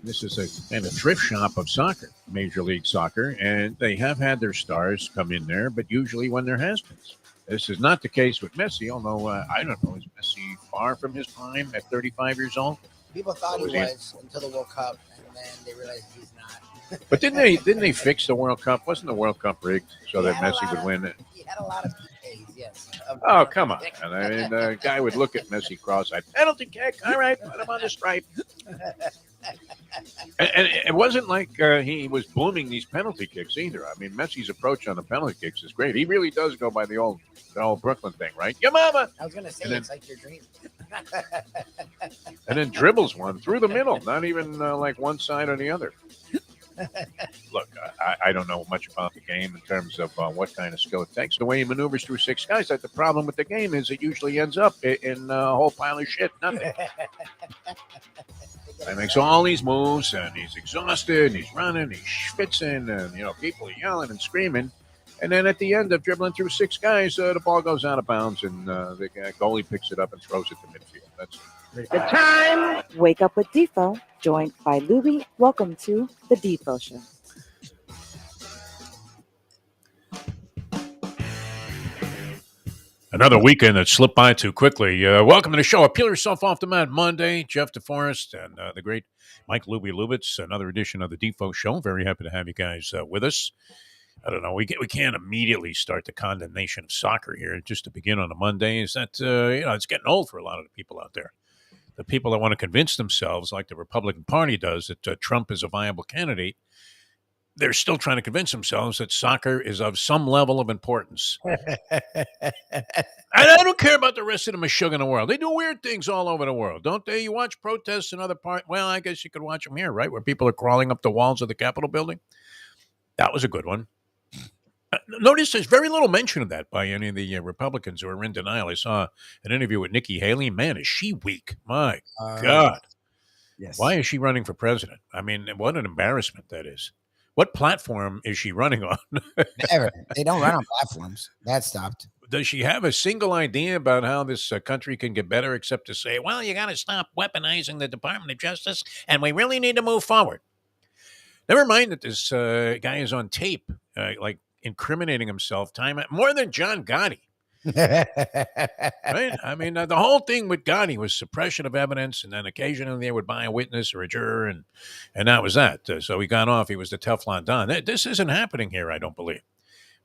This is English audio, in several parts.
This is a kind of thrift shop of soccer, Major League Soccer, and they have had their stars come in there, but usually when there has been. This is not the case with Messi, although I don't know, is Messi far from his prime at 35 years old? People thought he was until the World Cup, and then they realized he's not. But didn't they fix the World Cup? Wasn't the World Cup rigged so that Messi would win it? He had a lot of PKs, yes. Oh, come on. I mean, the guy would look at Messi cross-eyed. Penalty kick. All right, put him on the stripe. And it wasn't like he was blooming these penalty kicks either. I mean, Messi's approach on the penalty kicks is great. He really does go by the old Brooklyn thing, right? Your mama. I was going to say, it's like your dream. And then dribbles one through the middle, not even like one side or the other. Look, I don't know much about the game in terms of what kind of skill it takes. The way he maneuvers through six guys, that the problem with the game is it usually ends up in a whole pile of shit. Nothing. He makes all these moves, and he's exhausted, and he's running, he's schwitzing, and, people are yelling and screaming. And then at the end of dribbling through six guys, the ball goes out of bounds, and the goalie picks it up and throws it to midfield. That's it. The time. Wake up with Defo, joined by Lubie. Welcome to the Defo Show. Another weekend that slipped by too quickly. Welcome to the show. Peel yourself off the mat Monday. Jeff DeForest and the great Mike Lubie Lubitz. Another edition of the Defo Show. Very happy to have you guys with us. I don't know. We can't immediately start the condemnation of soccer here just to begin on a Monday. Is that it's getting old for a lot of the people out there. The people that want to convince themselves, like the Republican Party does, that Trump is a viable candidate. They're still trying to convince themselves that soccer is of some level of importance. I don't care about the rest of the mashug in the world. They do weird things all over the world, don't they? You watch protests in other parts. Well, I guess you could watch them here, right, where people are crawling up the walls of the Capitol building. That was a good one. Notice there's very little mention of that by any of the Republicans who are in denial. I saw an interview with Nikki Haley. Man, is she weak. My God. Yes. Why is she running for president? I mean, what an embarrassment that is. What platform is she running on? Never. They don't run on platforms. That stopped. Does she have a single idea about how this country can get better except to say, well, you got to stop weaponizing the Department of Justice, and we really need to move forward? Never mind that this guy is on tape, incriminating himself more than John Gotti. Right? I mean, the whole thing with Gotti was suppression of evidence, and then occasionally they would buy a witness or a juror, and that was that. So he got off. He was the Teflon Don. This isn't happening here, I don't believe.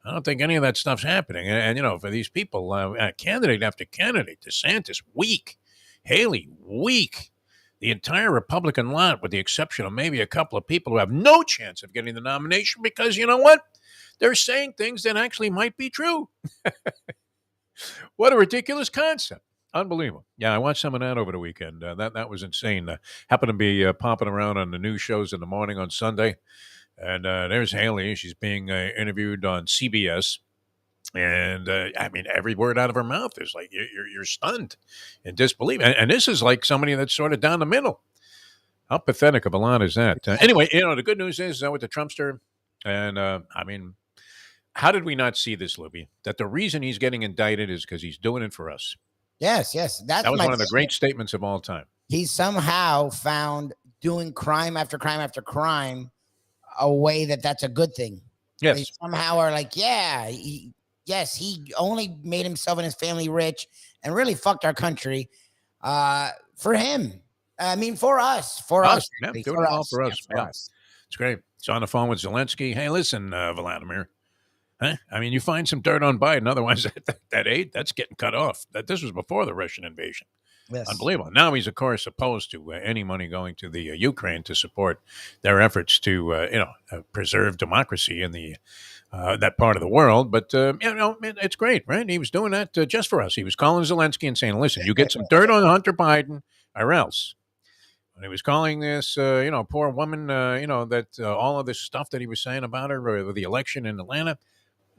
I don't think any of that stuff's happening. And for these people, candidate after candidate, DeSantis, weak. Haley, weak. The entire Republican lot, with the exception of maybe a couple of people who have no chance of getting the nomination because, you know what? They're saying things that actually might be true. What a ridiculous concept. Unbelievable. Yeah, I watched some of that over the weekend. That was insane. Happened to be popping around on the news shows in the morning on Sunday. And there's Haley. She's being interviewed on CBS. And, every word out of her mouth is like, you're stunned in disbelief. And this is like somebody that's sort of down the middle. How pathetic of a lot is that? Anyway, the good news is with the Trumpster, and, how did we not see this, Lubie? That the reason he's getting indicted is because he's doing it for us. Yes. That was one of the great statements of all time. He somehow found doing crime after crime after crime a way that's a good thing. Yes. They somehow are like, he only made himself and his family rich and really fucked our country for him. I mean, for us. Yeah, doing it all for us. Yeah. It's great. He's on the phone with Zelensky. Hey, listen, Vladimir. Huh? I mean, you find some dirt on Biden. Otherwise, that aid, that's getting cut off. This was before the Russian invasion. Yes. Unbelievable. Now he's, of course, opposed to any money going to the Ukraine to support their efforts to, preserve democracy in the that part of the world. But, it's great, right? He was doing that just for us. He was calling Zelensky and saying, listen, you get some dirt on Hunter Biden or else. And he was calling this, poor woman, that all of this stuff that he was saying about her with the election in Atlanta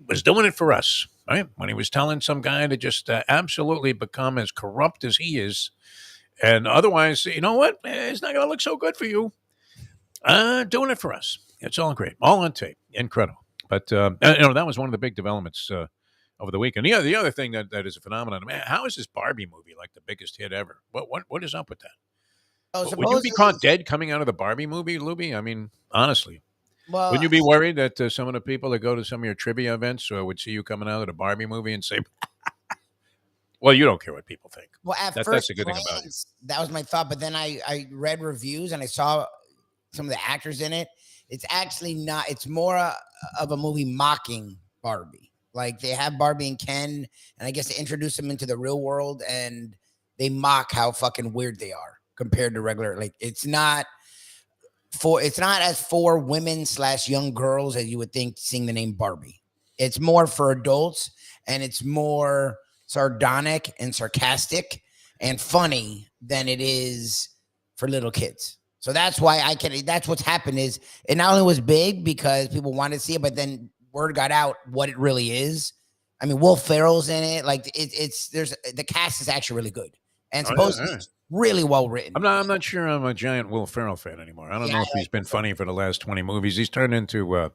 was doing it for us, right? When he was telling some guy to just absolutely become as corrupt as he is. And otherwise, you know what? It's not going to look so good for you. Doing it for us. It's all great. All on tape. Incredible. But, that was one of the big developments over the weekend. The other thing that is a phenomenon, man, how is this Barbie movie like the biggest hit ever? What is up with that? So Would you be supposedly, caught dead coming out of the Barbie movie, Lubie? I mean, honestly, wouldn't well, you be worried that some of the people that go to some of your trivia events would see you coming out of the Barbie movie and say, "Well, you don't care what people think." well, at That's first the good thing about you. glance, that was my thought. But then I read reviews and I saw some of the actors in it. It's actually not. It's more of a movie mocking Barbie. Like they have Barbie and Ken, and I guess they introduce them into the real world, and they mock how fucking weird they are compared to regular. Like it's not as for women slash young girls as you would think seeing the name Barbie. It's more for adults, and it's more sardonic and sarcastic and funny than it is for little kids. So that's why that's what's happened is it not only was big because people wanted to see it, but then word got out what it really is. I mean, Will Ferrell's in it. Like it's there's the cast is actually really good and Oh, yeah, supposedly yeah. it's really well written. I'm not sure I'm a giant Will Ferrell fan anymore. I don't Yeah, know I if he's like been funny for the last 20 movies. He's turned into,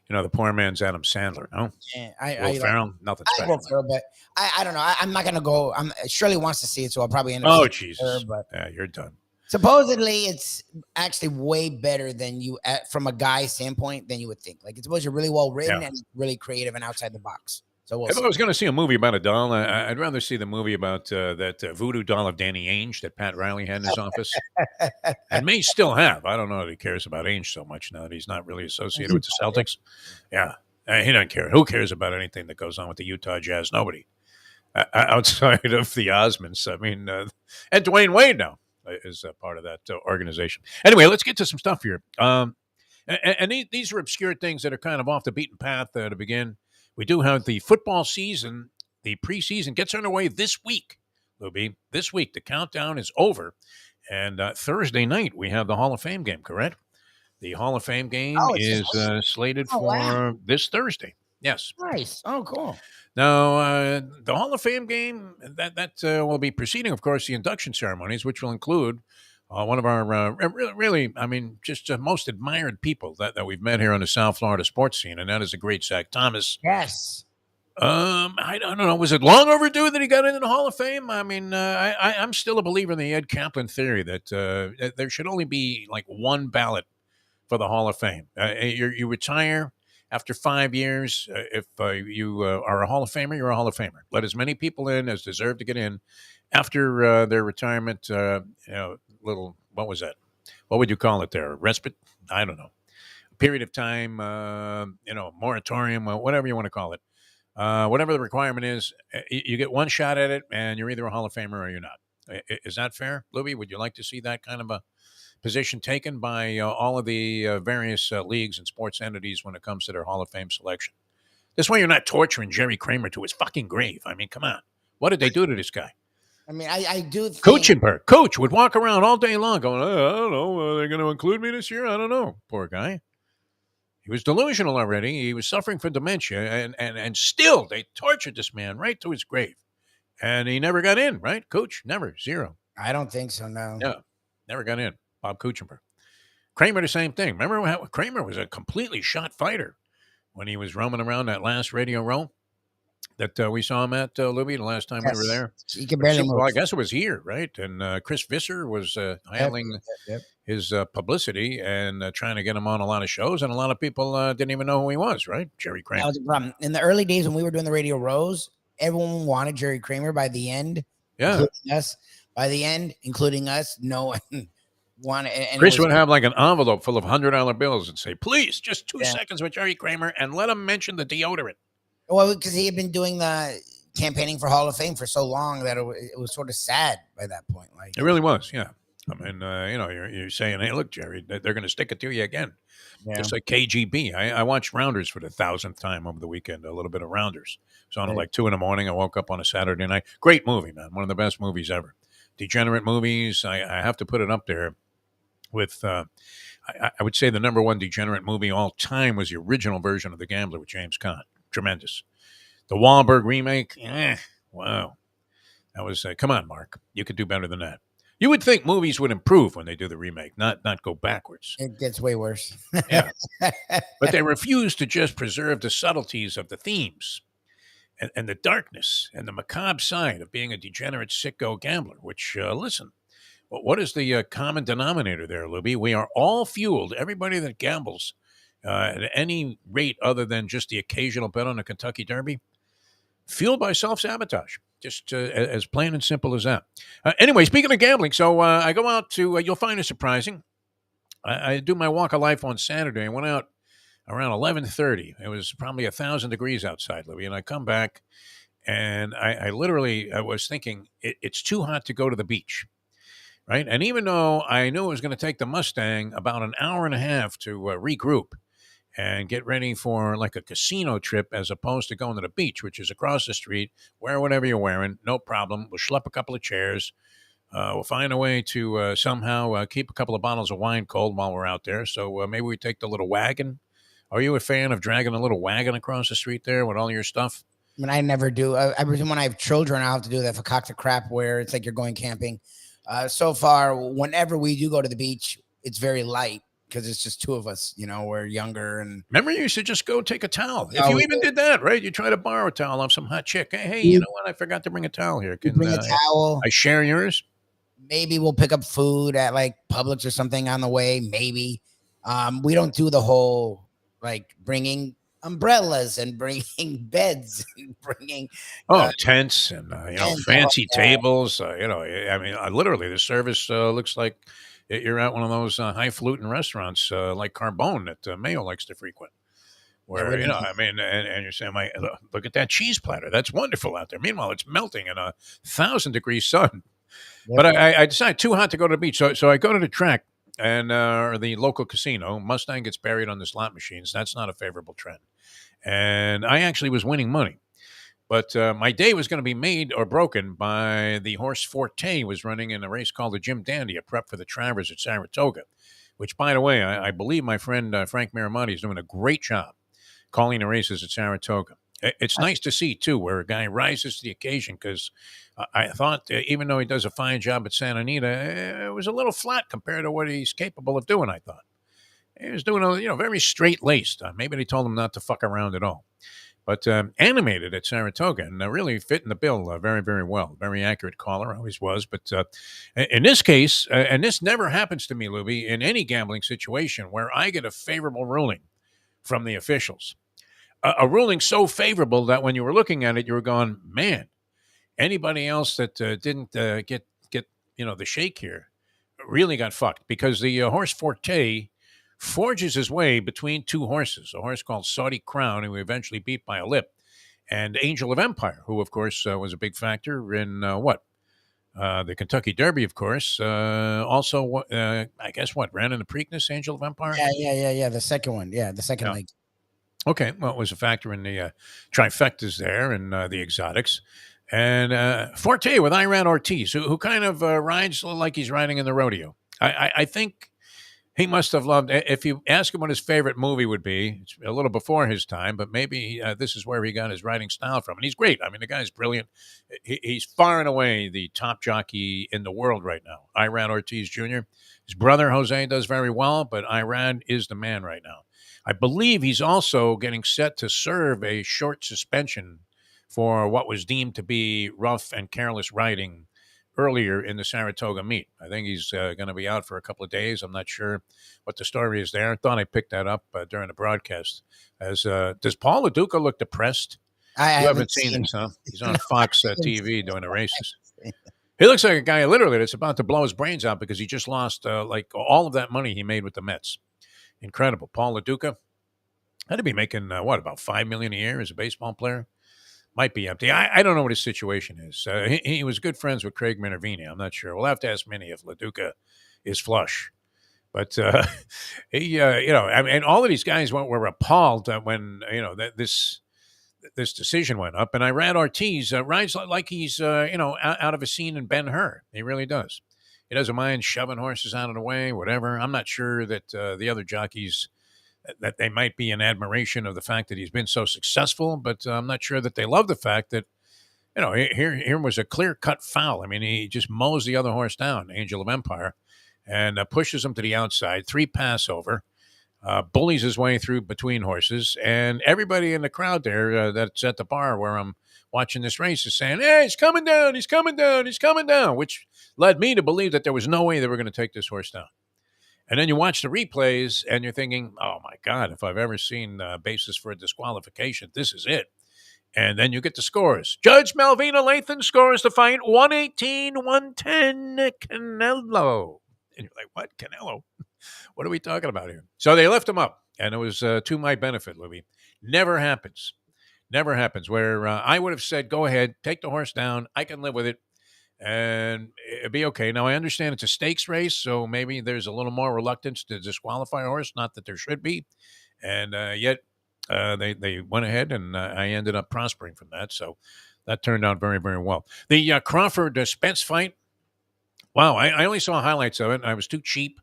the poor man's Adam Sandler. No, yeah, Will Ferrell, nothing I will special. for, but I don't know. I'm not gonna go. Shirley wants to see it, so I'll probably end up Oh seeing her. Jesus! But Yeah, you're done. supposedly, it's actually way better than from a guy standpoint than you would think. Like it's supposed to be really well written Yeah. and really creative and outside the box. So we'll If I see. was going to see a movie about a doll, I'd rather see the movie about that voodoo doll of Danny Ainge that Pat Riley had in his office, and may still have. I don't know that he cares about Ainge so much now that he's not really associated with the Celtics. Yeah, he doesn't care. Who cares about anything that goes on with the Utah Jazz? Nobody outside of the Osmonds. I mean, and Dwayne Wade now is part of that organization. Anyway, let's get to some stuff here. And these are obscure things that are kind of off the beaten path to begin. We do have the football season. The preseason gets underway this week, Lubie. This week, the countdown is over. And Thursday night, we have the Hall of Fame game, correct? The Hall of Fame game Oh, it's is this week? slated Oh wow, for this Thursday. Yes. nice. Oh cool. Now, the Hall of Fame game, that will be preceding, of course, the induction ceremonies, which will include one of our really, I mean, just most admired people that we've met here on the South Florida sports scene, and that is the great Zach Thomas. Yes. I don't know. Was it long overdue that he got into the Hall of Fame? I mean, I'm still a believer in the Ed Kaplan theory that there should only be like one ballot for the Hall of Fame. You retire after 5 years. If you are a Hall of Famer, you're a Hall of Famer. Let as many people in as deserve to get in after their retirement. Little, what was that? What would you call it there? Respite? I don't know. Period of time, moratorium, whatever you want to call it. Whatever the requirement is, you get one shot at it, and you're either a Hall of Famer or you're not. Is that fair, Louie? Would you like to see that kind of a position taken by all of the various leagues and sports entities when it comes to their Hall of Fame selection? This way, you're not torturing Jerry Kramer to his fucking grave. I mean, come on. What did they do to this guy? I mean, I do think Coach would walk around all day long going, I don't know. Are they going to include me this year? I don't know. Poor guy. He was delusional already. He was suffering from dementia, and still they tortured this man right to his grave. And he never got in, right, Coach? Never. Zero. I don't think so. No. Yeah. Never got in. Bob Kuchenberg. Kramer, the same thing. Remember how Kramer was a completely shot fighter when he was roaming around that last Radio Row that we saw him at, Lubie, the last time we were there? He can barely move. Well, I guess it was here, right? And Chris Visser was handling his publicity and trying to get him on a lot of shows, and a lot of people didn't even know who he was, right? Jerry Kramer. That was a problem. In the early days when we were doing the Radio Rows, everyone wanted Jerry Kramer. By the end, Yeah. including us, no one wanted. And Chris would have like an envelope full of $100 bills and say, please, just 2 Yeah. seconds with Jerry Kramer and let him mention the deodorant. Well, because he had been doing the campaigning for Hall of Fame for so long that it was sort of sad by that point. Like It really was, yeah. I mean, you're saying, hey, look, Jerry, they're going to stick it to you again. Yeah. Just like KGB. I watched Rounders for the 1,000th time over the weekend, a little bit of Rounders. So on at like 2 a.m. I woke up on a Saturday night. Great movie, man. One of the best movies ever. Degenerate movies. I have to put it up there with, I would say the number one degenerate movie all time was the original version of The Gambler with James Caan. Tremendous. The Wahlberg remake, wow. That was, come on, Mark. You could do better than that. You would think movies would improve when they do the remake, not go backwards. It gets way worse. Yeah. But they refuse to just preserve the subtleties of the themes and the darkness and the macabre side of being a degenerate, sicko gambler, which, listen, What is the common denominator there, Lubie? We are all fueled. Everybody that gambles at any rate other than just the occasional bet on the Kentucky Derby, fueled by self-sabotage. Just as plain and simple as that. Anyway, speaking of gambling, so I go out to, you'll find it surprising. I do my walk of life on Saturday. I went out around 11:30. It was probably 1,000 degrees outside, Libby, and I come back, and I literally I was thinking it's too hot to go to the beach, right? And even though I knew it was going to take the Mustang about an hour and a half to regroup and get ready for like a casino trip as opposed to going to the beach, which is across the street, wear whatever you're wearing, no problem. We'll schlep a couple of chairs. We'll find a way to somehow keep a couple of bottles of wine cold while we're out there. So maybe we take the little wagon. Are you a fan of dragging a little wagon across the street there with all your stuff? I mean, I never do. Every time when I have children, I have to do that for cock to crap where it's like you're going camping. So far, whenever we do go to the beach, it's very light because it's just two of us. You know, we're younger and. Remember, you should just go take a towel. If you even did that, right? You try to borrow a towel off some hot chick. Hey, you know what? I forgot to bring a towel here. Can bring a towel? I share yours? Maybe we'll pick up food at like Publix or something on the way. Maybe. We don't do the whole like bringing umbrellas and bringing beds and bringing tents and fancy tables. I mean, literally the service looks like you're at one of those highfalutin restaurants like Carbone that Mayo likes to frequent. Where I mean, and you're saying, look at that cheese platter. That's wonderful out there. Meanwhile, it's melting in 1,000-degree sun. Yep. But I decided too hot to go to the beach, so I go to the track and or the local casino. Mustang gets buried on the slot machines. That's not a favorable trend. And I actually was winning money. But my day was going to be made or broken by the horse Forte was running in a race called the Jim Dandy, a prep for the Travers at Saratoga, which, by the way, I believe my friend Frank Miramati is doing a great job calling the races at Saratoga. It's nice to see, too, where a guy rises to the occasion because I thought, even though he does a fine job at Santa Anita, it was a little flat compared to what he's capable of doing, I thought. He was doing, very straight-laced. Maybe they told him not to fuck around at all. But animated at Saratoga and really fitting the bill very, very well. Very accurate caller, always was. But in this case, and this never happens to me, Lubie, in any gambling situation where I get a favorable ruling from the officials. A ruling so favorable that when you were looking at it, you were going, man, anybody else that didn't get the shake here really got fucked because the horse Forte forges his way between two horses, a horse called Saudi Crown, who eventually beat by a lip, and Angel of Empire, who, of course, was a big factor in the Kentucky Derby, of course. Also, I guess ran in the Preakness, Angel of Empire? Yeah. The second one. Yeah, the second leg. Okay, well, it was a factor in the trifectas there and the exotics. And Forte with Iran Ortiz, who kind of rides like he's riding in the rodeo. I think he must have loved, if you ask him what his favorite movie would be, it's a little before his time, but maybe this is where he got his riding style from. And he's great. I mean, the guy's brilliant. He's far and away the top jockey in the world right now, Iran Ortiz Jr. His brother, Jose, does very well, but Iran is the man right now. I believe he's also getting set to serve a short suspension for what was deemed to be rough and careless riding earlier in the Saratoga meet. I think he's going to be out for a couple of days. I'm not sure what the story is there. I thought I picked that up during the broadcast. Does Paul LaDuca look depressed? I haven't seen this, huh? He's on Fox TV doing the races. He looks like a guy literally that's about to blow his brains out because he just lost like all of that money he made with the Mets. Incredible. Paul LaDuca had to be making, about $5 million a year as a baseball player? Might be empty. I don't know what his situation is. He was good friends with Craig Minervini. I'm not sure. We'll have to ask Minnie if LaDuca is flush. But, I mean, all of these guys were appalled when, this decision went up. And Iran Ortiz rides like he's, out of a scene in Ben-Hur. He really does. He doesn't mind shoving horses out of the way, whatever. I'm not sure that the other jockeys, that they might be in admiration of the fact that he's been so successful, but I'm not sure that they love the fact that, here was a clear-cut foul. I mean, he just mows the other horse down, Angel of Empire, and pushes him to the outside, 3 pass over, bullies his way through between horses, and everybody in the crowd there that's at the bar where I'm watching this race is saying, hey, he's coming down, he's coming down, he's coming down, which led me to believe that there was no way they were going to take this horse down. And then you watch the replays and you're thinking, oh my God, if I've ever seen basis for a disqualification, this is it. And then you get the scores. Judge Malvina Lathan scores the fight 118-110 Canelo. And you're like, what? Canelo? What are we talking about here? So they left him up, and it was to my benefit, Louis. Never happens. Never happens where I would have said, go ahead, take the horse down. I can live with it, and it'd be okay. Now, I understand it's a stakes race, so maybe there's a little more reluctance to disqualify a horse, not that there should be. And yet they went ahead, and I ended up prospering from that. So that turned out very, very well. The Crawford-Spence fight, wow, I only saw highlights of it. I was too cheap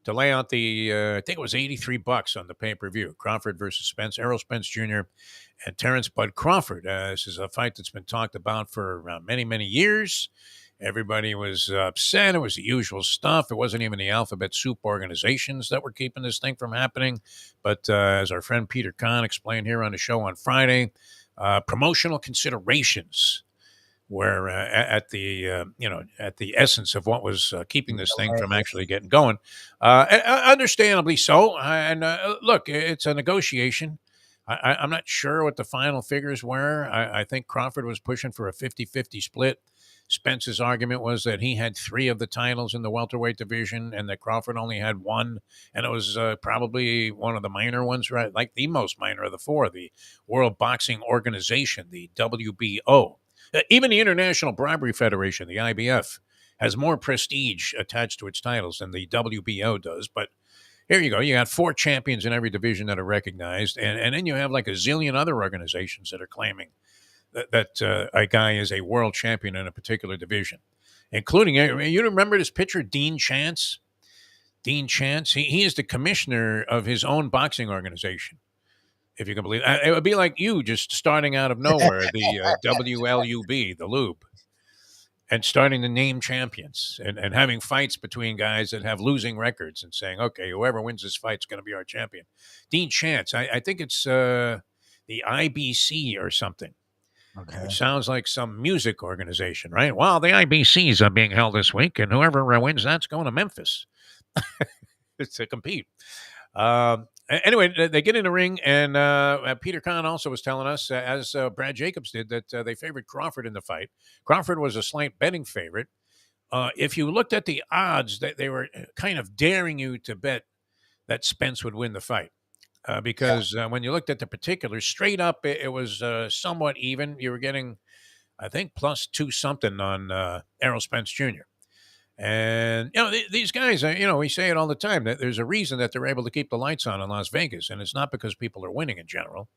to lay out the, I think it was $83 on the pay-per-view. Crawford versus Spence, Errol Spence Jr. and Terrence Bud Crawford. This is a fight that's been talked about for many, many years. Everybody was upset. It was the usual stuff. It wasn't even the alphabet soup organizations that were keeping this thing from happening. But as our friend Peter Kahn explained here on the show on Friday, promotional considerations were at the essence of what was keeping this thing from actually getting going. Understandably so. And look, it's a negotiation. I'm not sure what the final figures were. I think Crawford was pushing for a 50-50 split. Spence's argument was that he had 3 of the titles in the welterweight division and that Crawford only had 1. And it was probably one of the minor ones, right? Like the most minor of the 4, the World Boxing Organization, the WBO. Even the International Bribery Federation, the IBF, has more prestige attached to its titles than the WBO does. But here you go. You got 4 champions in every division that are recognized. And then you have like a zillion other organizations that are claiming that a guy is a world champion in a particular division, including, you remember this pitcher, Dean Chance? Dean Chance, he is the commissioner of his own boxing organization, if you can believe it. It would be like you just starting out of nowhere, the WLUB, the Lube, and starting to name champions and having fights between guys that have losing records and saying, okay, whoever wins this fight is going to be our champion. Dean Chance, I think it's the IBC or something. Okay. Which sounds like some music organization, right? Well, the IBCs are being held this week, and whoever wins, that's going to Memphis to compete. Anyway, they get in the ring, and Peter Kahn also was telling us, as Brad Jacobs did, that they favored Crawford in the fight. Crawford was a slight betting favorite. If you looked at the odds, they were kind of daring you to bet that Spence would win the fight. Because when you looked at the particulars, straight up, it was somewhat even. You were getting, I think, +2 something on Errol Spence Jr. And, these guys, we say it all the time, that there's a reason that they're able to keep the lights on in Las Vegas, and it's not because people are winning in general.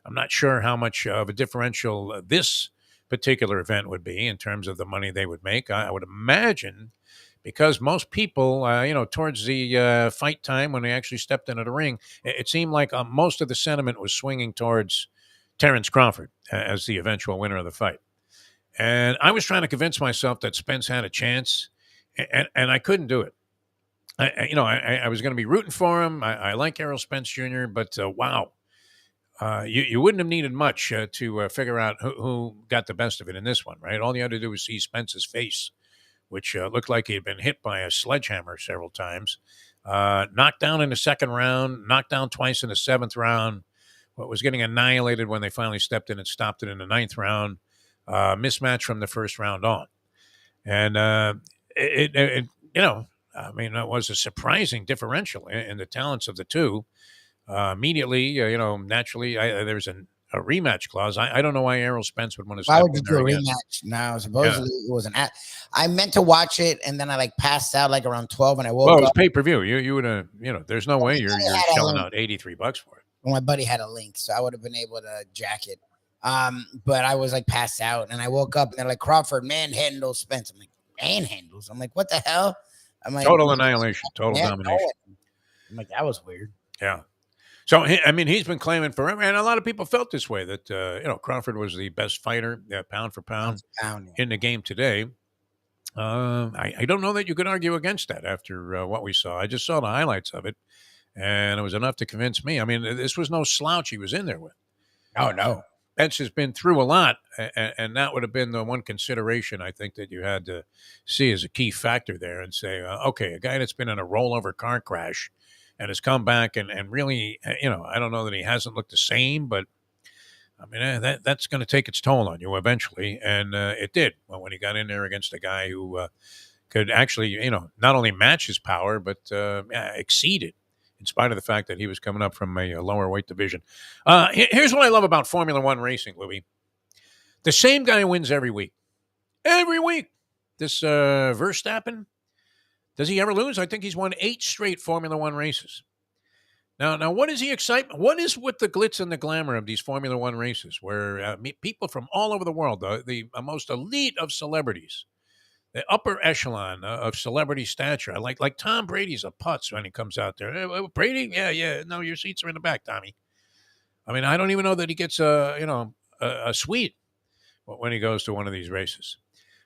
I'm not sure how much of a differential this particular event would be in terms of the money they would make. I would imagine because most people, towards the fight time when they actually stepped into the ring, it seemed like most of the sentiment was swinging towards Terrence Crawford as the eventual winner of the fight. And I was trying to convince myself that Spence had a chance, and I couldn't do it. I was going to be rooting for him. I like Errol Spence Jr., but wow. You wouldn't have needed much to figure out who got the best of it in this one, right? All you had to do was see Spence's face, which looked like he had been hit by a sledgehammer several times. Knocked down in the 2nd round, knocked down twice in the 7th round, but was getting annihilated when they finally stepped in and stopped it in the 9th round. Mismatch from the 1st round on. And it was a surprising differential in the talents of the two. Immediately, naturally, there's a rematch clause. I don't know why Errol Spence would want to. Why would you do a rematch now? Supposedly it was I meant to watch it, and then I passed out around 12, and I woke up. Well, it was pay-per-view. You would have, there's no way you're shelling out $83 for it. Well, my buddy had a link, so I would have been able to jack it. But I was passed out, and I woke up, and they're like, Crawford manhandles Spence. I'm like, manhandles? I'm like, what the hell? I'm like, total annihilation, total domination. I'm like, that was weird. Yeah. So, he's been claiming forever, and a lot of people felt this way, that, Crawford was the best fighter, pound for pound, in the game today. I don't know that you could argue against that after what we saw. I just saw the highlights of it, and it was enough to convince me. This was no slouch he was in there with. Oh, no. Spence has been through a lot, and that would have been the one consideration I think that you had to see as a key factor there, and say, okay, a guy that's been in a rollover car crash and has come back and really, I don't know that he hasn't looked the same, but I mean, that's going to take its toll on you eventually, and it did when he got in there against a guy who could actually, not only match his power but exceed it, in spite of the fact that he was coming up from a lower weight division. Here's what I love about Formula One racing, Louis. The same guy wins every week. Every week. This Verstappen, does he ever lose? I think he's won 8 straight Formula One races. Now, what is the excitement? What is with the glitz and the glamour of these Formula One races, where people from all over the world, the most elite of celebrities, the upper echelon of celebrity stature, like Tom Brady's a putz when he comes out there. Hey, Brady, yeah, no, your seats are in the back, Tommy. I mean, I don't even know that he gets a suite when he goes to one of these races.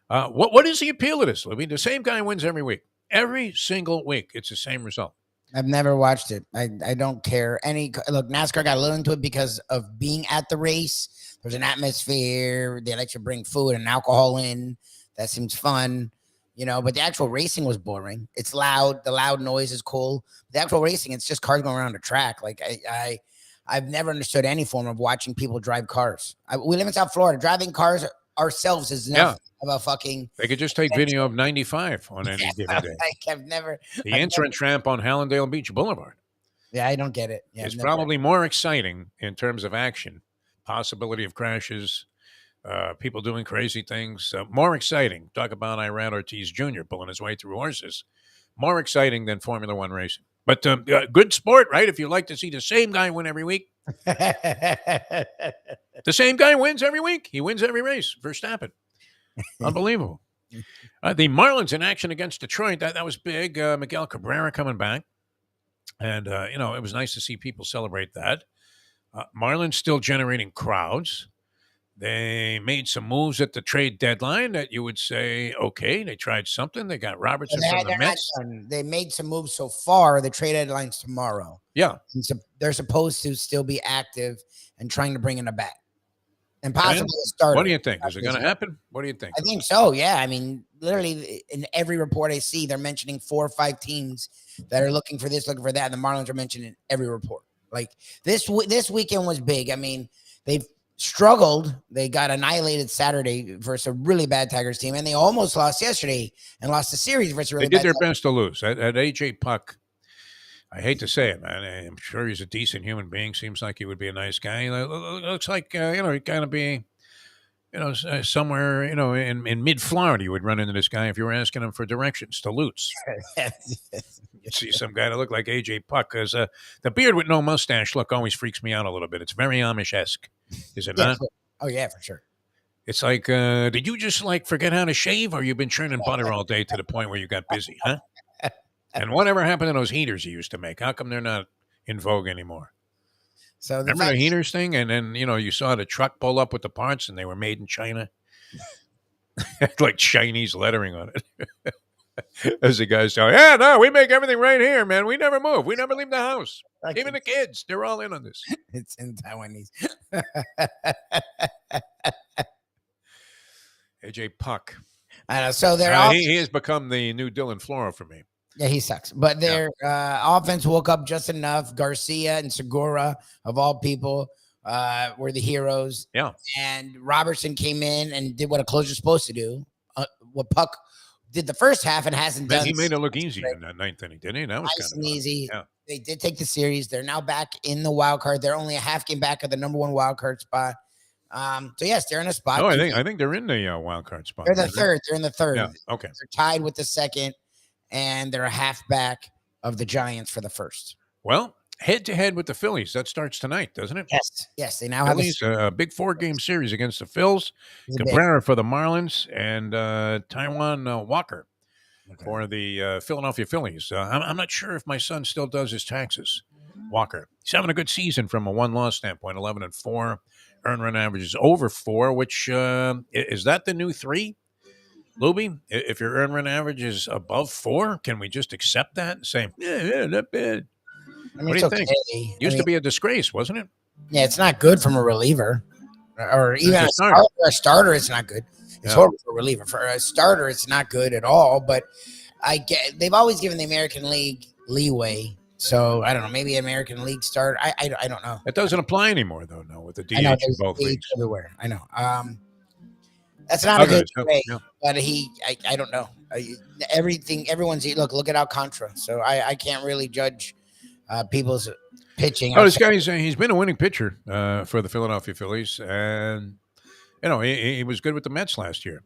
What is the appeal of this, Libby? The same guy wins every week, every single week. It's the same result. I've never watched it. I don't care. Look, NASCAR got a little into it because of being at the race. There's an atmosphere. They let you bring food and alcohol in. That seems fun, but the actual racing was boring. It's loud. The loud noise is cool. The actual racing, it's just cars going around a track. Like I've never understood any form of watching people drive cars. We live in South Florida. Driving cars ourselves is enough of a fucking. They could just take video of 95 on any given day. I've never. The entrance ramp on Hallandale Beach Boulevard. Yeah, I don't get it. Yeah, it's probably more exciting in terms of action, possibility of crashes, people doing crazy things. More exciting. Talk about Iran Ortiz Jr. pulling his way through horses. More exciting than Formula One racing. But good sport, right? If you like to see the same guy win every week. The same guy wins every week. He wins every race. Verstappen. Unbelievable. The Marlins in action against Detroit. That was big. Miguel Cabrera coming back. And, it was nice to see people celebrate that. Marlins still generating crowds. They made some moves at the trade deadline that you would say, okay, they tried something. They got Robertson from the Mets. They made some moves so far. The trade deadline's tomorrow. Yeah. And so they're supposed to still be active and trying to bring in a bat. And possibly a starter. What do you think? Is it going to happen? What do you think? I think so, yeah. I mean, literally in every report I see, they're mentioning 4 or 5 teams that are looking for this, looking for that. And the Marlins are mentioned in every report. Like this weekend was big. I mean, they've struggled. They got annihilated Saturday versus a really bad Tigers team, and they almost lost yesterday and lost the series versus a really bad. They did their best to lose. At AJ Puck, I hate to say it, man. I'm sure he's a decent human being. Seems like he would be a nice guy. Looks like he'd kind of be, somewhere in mid Florida. You would run into this guy if you were asking him for directions to Lutz. You see some guy that looked like AJ Puck, because the beard with no mustache look always freaks me out a little bit. It's very Amish-esque. Is it not? Oh, yeah, for sure. It's like, did you just forget how to shave, or you've been churning butter all day to the point where you got busy, huh? And whatever happened to those heaters you used to make? How come they're not in vogue anymore? So remember the heaters thing? And then, you saw the truck pull up with the parts and they were made in China. Like Chinese lettering on it. As the guys tell, yeah, no, we make everything right here, man. We never move. We never leave the house. Even the kids, they're all in on this. It's in Taiwanese. AJ Puck. I know. So they're he has become the new Dylan Floro for me. Yeah, he sucks. But their offense woke up just enough. Garcia and Segura, of all people, were the heroes. Yeah. And Robertson came in and did what a closer's supposed to do. What Puck did the first half and hasn't done. He made it look easy in that ninth inning, didn't he? That was nice and easy. Yeah. They did take the series. They're now back in the wild card. They're only a half game back of the number 1 wild card spot. So yes, they're in a spot. No, I think they're in the wild card spot. They're the third. They're in the third. Yeah. Okay. They're tied with the second, and they're a half back of the Giants for the first. Well, head to head with the Phillies. That starts tonight, doesn't it? Yes. They now Phillies, have a big 4-game series against the Phils. Cabrera for the Marlins and Taiwan Walker for the Philadelphia Phillies. I'm not sure if my son still does his taxes. Walker. He's having a good season from a 1-loss standpoint, 11-4. Earned run average is over 4, which is that the new 3? Lubie, if your earned run average is above 4, can we just accept that and say, yeah, not bad? I mean, what do you think? Used to be a disgrace, wasn't it? Yeah, it's not good from a reliever. or even As a a starter. starter. A starter, it's not good. It's Yeah. horrible for a reliever. For a starter, it's not good at all. But they've always given the American League leeway. So I don't know. Maybe American League start. I don't know. It doesn't apply anymore, though, no, with the DH I know in there's both DH leagues. everywhere. I know. That's not a Okay, good so, way. yeah. But I don't know. Everyone's look at Alcantara. So I can't really judge people's pitching. Oh, this guy's he's been a winning pitcher for the Philadelphia Phillies, and he was good with the Mets last year.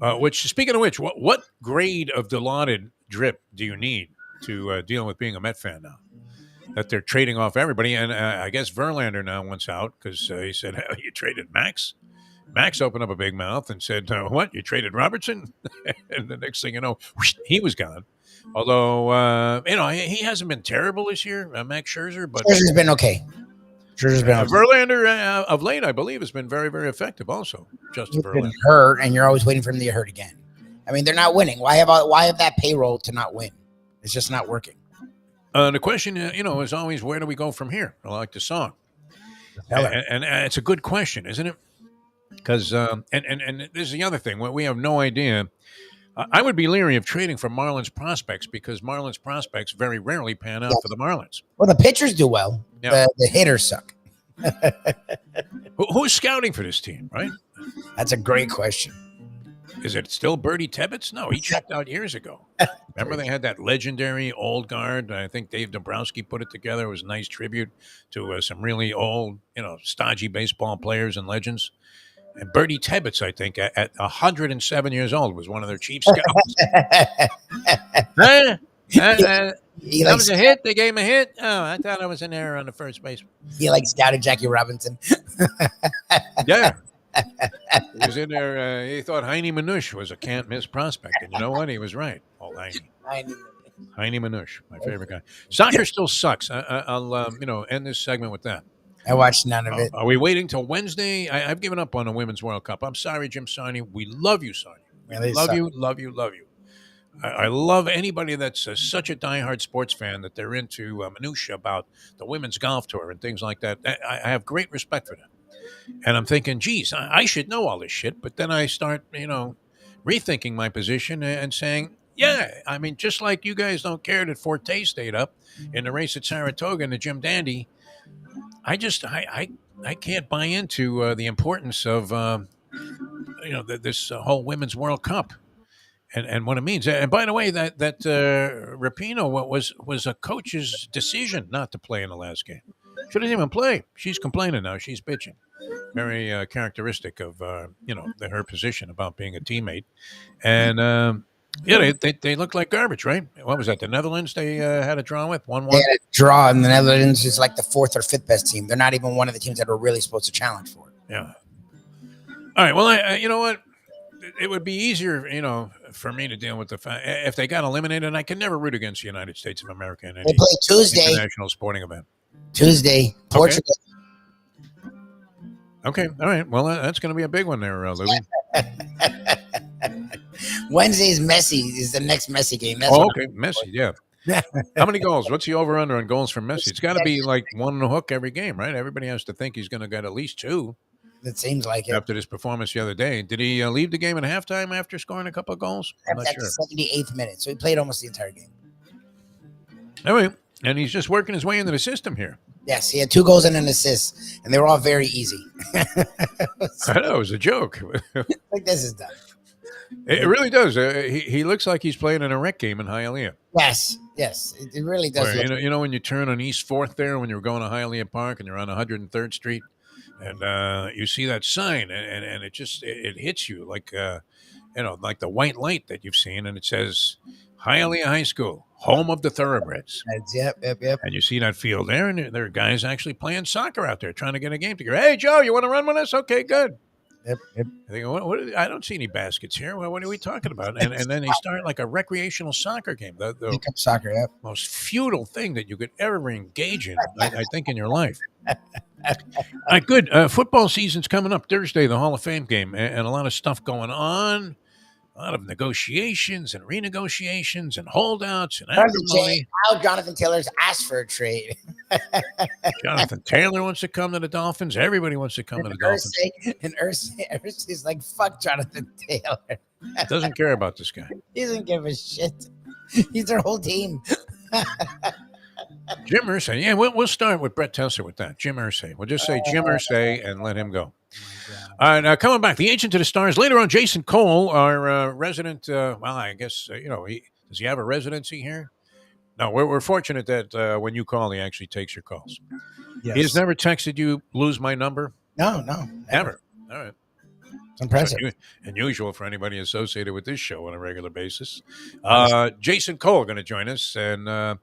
Which, speaking of which, what grade of dilaudid drip do you need to deal with being a Met fan now? That they're trading off everybody, and I guess Verlander now wants out because he said, "Hell, you traded Max." Max opened up a big mouth and said, "What? You traded Robertson?" And the next thing you know, whoosh, he was gone. Although he hasn't been terrible this year, Max Scherzer, but Scherzer's been okay. Scherzer's been okay. Verlander of late, I believe, has been very, very effective. Also, Justin He's been Verlander. hurt, and you're always waiting for him to get hurt again. I mean, they're not winning. Why have that payroll to not win? It's just not working. The question, is always, where do we go from here? I like the song, and it's a good question, isn't it? Because and this is the other thing. We have no idea. I would be leery of trading for Marlins prospects because Marlins prospects very rarely pan out for the Marlins. Well, the pitchers do well. Yeah. The hitters suck. Who's scouting for this team, right? That's a great question. Is it still Bertie Tebbetts? No, he checked out years ago. Remember they had that legendary old guard? I think Dave Dombrowski put it together. It was a nice tribute to some really old, stodgy baseball players and legends. And Bertie Tebbetts, I think, at 107 years old, was one of their chief scouts. That was a hit. They gave him a hit. Oh, I thought I was in there on the first base. He scouted Jackie Robinson. Yeah. He was in there. He thought Heine Manush was a can't miss prospect. And you know what? He was right. Oh, Heine Manush, my favorite guy. Soccer still sucks. I'll end this segment with that. I watched none of it. Are we waiting till Wednesday? I've given up on the Women's World Cup. I'm sorry, Jim Sarney. We love you, Sarney. Really love you. I love anybody that's such a diehard sports fan that they're into minutia about the women's golf tour and things like that. I have great respect for them. And I'm thinking, geez, I should know all this shit. But then I start, rethinking my position and saying, yeah, I mean, just like you guys don't care that Forte stayed up in the race at Saratoga and the Jim Dandy, I can't buy into the importance of this whole Women's World Cup and what it means. And by the way, that Rapinoe was a coach's decision not to play in the last game. She didn't even play. She's complaining now. She's bitching. Very characteristic of her position about being a teammate. And they look like garbage, right? What was that? The Netherlands they had a draw with 1-1. They had a draw, and the Netherlands is like the fourth or fifth best team. They're not even one of the teams that are really supposed to challenge for it. Yeah. All right. Well, you know what? It would be easier, for me to deal with the fact if they got eliminated. And I can never root against the United States of America in any They play Tuesday. international sporting event. Tuesday, Portugal. Okay. All right. Well, that's going to be a big one there, Lubie. Wednesday is Messi. Is the next Messi game. That's okay. Messi, yeah. How many goals? What's the over-under on goals from Messi? It's got to be like one and a hook every game, right? Everybody has to think he's going to get at least two. It seems like it. After this performance the other day. Did he leave the game at halftime after scoring a couple of goals? I'm not That's sure. the 78th minute. So he played almost the entire game. Anyway, and he's just working his way into the system here. Yes, he had 2 goals and an assist, and they were all very easy. I know, it was a joke. Like, this is done. It really does. He looks like he's playing in a rec game in Hialeah. Yes, it really does. Where, you know when you turn on East 4th there, when you're going to Hialeah Park and you're on 103rd Street, and you see that sign, and it just it hits you like like the white light that you've seen, and it says Hialeah High School, home of the Thoroughbreds. Yep. And you see that field there, and there are guys actually playing soccer out there, trying to get a game together. Hey, Joe, you want to run with us? Okay, good. Yep. I think, I don't see any baskets here. What are we talking about? And then they start like a recreational soccer game. The soccer, yep. most futile thing that you could ever engage in, I think, in your life. Good. Football season's coming up Thursday, the Hall of Fame game, and a lot of stuff going on. a lot of negotiations and renegotiations and holdouts and Jonathan acrimony. Now Jonathan Taylor's asked for a trade. Jonathan Taylor wants to come to the Dolphins. Everybody wants to come to the Dolphins. Irsay's like, fuck Jonathan Taylor. Doesn't care about this guy. He doesn't give a shit. He's their whole team. Jim Irsay. Yeah, we'll start with Brett Tesser with that. Jim Irsay. We'll just say Jim Irsay and let him go. All right, now coming back, the agent to the stars. Later on, Jason Cole, our resident. Well, I guess does he have a residency here? No, we're fortunate that when you call, he actually takes your calls. Yes. He has never texted you, lose my number? No, Never. All right. It's impressive. Unusual for anybody associated with this show on a regular basis. Jason Cole going to join us. And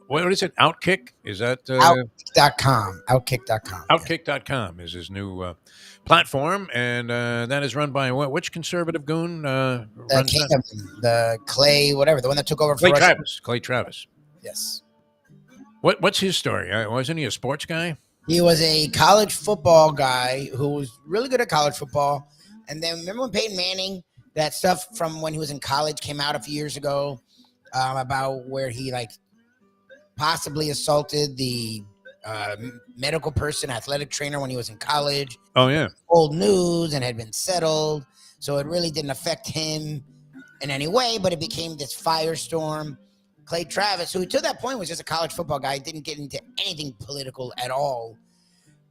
what is it? Outkick? Is that? Outkick.com. Outkick.com. Outkick.com is his new platform. And that is run by which conservative goon? The Clay, whatever, the one that took over for Clay Russia. Travis. Clay Travis. Yes. What's his story? Wasn't he a sports guy? He was a college football guy who was really good at college football. And then remember when Peyton Manning, that stuff from when he was in college came out a few years ago about where he possibly assaulted the medical person, athletic trainer when he was in college. Oh, yeah. Old news and had been settled. So it really didn't affect him in any way, but it became this firestorm. Clay Travis, who to that point was just a college football guy, didn't get into anything political at all,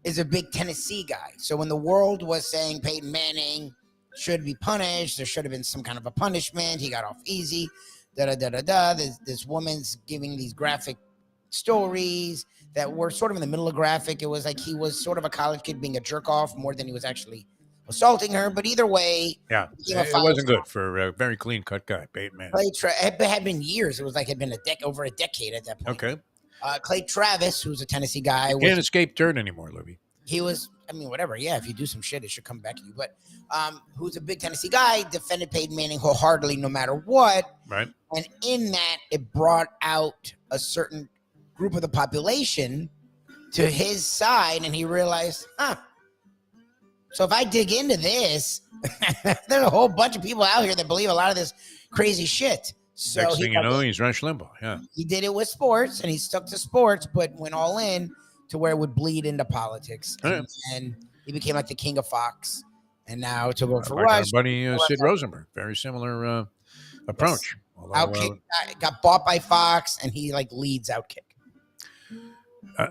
is a big Tennessee guy. So when the world was saying Peyton Manning should be punished, there should have been some kind of a punishment, he got off easy, this woman's giving these graphic stories that were sort of in the middle of graphic. It was like he was sort of a college kid being a jerk off more than he was actually assaulting her. But either way, yeah, it wasn't good for a very clean cut guy, Peyton Manning. It had been years. It was like it had been over a decade at that point. Okay. Clay Travis, who's a Tennessee guy, can't escape dirt anymore, Lubie. He was, whatever. Yeah, if you do some shit, it should come back to you. But who's a big Tennessee guy, defended Peyton Manning wholeheartedly, no matter what. Right. And in that, it brought out a certain group of the population to his side, and he realized, so if I dig into this, there's a whole bunch of people out here that believe a lot of this crazy shit. So next thing you know, he's Rush Limbaugh. Yeah. He did it with sports, and he stuck to sports, but went all in to where it would bleed into politics. Right. And he became like the king of Fox. And now to go for like Rush. Our buddy Sid Rosenberg. Very similar approach. Yes. Outkick got bought by Fox, and he leads Outkick.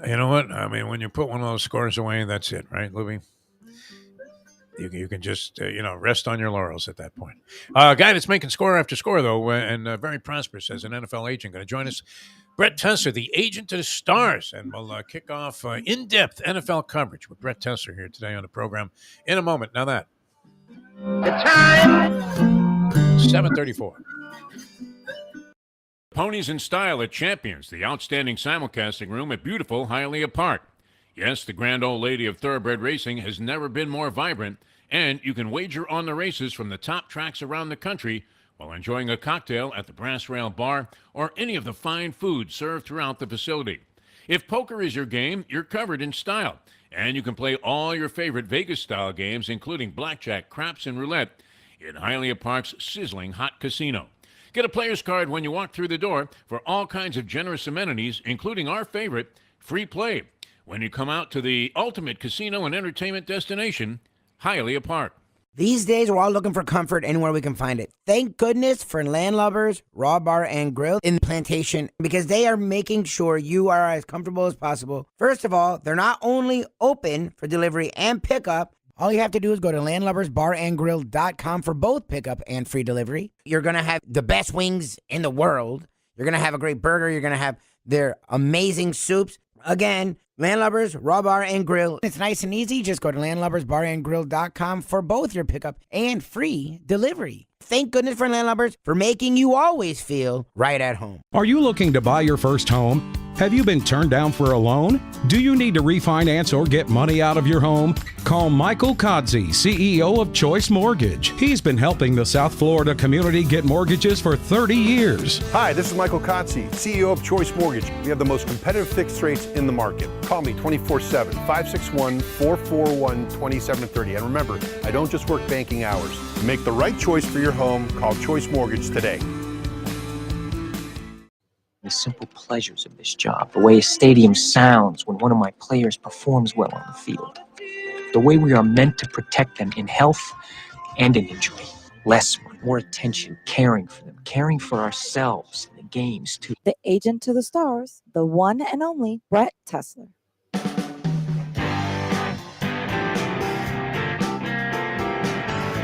You know what? I mean, when you put one of those scores away, that's it, right, Lubie? You can just, rest on your laurels at that point. A guy that's making score after score, though, and very prosperous as an NFL agent, going to join us, Brett Tesser, the agent to the stars. And we'll kick off in-depth NFL coverage with Brett Tesser here today on the program in a moment. Now that. The time. 7:34. Ponies in Style at Champions, the outstanding simulcasting room at beautiful Hialeah Park. Yes, the grand old lady of thoroughbred racing has never been more vibrant, and you can wager on the races from the top tracks around the country while enjoying a cocktail at the Brass Rail Bar or any of the fine food served throughout the facility. If poker is your game, you're covered in style, and you can play all your favorite Vegas-style games, including blackjack, craps, and roulette, in Hialeah Park's sizzling hot casino. Get a player's card when you walk through the door for all kinds of generous amenities, including our favorite, free play, when you come out to the ultimate casino and entertainment destination, Hialeah Park. These days, we're all looking for comfort anywhere we can find it. Thank goodness for Landlubbers Raw Bar and Grill in Plantation, because they are making sure you are as comfortable as possible. First of all, they're not only open for delivery and pickup. All you have to do is go to landlubbersbarandgrill.com for both pickup and free delivery. You're going to have the best wings in the world. You're going to have a great burger. You're going to have their amazing soups. Again, Landlubbers, Raw Bar, and Grill. It's nice and easy. Just go to landlubbersbarandgrill.com for both your pickup and free delivery. Thank goodness for Landlubbers for making you always feel right at home. Are you looking to buy your first home? Have you been turned down for a loan? Do you need to refinance or get money out of your home? Call Michael Kodsey, CEO of Choice Mortgage. He's been helping the South Florida community get mortgages for 30 years. Hi, this is Michael Kodsey, CEO of Choice Mortgage. We have the most competitive fixed rates in the market. Call me 24/7, 561-441-2730. And remember, I don't just work banking hours. To make the right choice for your home, call Choice Mortgage today. The simple pleasures of this job, the way a stadium sounds when one of my players performs well on the field, the way we are meant to protect them in health and in injury. Less, more attention, caring for them, caring for ourselves in the games too. The agent to the stars, the one and only Brett Tessler.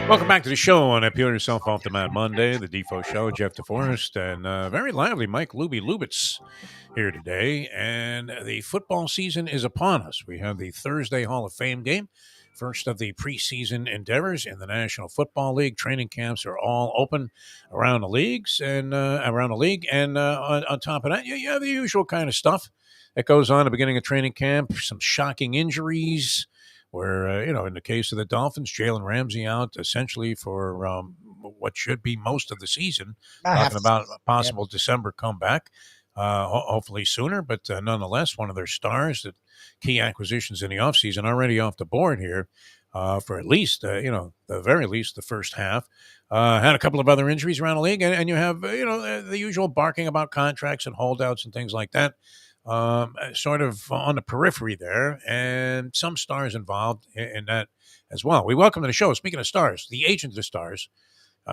Welcome back to the show on Peel Yourself Off the Mat Monday, the Defo Show. Jeff DeForest and very lively Mike Lubitz here today. And the football season is upon us. We have the Thursday Hall of Fame game, first of the preseason endeavors in the National Football League. Training camps are all open around the leagues and on top of that, you have the usual kind of stuff that goes on at the beginning of training camp. Some shocking injuries. Where, in the case of the Dolphins, Jalen Ramsey out essentially for what should be most of the season. Talking about a possible December comeback, hopefully sooner. But nonetheless, one of their stars, that key acquisitions in the offseason, already off the board here for at least, the very least, the first half. Had a couple of other injuries around the league. And you have, the usual barking about contracts and holdouts and things like that. Sort of on the periphery there, and some stars involved in that as well. We welcome to the show, speaking of stars, the agent of the stars,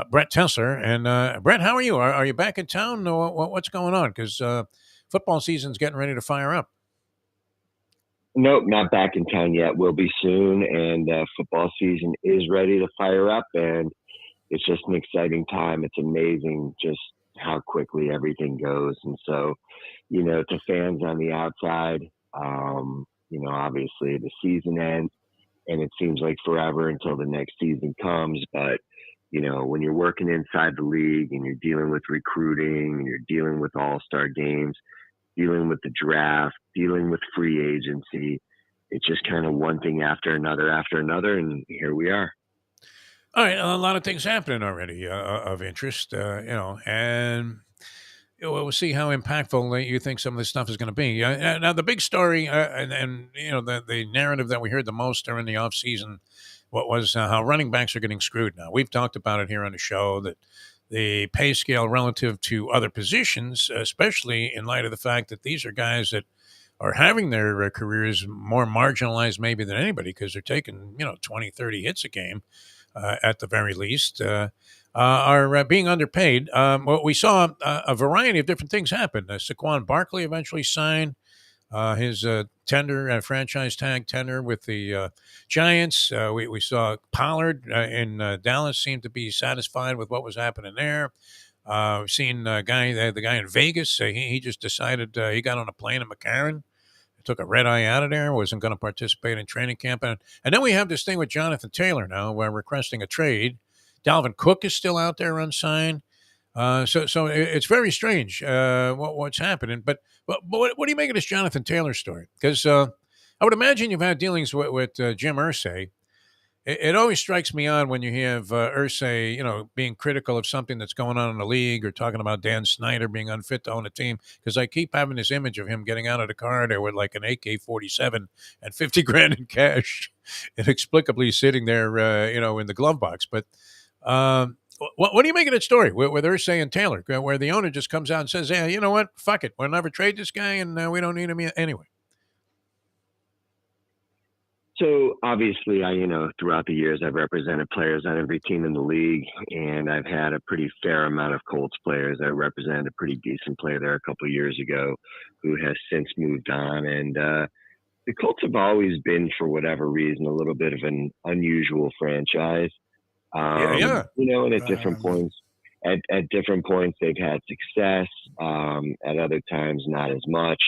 Brett Tessler. And Brett, how are you? Are you back in town? What's going on? Because football season's getting ready to fire up. Nope, not back in town yet. We'll be soon, and football season is ready to fire up, and it's just an exciting time. It's amazing just how quickly everything goes. And so, to fans on the outside, obviously the season ends and it seems like forever until the next season comes. But, when you're working inside the league and you're dealing with recruiting and you're dealing with all-star games, dealing with the draft, dealing with free agency, it's just kind of one thing after another, and here we are. All right, a lot of things happening already of interest, and we'll see how impactful you think some of this stuff is going to be. Now, the big story, the narrative that we heard the most during the offseason, what was how running backs are getting screwed now. We've talked about it here on the show, that the pay scale relative to other positions, especially in light of the fact that these are guys that are having their careers more marginalized maybe than anybody, because they're taking, 20, 30 hits a game at the very least, are being underpaid. We saw a variety of different things happen. Saquon Barkley eventually signed his franchise tag tender with the Giants. We saw Pollard in Dallas seemed to be satisfied with what was happening there. We've seen the guy in Vegas. He just decided he got on a plane in McCarran, took a red eye out of there, wasn't going to participate in training camp. And then we have this thing with Jonathan Taylor now, where requesting a trade. Dalvin Cook is still out there unsigned. So it's very strange what's happening. But what do you make of this Jonathan Taylor story? Because I would imagine you've had dealings with Jim Irsay. It always strikes me odd when you have Irsay, being critical of something that's going on in the league, or talking about Dan Snyder being unfit to own a team. Because I keep having this image of him getting out of the car there with like an AK-47 and $50,000 in cash, inexplicably sitting there, in the glove box. But what do you make of that story with Irsay and Taylor, where the owner just comes out and says, "Yeah, you know what? Fuck it, we'll never trade this guy, and we don't need him anyway." So obviously, throughout the years, I've represented players on every team in the league, and I've had a pretty fair amount of Colts players. I represented a pretty decent player there a couple of years ago who has since moved on. And the Colts have always been, for whatever reason, a little bit of an unusual franchise. Yeah. And at different points, they've had success. At other times, not as much.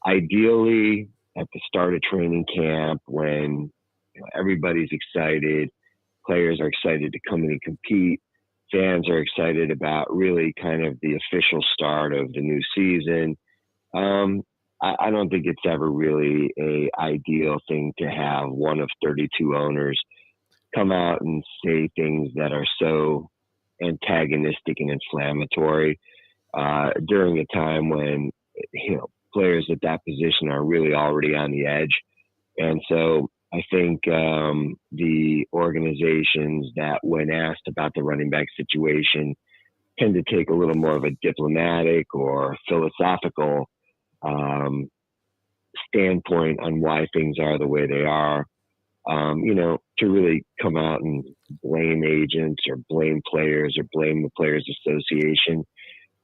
Ideally, at the start of training camp, when everybody's excited, players are excited to come in and compete, fans are excited about really kind of the official start of the new season. I don't think it's ever really a ideal thing to have one of 32 owners come out and say things that are so antagonistic and inflammatory during a time when, players at that position are really already on the edge. And so I think the organizations that, when asked about the running back situation, tend to take a little more of a diplomatic or philosophical standpoint on why things are the way they are. To really come out and blame agents or blame players or blame the Players Association,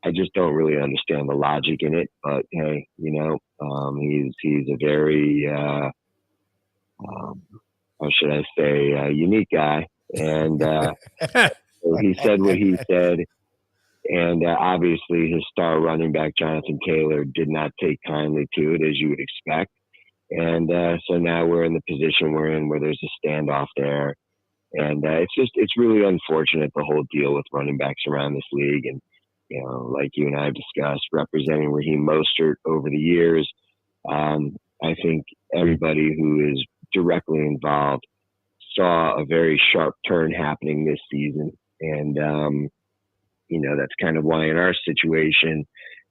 I just don't really understand the logic in it. But hey, he's a very how should I say, unique guy, and so he said what he said. And obviously his star running back, Jonathan Taylor, did not take kindly to it, as you would expect. And so now we're in the position we're in where there's a standoff there. And it's really unfortunate, the whole deal with running backs around this league. And, like you and I have discussed, representing Raheem Mostert over the years, I think everybody who is directly involved saw a very sharp turn happening this season. And, that's kind of why in our situation,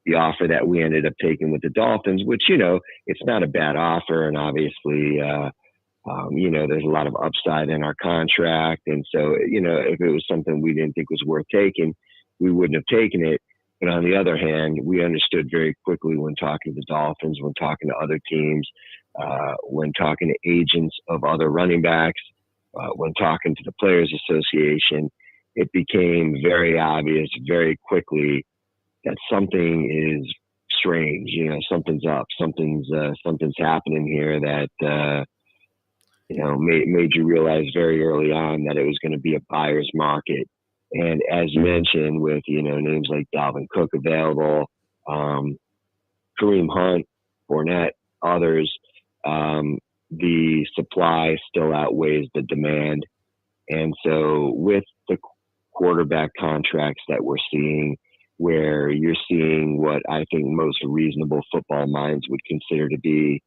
the offer that we ended up taking with the Dolphins, which, it's not a bad offer. And obviously, there's a lot of upside in our contract. And so, if it was something we didn't think was worth taking, we wouldn't have taken it. But on the other hand, we understood very quickly when talking to the Dolphins, when talking to other teams, when talking to agents of other running backs, when talking to the Players Association, it became very obvious very quickly that something is strange. Something's up. Something's happening here that made you realize very early on that it was going to be a buyer's market. And as you mentioned, with names like Dalvin Cook available, Kareem Hunt, Fournette, others, the supply still outweighs the demand. And so with the quarterback contracts that we're seeing, where you're seeing what I think most reasonable football minds would consider to be,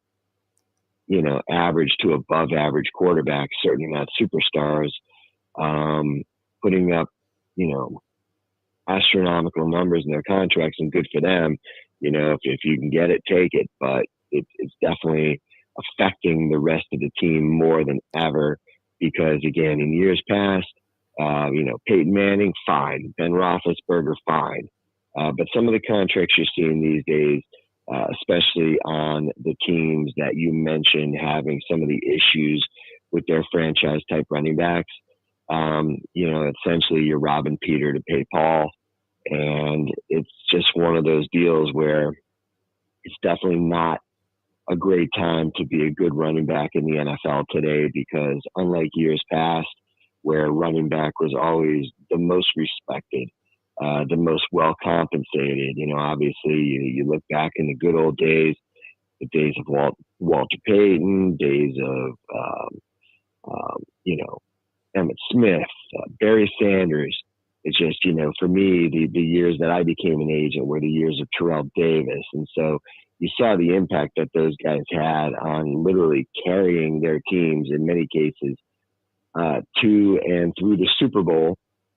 average to above average quarterbacks, certainly not superstars, putting up, astronomical numbers in their contracts, and good for them. If you can get it, take it. But it's definitely affecting the rest of the team more than ever, because again, in years past, Peyton Manning, fine. Ben Roethlisberger, fine. But some of the contracts you're seeing these days, especially on the teams that you mentioned having some of the issues with their franchise type running backs, essentially you're robbing Peter to pay Paul. And it's just one of those deals where it's definitely not a great time to be a good running back in the NFL today, because unlike years past, where running back was always the most respected, the most well compensated. Obviously you look back in the good old days, the days of Walter Payton, days of, Emmitt Smith, Barry Sanders. It's just, for me, the years that I became an agent were the years of Terrell Davis. And so you saw the impact that those guys had on literally carrying their teams in many cases to and through the Super Bowl.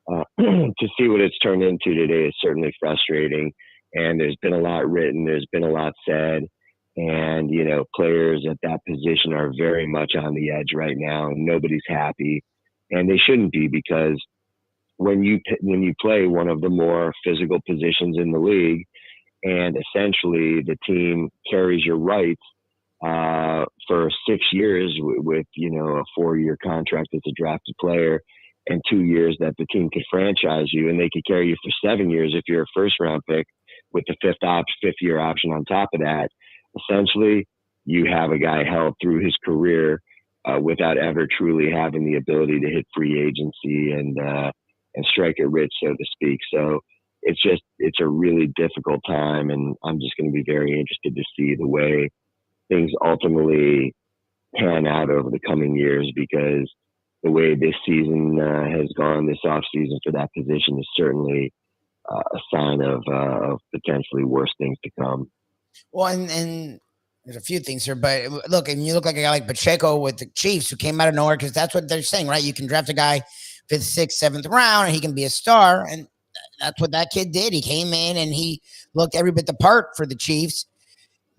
To see what it's turned into today is certainly frustrating. And there's been a lot written, there's been a lot said, and players at that position are very much on the edge right now. Nobody's happy, and they shouldn't be, because when you play one of the more physical positions in the league, and essentially the team carries your rights for 6 years with a 4-year contract as a drafted player, and 2 years that the team could franchise you, and they could carry you for 7 years if you're a first round pick with the fifth year option on top of that. Essentially, you have a guy held through his career without ever truly having the ability to hit free agency and strike it rich, so to speak. So it's a really difficult time, and I'm just going to be very interested to see the way things ultimately pan out over the coming years, because the way this season has gone, this offseason for that position is certainly a sign of potentially worse things to come. Well, and there's a few things here, but look, and you look like a guy like Pacheco with the Chiefs who came out of nowhere, because that's what they're saying, right? You can draft a guy 5th, 6th, 7th round, and he can be a star, and that's what that kid did. He came in and he looked every bit the part for the Chiefs.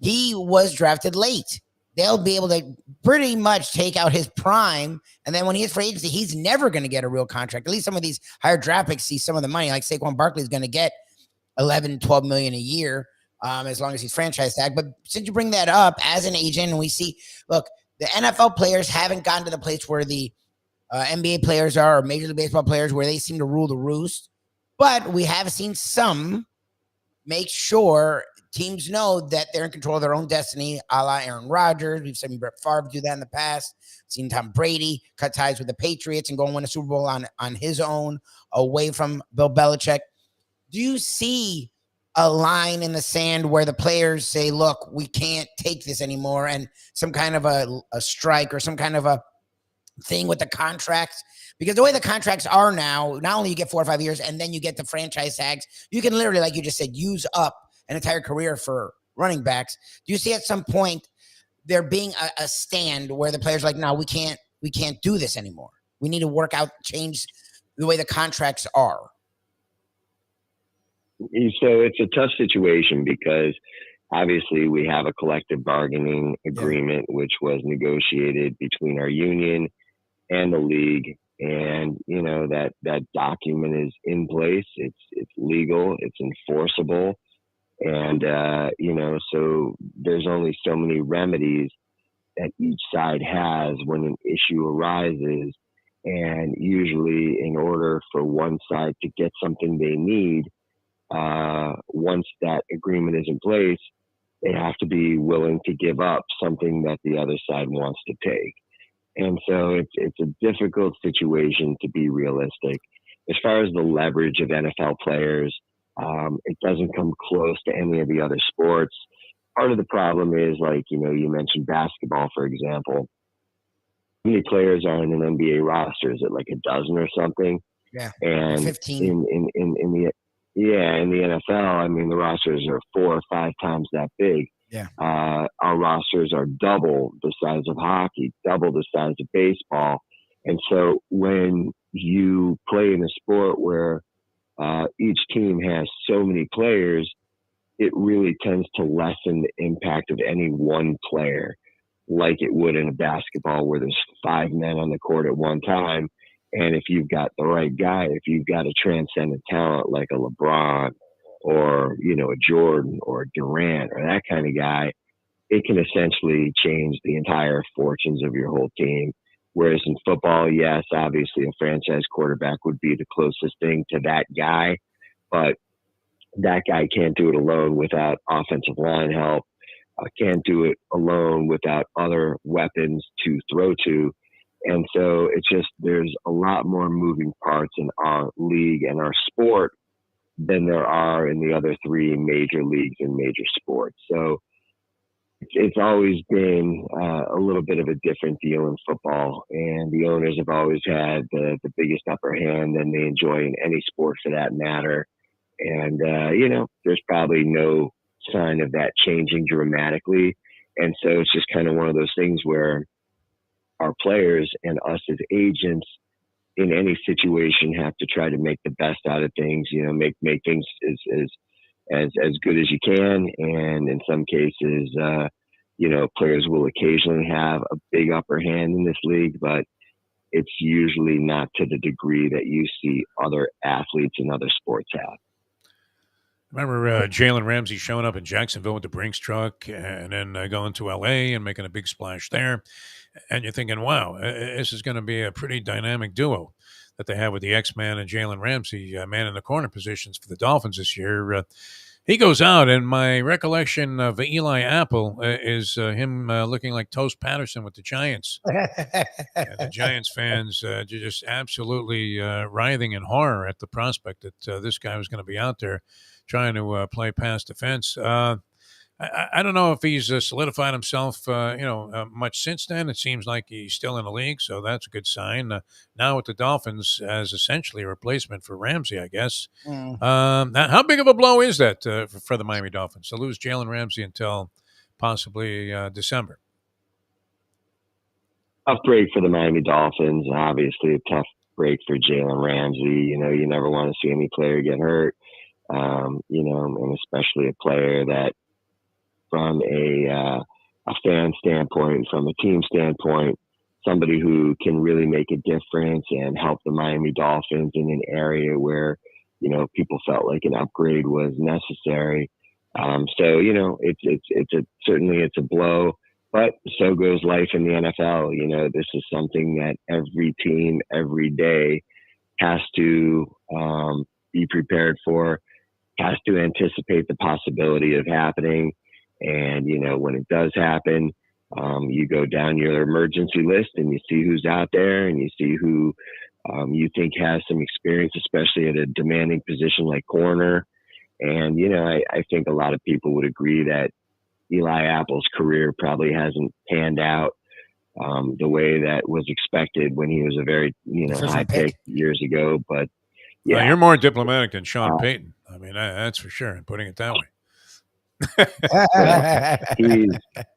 He was drafted late. They'll be able to pretty much take out his prime, and then when he is free agency, he's never going to get a real contract. At least some of these higher draft picks see some of the money, like Saquon Barkley is going to get 11, 12 million a year. As long as he's franchise tag. But since you bring that up as an agent, and we see, look, the NFL players haven't gotten to the place where the NBA players are, or Major League Baseball players, where they seem to rule the roost. But we have seen some make sure teams know that they're in control of their own destiny, a la Aaron Rodgers. We've seen Brett Favre do that in the past. We've seen Tom Brady cut ties with the Patriots and go and win a Super Bowl on his own, away from Bill Belichick. Do you see a line in the sand where the players say, look, we can't take this anymore, and some kind of a strike or some kind of a thing with the contracts? Because the way the contracts are now, not only you get 4 or 5 years and then you get the franchise tags, you can literally, like you just said, use up an entire career for running backs. Do you see at some point there being a stand where the players are like, no, we can't do this anymore. We need to change the way the contracts are? So it's a tough situation because obviously we have a collective bargaining agreement, which was negotiated between our union and the league. And, you know, that document is in place. It's legal. It's enforceable. And, you know, so there's only so many remedies that each side has when an issue arises. And usually in order for one side to get something they need, once that agreement is in place, they have to be willing to give up something that the other side wants to take. And so it's a difficult situation, to be realistic. As far as the leverage of NFL players, it doesn't come close to any of the other sports. Part of the problem is, like, you know, you mentioned basketball, for example. How many players are in an NBA roster? Is it like a dozen or something? Yeah, and 15. In the NFL, I mean, the rosters are 4 or 5 times that big. Yeah. Our rosters are double the size of hockey, double the size of baseball. And so when you play in a sport where each team has so many players, it really tends to lessen the impact of any one player, like it would in a basketball where there's 5 men on the court at one time. And if you've got the right guy, if you've got a transcendent talent like a LeBron or, you know, a Jordan or a Durant or that kind of guy, it can essentially change the entire fortunes of your whole team. Whereas in football, yes, obviously a franchise quarterback would be the closest thing to that guy, but that guy can't do it alone without offensive line help, can't do it alone without other weapons to throw to. And so it's just, there's a lot more moving parts in our league and our sport than there are in the other 3 major leagues and major sports. So it's always been a little bit of a different deal in football, and the owners have always had the biggest upper hand than they enjoy in any sport for that matter. And, you know, there's probably no sign of that changing dramatically. And so it's just kind of one of those things where our players and us as agents in any situation have to try to make the best out of things, you know, make things as good as you can. And in some cases, you know, players will occasionally have a big upper hand in this league, but it's usually not to the degree that you see other athletes in other sports have. Remember Jalen Ramsey showing up in Jacksonville with the Brinks truck and then going to L.A. and making a big splash there. And you're thinking, wow, this is going to be a pretty dynamic duo that they have with the X-Man and Jalen Ramsey, man in the corner positions for the Dolphins this year. He goes out, and my recollection of Eli Apple is him looking like Toast Patterson with the Giants. And the Giants fans just absolutely writhing in horror at the prospect that this guy was going to be out there trying to play pass defense. I don't know if he's solidified himself, much since then. It seems like he's still in the league, so that's a good sign. Now with the Dolphins as essentially a replacement for Ramsey, I guess. How big of a blow is that for the Miami Dolphins to lose Jalen Ramsey until possibly December? Tough break for the Miami Dolphins. Obviously, a tough break for Jalen Ramsey. You never want to see any player get hurt. And especially a player that, from a fan standpoint, from a team standpoint, somebody who can really make a difference and help the Miami Dolphins in an area where, people felt like an upgrade was necessary. It's a blow, but so goes life in the NFL. This is something that every team, every day has to be prepared for, has to anticipate the possibility of happening. And, when it does happen, you go down your emergency list and you see who's out there and you see who you think has some experience, especially at a demanding position like corner. And, I think a lot of people would agree that Eli Apple's career probably hasn't panned out the way that was expected when he was a very, high pick years ago. But yeah, you're more diplomatic than Sean Payton. I mean, that's for sure. Putting it that way.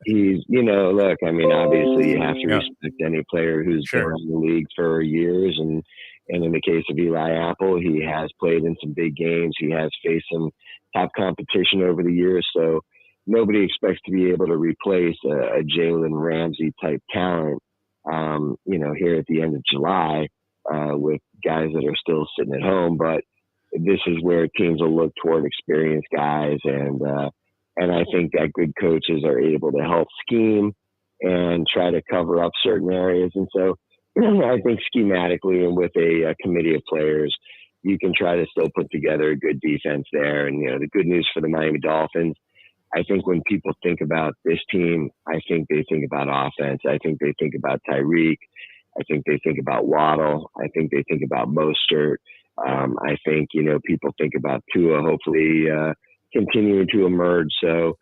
he's look, I mean, obviously you have to respect any player who's been in the league for years, and in the case of Eli Apple, he has played in some big games. He has faced some top competition over the years, so nobody expects to be able to replace a Jalen Ramsey type talent here at the end of July with guys that are still sitting at home. But this is where teams will look toward experienced guys, and I think that good coaches are able to help scheme and try to cover up certain areas. And so I think schematically and with a committee of players, you can try to still put together a good defense there. And, the good news for the Miami Dolphins, I think when people think about this team, I think they think about offense. I think they think about Tyreek. I think they think about Waddle. I think they think about Mostert. I think, people think about Tua, hopefully, continuing to emerge. So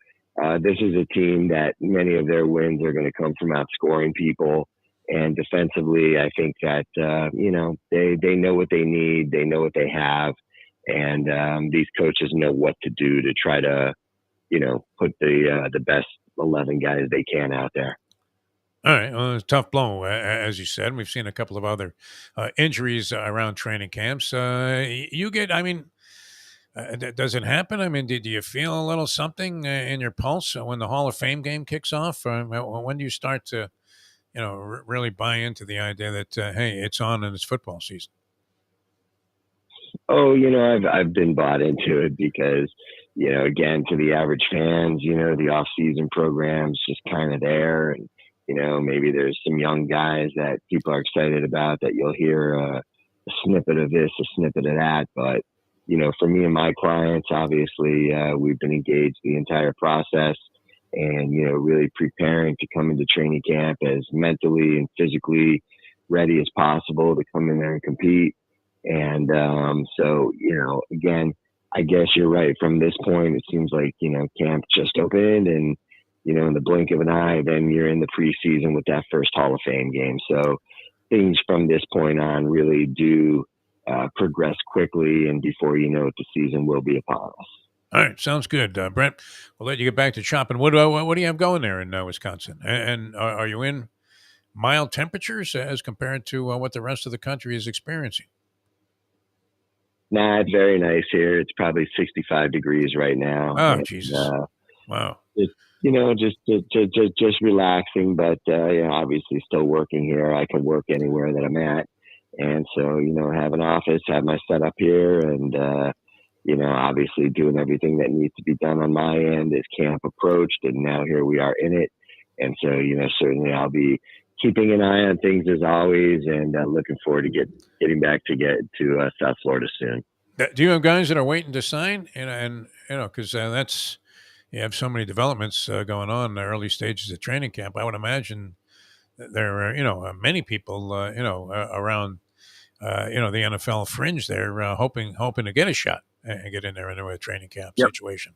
this is a team that many of their wins are going to come from outscoring people. And defensively, I think that, they know what they need. They know what they have. And these coaches know what to do to try to, put the best 11 guys they can out there. All right. Well, it's a tough blow, as you said. We've seen a couple of other injuries around training camps. Does it happen? I mean, did you feel a little something in your pulse when the Hall of Fame game kicks off? When do you start to, really buy into the idea that, hey, it's on and it's football season? Oh, I've been bought into it because, again, to the average fans, the off-season program's just kind of there. And, maybe there's some young guys that people are excited about that you'll hear a snippet of this, a snippet of that. But, for me and my clients, obviously, we've been engaged the entire process and, really preparing to come into training camp as mentally and physically ready as possible to come in there and compete. And so, again, I guess you're right. From this point, it seems like, camp just opened and, in the blink of an eye, then you're in the preseason with that first Hall of Fame game. So things from this point on really do progress quickly, and before you know it, the season will be upon us. All right, sounds good, Brent. We'll let you get back to chopping. What do you have going there in Wisconsin? And are you in mild temperatures as compared to what the rest of the country is experiencing? Nah, it's very nice here. It's probably 65 degrees right now. Oh, and, Jesus! Wow. Just relaxing, but obviously still working here. I can work anywhere that I'm at. And so, have an office, have my setup here, and, obviously doing everything that needs to be done on my end as camp approached. And now here we are in it. And so, certainly I'll be keeping an eye on things as always, and looking forward to getting back to South Florida soon. Do you have guys that are waiting to sign? And because that's, you have so many developments going on in the early stages of training camp. I would imagine that there are, many people, around, the NFL fringe there, hoping to get a shot and get in there into a training camp situation.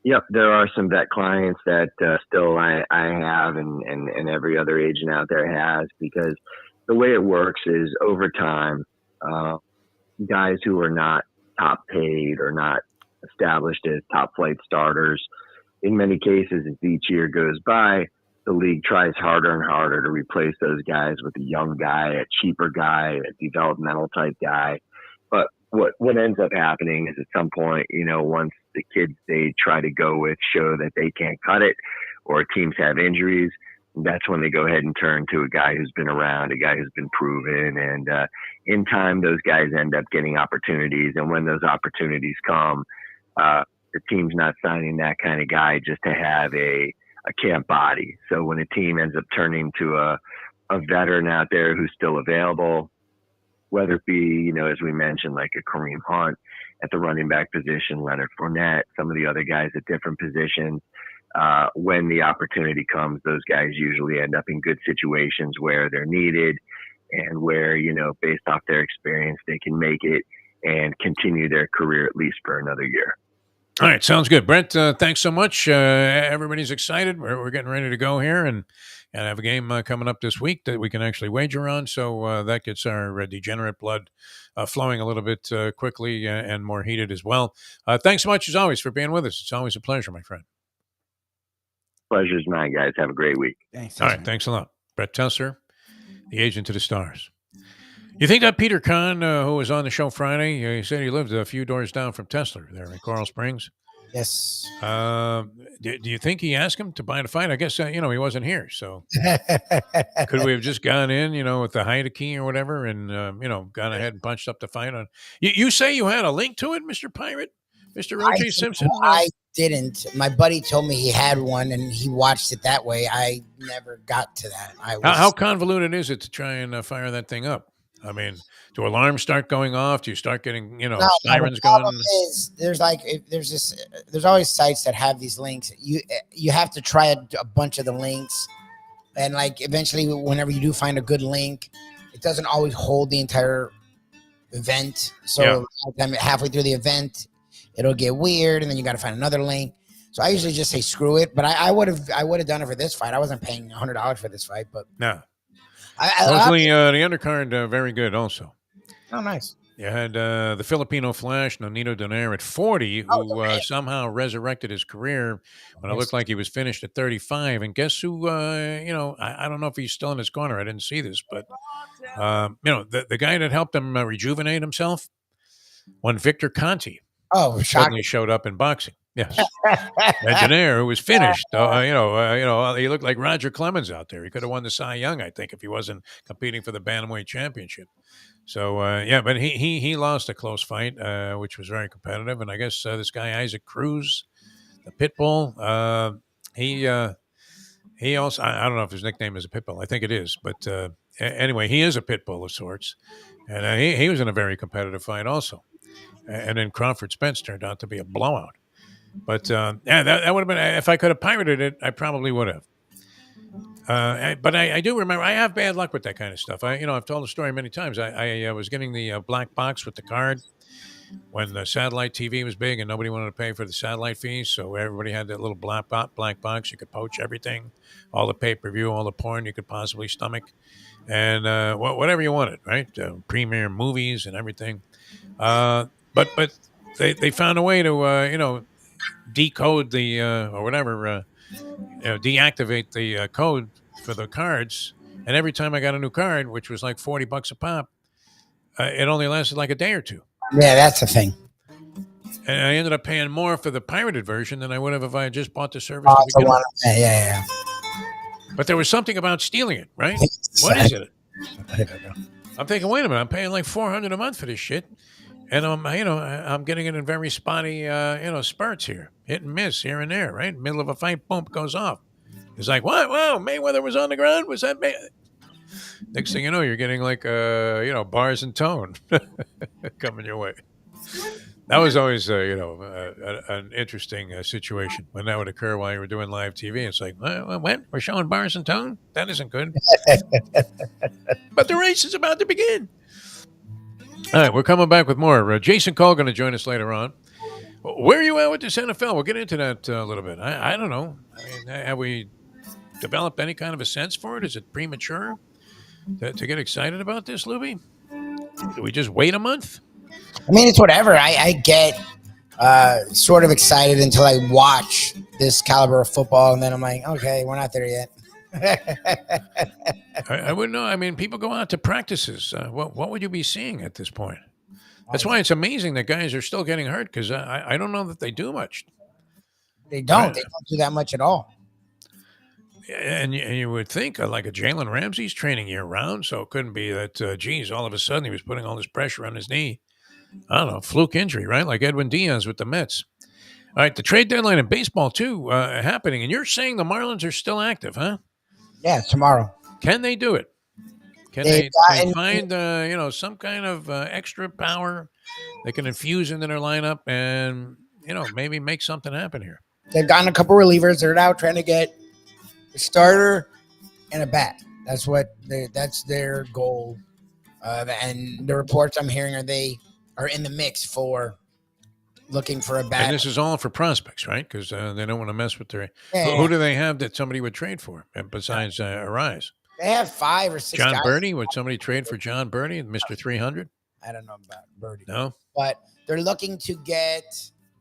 Yep, there are some vet clients that still I have, and every other agent out there has, because the way it works is over time, uh, guys who are not top paid or not established as top flight starters, in many cases, as each year goes by, the league tries harder and harder to replace those guys with a young guy, a cheaper guy, a developmental type guy. But what ends up happening is at some point, once the kids they try to go with show that they can't cut it, or teams have injuries, that's when they go ahead and turn to a guy who's been around, a guy who's been proven. And in time, those guys end up getting opportunities. And when those opportunities come, the team's not signing that kind of guy just to have a camp body. So when a team ends up turning to a veteran out there who's still available, whether it be, as we mentioned, like a Kareem Hunt at the running back position, Leonard Fournette, some of the other guys at different positions, when the opportunity comes, those guys usually end up in good situations where they're needed and where, based off their experience, they can make it and continue their career at least for another year. All right, sounds good. Brent, thanks so much. Everybody's excited. We're getting ready to go here and have a game coming up this week that we can actually wager on. So that gets our degenerate blood flowing a little bit quickly and more heated as well. Thanks so much, as always, for being with us. It's always a pleasure, my friend. Pleasure's mine, guys. Have a great week. Thanks. All right, thanks a lot. Brett Tesser, the agent to the stars. You think that Peter Kahn, who was on the show Friday, he said he lived a few doors down from Tesla there in Coral Springs. Yes. Do you think he asked him to buy the fight? I guess, he wasn't here. So could we have just gone in, with the hide key or whatever and, gone ahead and punched up the fight on? You say you had a link to it, Mr. Pirate? Mr. O.J. Simpson? I didn't. My buddy told me he had one and he watched it that way. I never got to that. How convoluted is it to try and fire that thing up? I mean, do alarms start going off? Do you start getting, sirens going? There's always sites that have these links. You have to try a bunch of the links, and like eventually, whenever you do find a good link, it doesn't always hold the entire event. So halfway through the event, it'll get weird, and then you got to find another link. So I usually just say screw it. But I would have done it for this fight. I wasn't paying $100 for this fight, but no. Mostly the undercard, very good also. Oh, nice. You had the Filipino Flash, Nonito Donaire, at 40, who somehow resurrected his career when it looked like he was finished at 35. And guess who, I don't know if he's still in his corner. I didn't see this, but, the guy that helped him rejuvenate himself, one Victor Conti. Oh, suddenly showed up in boxing. Yes. And Donaire, who was finished, he looked like Roger Clemens out there. He could have won the Cy Young, I think, if he wasn't competing for the Bantamweight Championship. So, but he lost a close fight, which was very competitive. And I guess this guy, Isaac Cruz, the Pitbull, he also, I don't know if his nickname is a Pitbull. I think it is. But anyway, he is a Pitbull of sorts. And he was in a very competitive fight also. And then Crawford Spence turned out to be a blowout. But that would have been, if I could have pirated it, I probably would have. But I do remember, I have bad luck with that kind of stuff. I've told the story many times. I was getting the black box with the card when the satellite TV was big and nobody wanted to pay for the satellite fees. So everybody had that little black box. You could poach everything, all the pay-per-view, all the porn you could possibly stomach, and whatever you wanted, right? Premiere movies and everything. But they found a way to, decode the or whatever, deactivate the code for the cards. And every time I got a new card, which was like $40 a pop, it only lasted like a day or two. Yeah, that's the thing. And I ended up paying more for the pirated version than I would have if I had just bought the service to begin with. Yeah. But there was something about stealing it, right? What is it? I'm thinking, wait a minute, I'm paying like $400 a month for this shit. And I'm getting it in very spotty, spurts here, hit and miss here and there, right? Middle of a fight, boom, goes off. It's like, what? Wow, Mayweather was on the ground. Was that Next thing you know, you're getting like, bars and tone coming your way. That was always, an interesting situation when that would occur while you were doing live TV. It's like, what? We're showing bars and tone? That isn't good. But the race is about to begin. All right, we're coming back with more. Jason Cole going to join us later on. Where are you at with this NFL? We'll get into that a little bit. I don't know. I mean, have we developed any kind of a sense for it? Is it premature to get excited about this, Lubie? Do we just wait a month? I mean, it's whatever. I get sort of excited until I watch this caliber of football, and then I'm like, okay, we're not there yet. I wouldn't know. I mean, people go out to practices. What would you be seeing at this point? That's why it's amazing that guys are still getting hurt, because I don't know that they do much. They don't. They don't do that much at all. And you would think like a Jalen Ramsey's training year round, so it couldn't be that, geez, all of a sudden he was putting all this pressure on his knee. I don't know, fluke injury, right? Like Edwin Diaz with the Mets. All right, the trade deadline in baseball, too, happening. And you're saying the Marlins are still active, huh? Yeah, it's tomorrow. Can they do it? Can they find, some kind of extra power they can infuse into their lineup and, maybe make something happen here? They've gotten a couple relievers. They're now trying to get a starter and a bat. That's their goal. And the reports I'm hearing are in the mix for looking for a bat. And this is all for prospects, right? Because they don't want to mess with their. Who do they have that somebody would trade for besides Arise? They have 5 or 6 John guys. Birdie? Would somebody trade for John Birdie, Mr. 300? I don't know about Birdie. No? But they're looking to get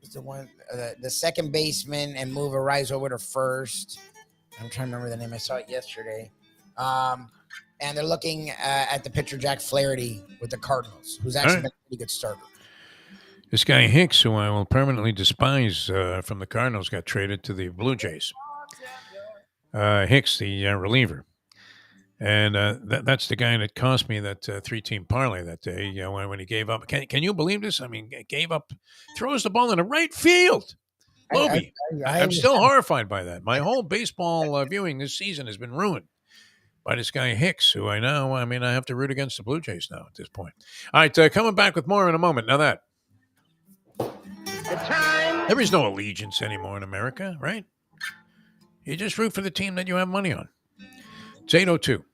the second baseman and move Arise over to first. I'm trying to remember the name. I saw it yesterday. And they're looking at the pitcher Jack Flaherty with the Cardinals, who's actually been a pretty good starter. This guy Hicks, who I will permanently despise from the Cardinals, got traded to the Blue Jays. Hicks, the reliever. And that's the guy that cost me that 3-team parlay that day when he gave up. Can you believe this? I mean, gave up, throws the ball in the right field. Lubie, I'm still horrified by that. My whole baseball viewing this season has been ruined by this guy Hicks, who I have to root against the Blue Jays now at this point. All right, coming back with more in a moment. Now that there is no allegiance anymore in America, right? You just root for the team that you have money on. It's 8:02.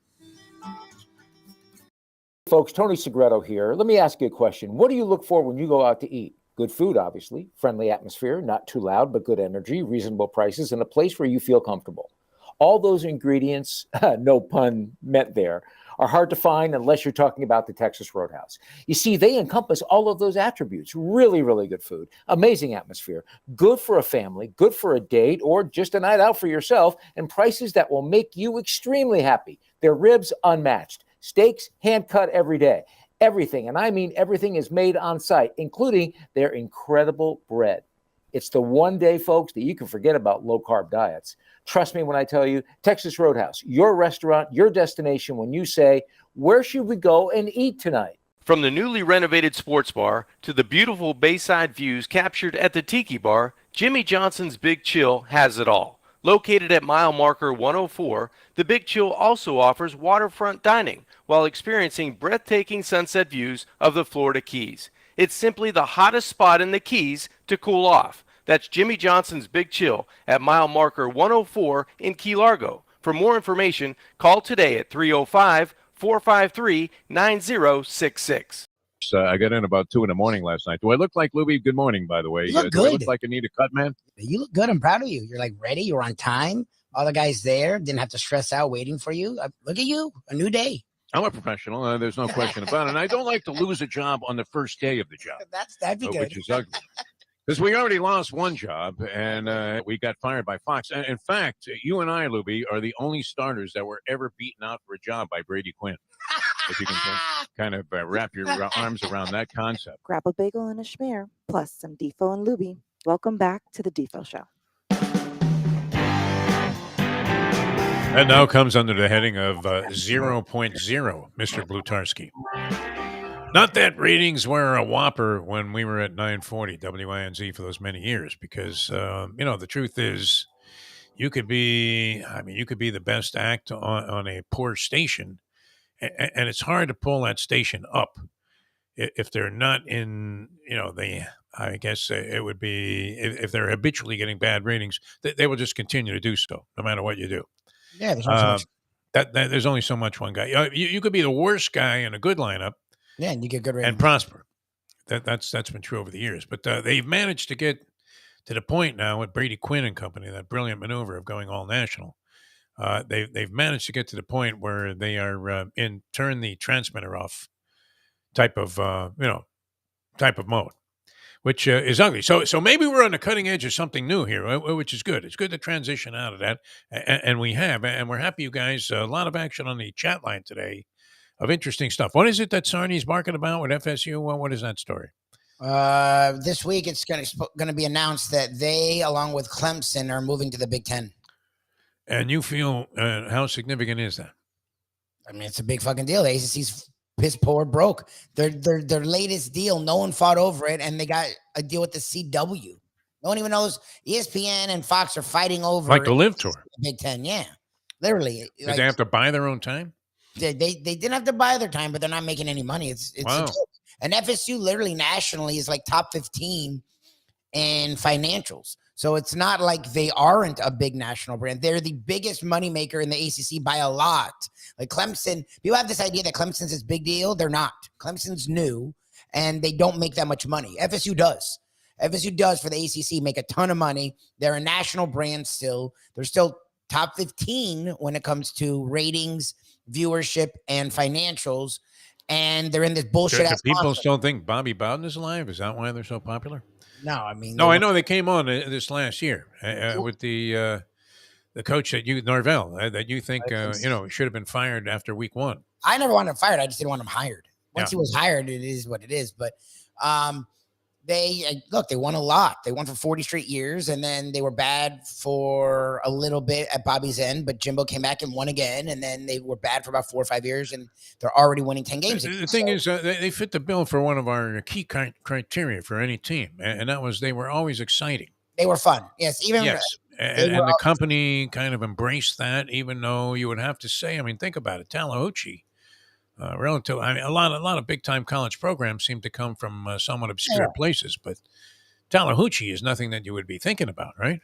Folks, Tony Segreto here. Let me ask you a question. What do you look for when you go out to eat? Good food, obviously, friendly atmosphere, not too loud, but good energy, reasonable prices, and a place where you feel comfortable. All those ingredients, no pun meant there, are hard to find unless you're talking about the Texas Roadhouse. You see, they encompass all of those attributes. Really, really good food, amazing atmosphere, good for a family, good for a date, or just a night out for yourself, and prices that will make you extremely happy. Their ribs unmatched. Steaks hand-cut every day. Everything, and I mean everything, is made on site, including their incredible bread. It's the one day, folks, that you can forget about low-carb diets. Trust me when I tell you, Texas Roadhouse, your restaurant, your destination when you say, where should we go and eat tonight? From the newly renovated sports bar to the beautiful bayside views captured at the Tiki Bar, Jimmy Johnson's Big Chill has it all. Located at mile marker 104, the Big Chill also offers waterfront dining while experiencing breathtaking sunset views of the Florida Keys. It's simply the hottest spot in the Keys to cool off. That's Jimmy Johnson's Big Chill at mile marker 104 in Key Largo. For more information, call today at 305-453-9066. I got in about 2 a.m. last night. Do I look like Lubie? Good morning, by the way. You look do I good. look like I need a cut, man? You look good. I'm proud of you. You're like ready. You're on time. All the guys there didn't have to stress out waiting for you. Look at you. A new day. I'm a professional. There's no question about it. And I don't like to lose a job on the first day of the job. That'd be good. Which is ugly. Because we already lost one job, and we got fired by Fox. And in fact, you and I, Lubie, are the only starters that were ever beaten out for a job by Brady Quinn. If you can kind of wrap your arms around that concept. Grab a bagel and a schmear, plus some Defo and Lubie. Welcome back to the Defo Show. That now comes under the heading of 0.0, Mr. Blutarski. Not that ratings were a whopper when we were at 940 WINZ for those many years, because, the truth is you could be the best act on a poor station, and it's hard to pull that station up if they're not in, I guess it would be if they're habitually getting bad ratings, they will just continue to do so no matter what you do. Yeah, there's only so much. There's only so much one guy. You could be the worst guy in a good lineup. Yeah, and you get good ratings. And prosper. That's been true over the years. But they've managed to get to the point now with Brady Quinn and company, that brilliant maneuver of going all national. They've managed to get to the point where they are in turn the transmitter off type of type of mode, which is ugly. So maybe we're on the cutting edge of something new here, which is good. It's good to transition out of that, and we have, and we're happy, you guys. A lot of action on the chat line today of interesting stuff. What is it that Sarni's barking about with FSU? Well, what is that story? This week it's going to be announced that they, along with Clemson, are moving to the Big Ten. And you feel how significant is that? I mean, it's a big fucking deal. The ACC's piss poor broke. Their latest deal, no one fought over it, and they got a deal with the CW. No one even knows. ESPN and Fox are fighting over like the Live Tour. Big Ten, yeah, literally. Did they have to buy their own time? They didn't have to buy their time, but they're not making any money. It's wow. And FSU literally nationally is like top 15 in financials. So it's not like they aren't a big national brand. They're the biggest moneymaker in the ACC by a lot. Like Clemson, people have this idea that Clemson's this big deal. They're not. Clemson's new, and they don't make that much money. FSU does. FSU does for the ACC make a ton of money. They're a national brand still. They're still top 15 when it comes to ratings, viewership, and financials. And they're in this bullshit. Do people still think Bobby Bowden is alive? Is that why they're so popular? No, I mean, no, I know they came on this last year with the coach that Norvell that you think should have been fired after week 1. I never wanted him fired. I just didn't want him hired. Once he was hired, it is what it is. But they won a lot. They won for 40 straight years, and then they were bad for a little bit at Bobby's end. But Jimbo came back and won again, and then they were bad for about 4 or 5 years, and they're already winning 10 games. The thing is, they fit the bill for one of our key criteria for any team, and that was they were always exciting. They were fun, yes. And the company kind of embraced that, even though you would have to say, I mean, think about it, Tallahatchie. Relative, I mean, a lot of big time college programs seem to come from somewhat obscure places, but Tallahatchie is nothing that you would be thinking about, right?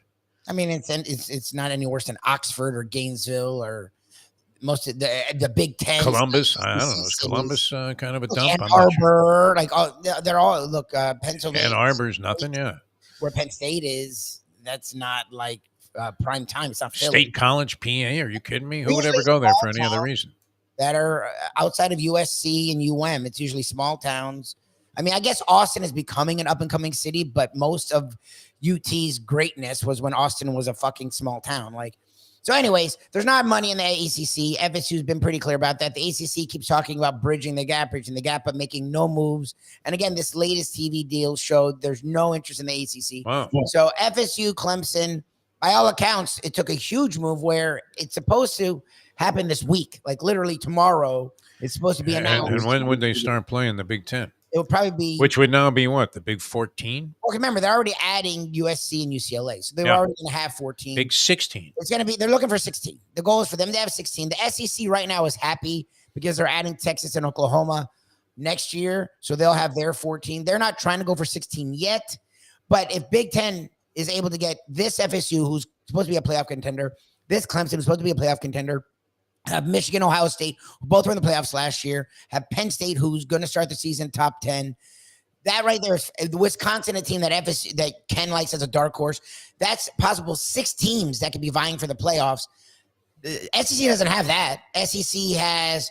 I mean, it's not any worse than Oxford or Gainesville or most of the Big Ten. Columbus, I don't know, is Columbus kind of a dump? Ann Arbor, they're all Pennsylvania. Ann Arbor's nothing, yeah. Where Penn State is, that's not like prime time. It's not Philly. State College, PA. Are you kidding me? Who would ever go there for any other reason? That are outside of USC and UM. It's usually small towns. I mean, I guess Austin is becoming an up-and-coming city, but most of UT's greatness was when Austin was a fucking small town. So anyways, there's not money in the ACC. FSU's been pretty clear about that. The ACC keeps talking about bridging the gap, but making no moves. And again, this latest TV deal showed there's no interest in the ACC. Wow. So FSU, Clemson, by all accounts, it took a huge move where it's supposed to happen this week, like literally tomorrow. It's supposed to be announced. And when would they start playing the Big Ten? It would probably be, which would now be what, the Big 14? Well, remember they're already adding USC and UCLA, so they're already going to have 14. Big 16. It's going to be. They're looking for 16. The goal is for them to have 16. The SEC right now is happy because they're adding Texas and Oklahoma next year, so they'll have their 14. They're not trying to go for 16 yet, but if Big Ten is able to get this FSU, who's supposed to be a playoff contender, this Clemson, who's supposed to be a playoff contender, have Michigan, Ohio State, who both were in the playoffs last year, have Penn State, who's going to start the season top 10. That right there is Wisconsin, a team that Ken likes as a dark horse. That's possible 6 teams that could be vying for the playoffs. The SEC doesn't have that. SEC has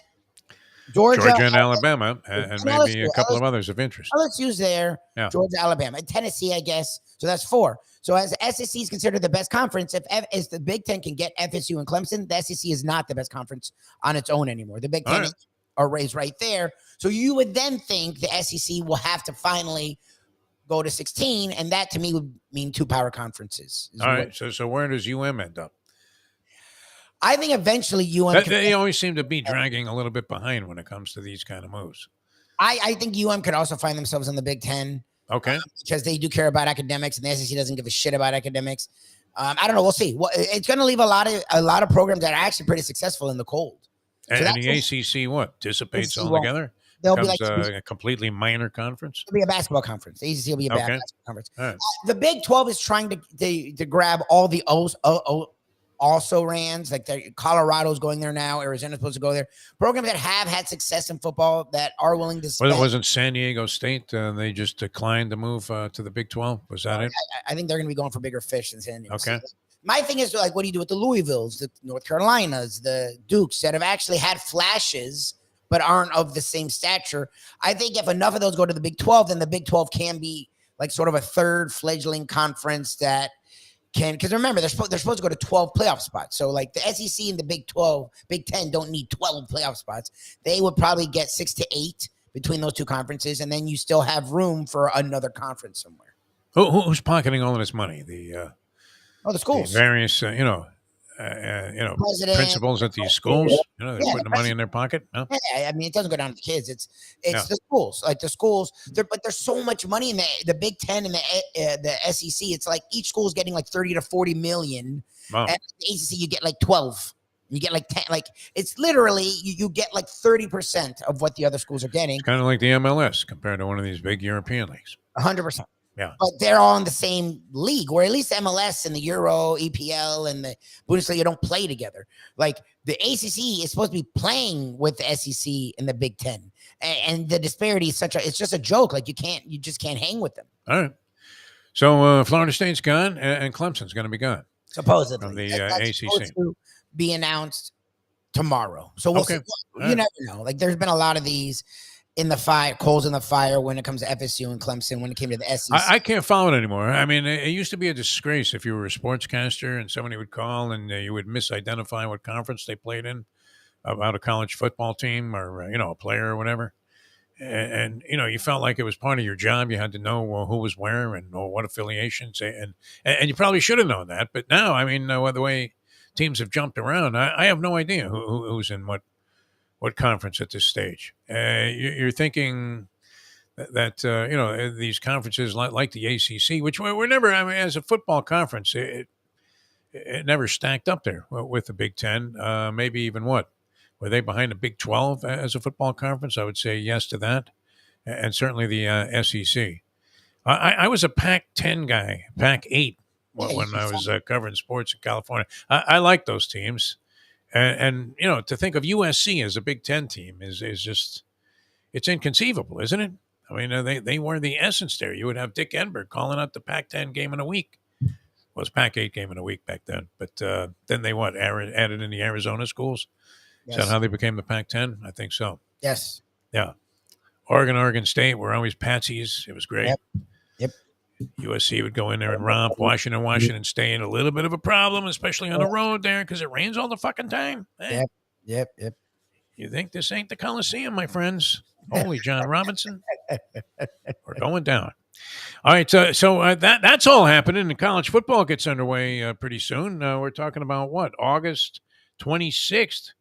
Georgia and Alabama, and maybe a couple of others of interest. LSU's there, Georgia, Alabama, and Tennessee, I guess. So that's 4. So as the SEC is considered the best conference, if the Big Ten can get FSU and Clemson, the SEC is not the best conference on its own anymore. The Big Ten are raised right there. So you would then think the SEC will have to finally go to 16, and that to me would mean 2 power conferences. All right. So where does UM end up? I think eventually UM. They always seem to be dragging a little bit behind when it comes to these kind of moves. I think UM could also find themselves in the Big Ten. Okay. Because they do care about academics, and the SEC doesn't give a shit about academics. I don't know. We'll see. Well, it's going to leave a lot of programs that are actually pretty successful in the cold. And the ACC dissipates altogether? They'll be like a completely minor conference. It'll be a basketball conference. The ACC will be a basketball conference. Right. The Big 12 is trying to grab all the also rans. Like Colorado's going there now. Arizona's supposed to go there. Programs that have had success in football that are willing to spend. Wasn't San Diego State? They just declined to move to the Big 12. Was that it? I think they're going to be going for bigger fish than San Diego Okay. State. My thing is, like, what do you do with the Louisvilles, the North Carolinas, the Dukes that have actually had flashes but aren't of the same stature? I think if enough of those go to the Big 12, then the Big 12 can be like sort of a third fledgling conference that can, because remember, they're supposed to go to 12 playoff spots. So like the SEC and the Big 12, Big 10 don't need 12 playoff spots. They would probably get 6 to 8 between those two conferences, and then you still have room for another conference somewhere. Who's pocketing all of this money? The schools, the various principals at these schools. They're putting the money in their pocket. No? Yeah, I mean, it doesn't go down to the kids. It's the schools. Like the schools, but there's so much money in the Big 10 and the SEC. It's like each school is getting like 30 to 40 million. Wow. And the ACC, you get like 12. You get like 10. Like it's literally you get like 30% of what the other schools are getting. It's kind of like the MLS compared to one of these big European leagues. 100%. Yeah. But they're all in the same league, where at least MLS and the Euro, EPL, and the Bundesliga don't play together. Like the ACC is supposed to be playing with the SEC and the Big 10. And the disparity is it's just a joke. Like you just can't hang with them. All right. So Florida State's gone and Clemson's going to be gone. Supposedly. From the That's ACC. supposed to be announced tomorrow. So we'll see. You never know. Like there's been a lot of these coals in the fire when it comes to FSU and Clemson when it came to the SEC. I can't follow it anymore. I mean, it used to be a disgrace if you were a sportscaster and somebody would call and you would misidentify what conference they played in about a college football team or, a player or whatever. And you felt like it was part of your job. You had to know who was where and what affiliations. And you probably should have known that. But now, I mean, the way teams have jumped around, I have no idea who's in what conference at this stage. You're thinking that these conferences like the ACC, which were never, I mean, as a football conference, it never stacked up there with the Big 10. Maybe even were they behind the Big 12 as a football conference? I would say yes to that, and certainly the SEC. I was a Pac-10 guy, Pac-8 when I was covering sports in California. I like those teams. And to think of USC as a Big 10 team is just, it's inconceivable, isn't it? I mean, they were the essence there. You would have Dick Enberg calling out the Pac-10 game in a week. Well, it was Pac-8 game in a week back then. But then they added in the Arizona schools? Yes. Is that how they became the Pac-10? I think so. Yes. Yeah. Oregon State were always patsies. It was great. Yep. USC would go in there and romp. Washington State, a little bit of a problem, especially on the road there because it rains all the fucking time. Hey. Yep. You think this ain't the Coliseum, my friends? Holy John Robinson. We're going down. All right, so that's all happening, and college football gets underway pretty soon. We're talking about what? August 26th.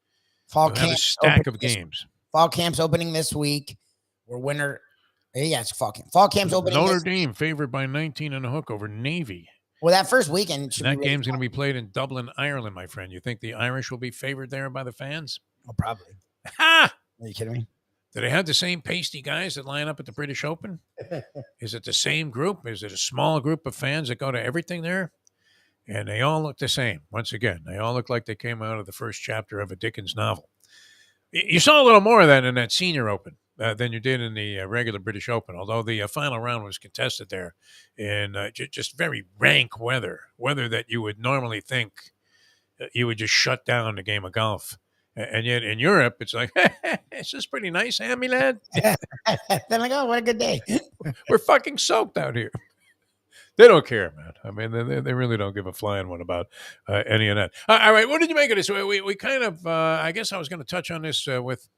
Fall camp. A stack of games. Fall camp's opening this week. We're winner. Yeah, it's fall camp. Fall camp's opening. Notre Dame favored by 19 and a hook over Navy. Well, that first weekend should that be game's going to be played in Dublin, Ireland, my friend. You think the Irish will be favored there by the fans? Oh, probably. Ha! Are you kidding me? Do they have the same pasty guys that line up at the British Open? Is it the same group? Is it a small group of fans that go to everything there? And they all look the same. Once again, they all look like they came out of the first chapter of a Dickens novel. You saw a little more of that in that Senior Open than you did in the regular British Open, although the final round was contested there in just very rank weather that you would normally think you would just shut down the game of golf. And yet in Europe, it's like, it's just pretty nice, huh, me lad? They're like, oh, what a good day. We're fucking soaked out here. They don't care, man. I mean, they really don't give a flying one about any of that. All right, what did you make of this? We kind of, I guess I was going to touch on this with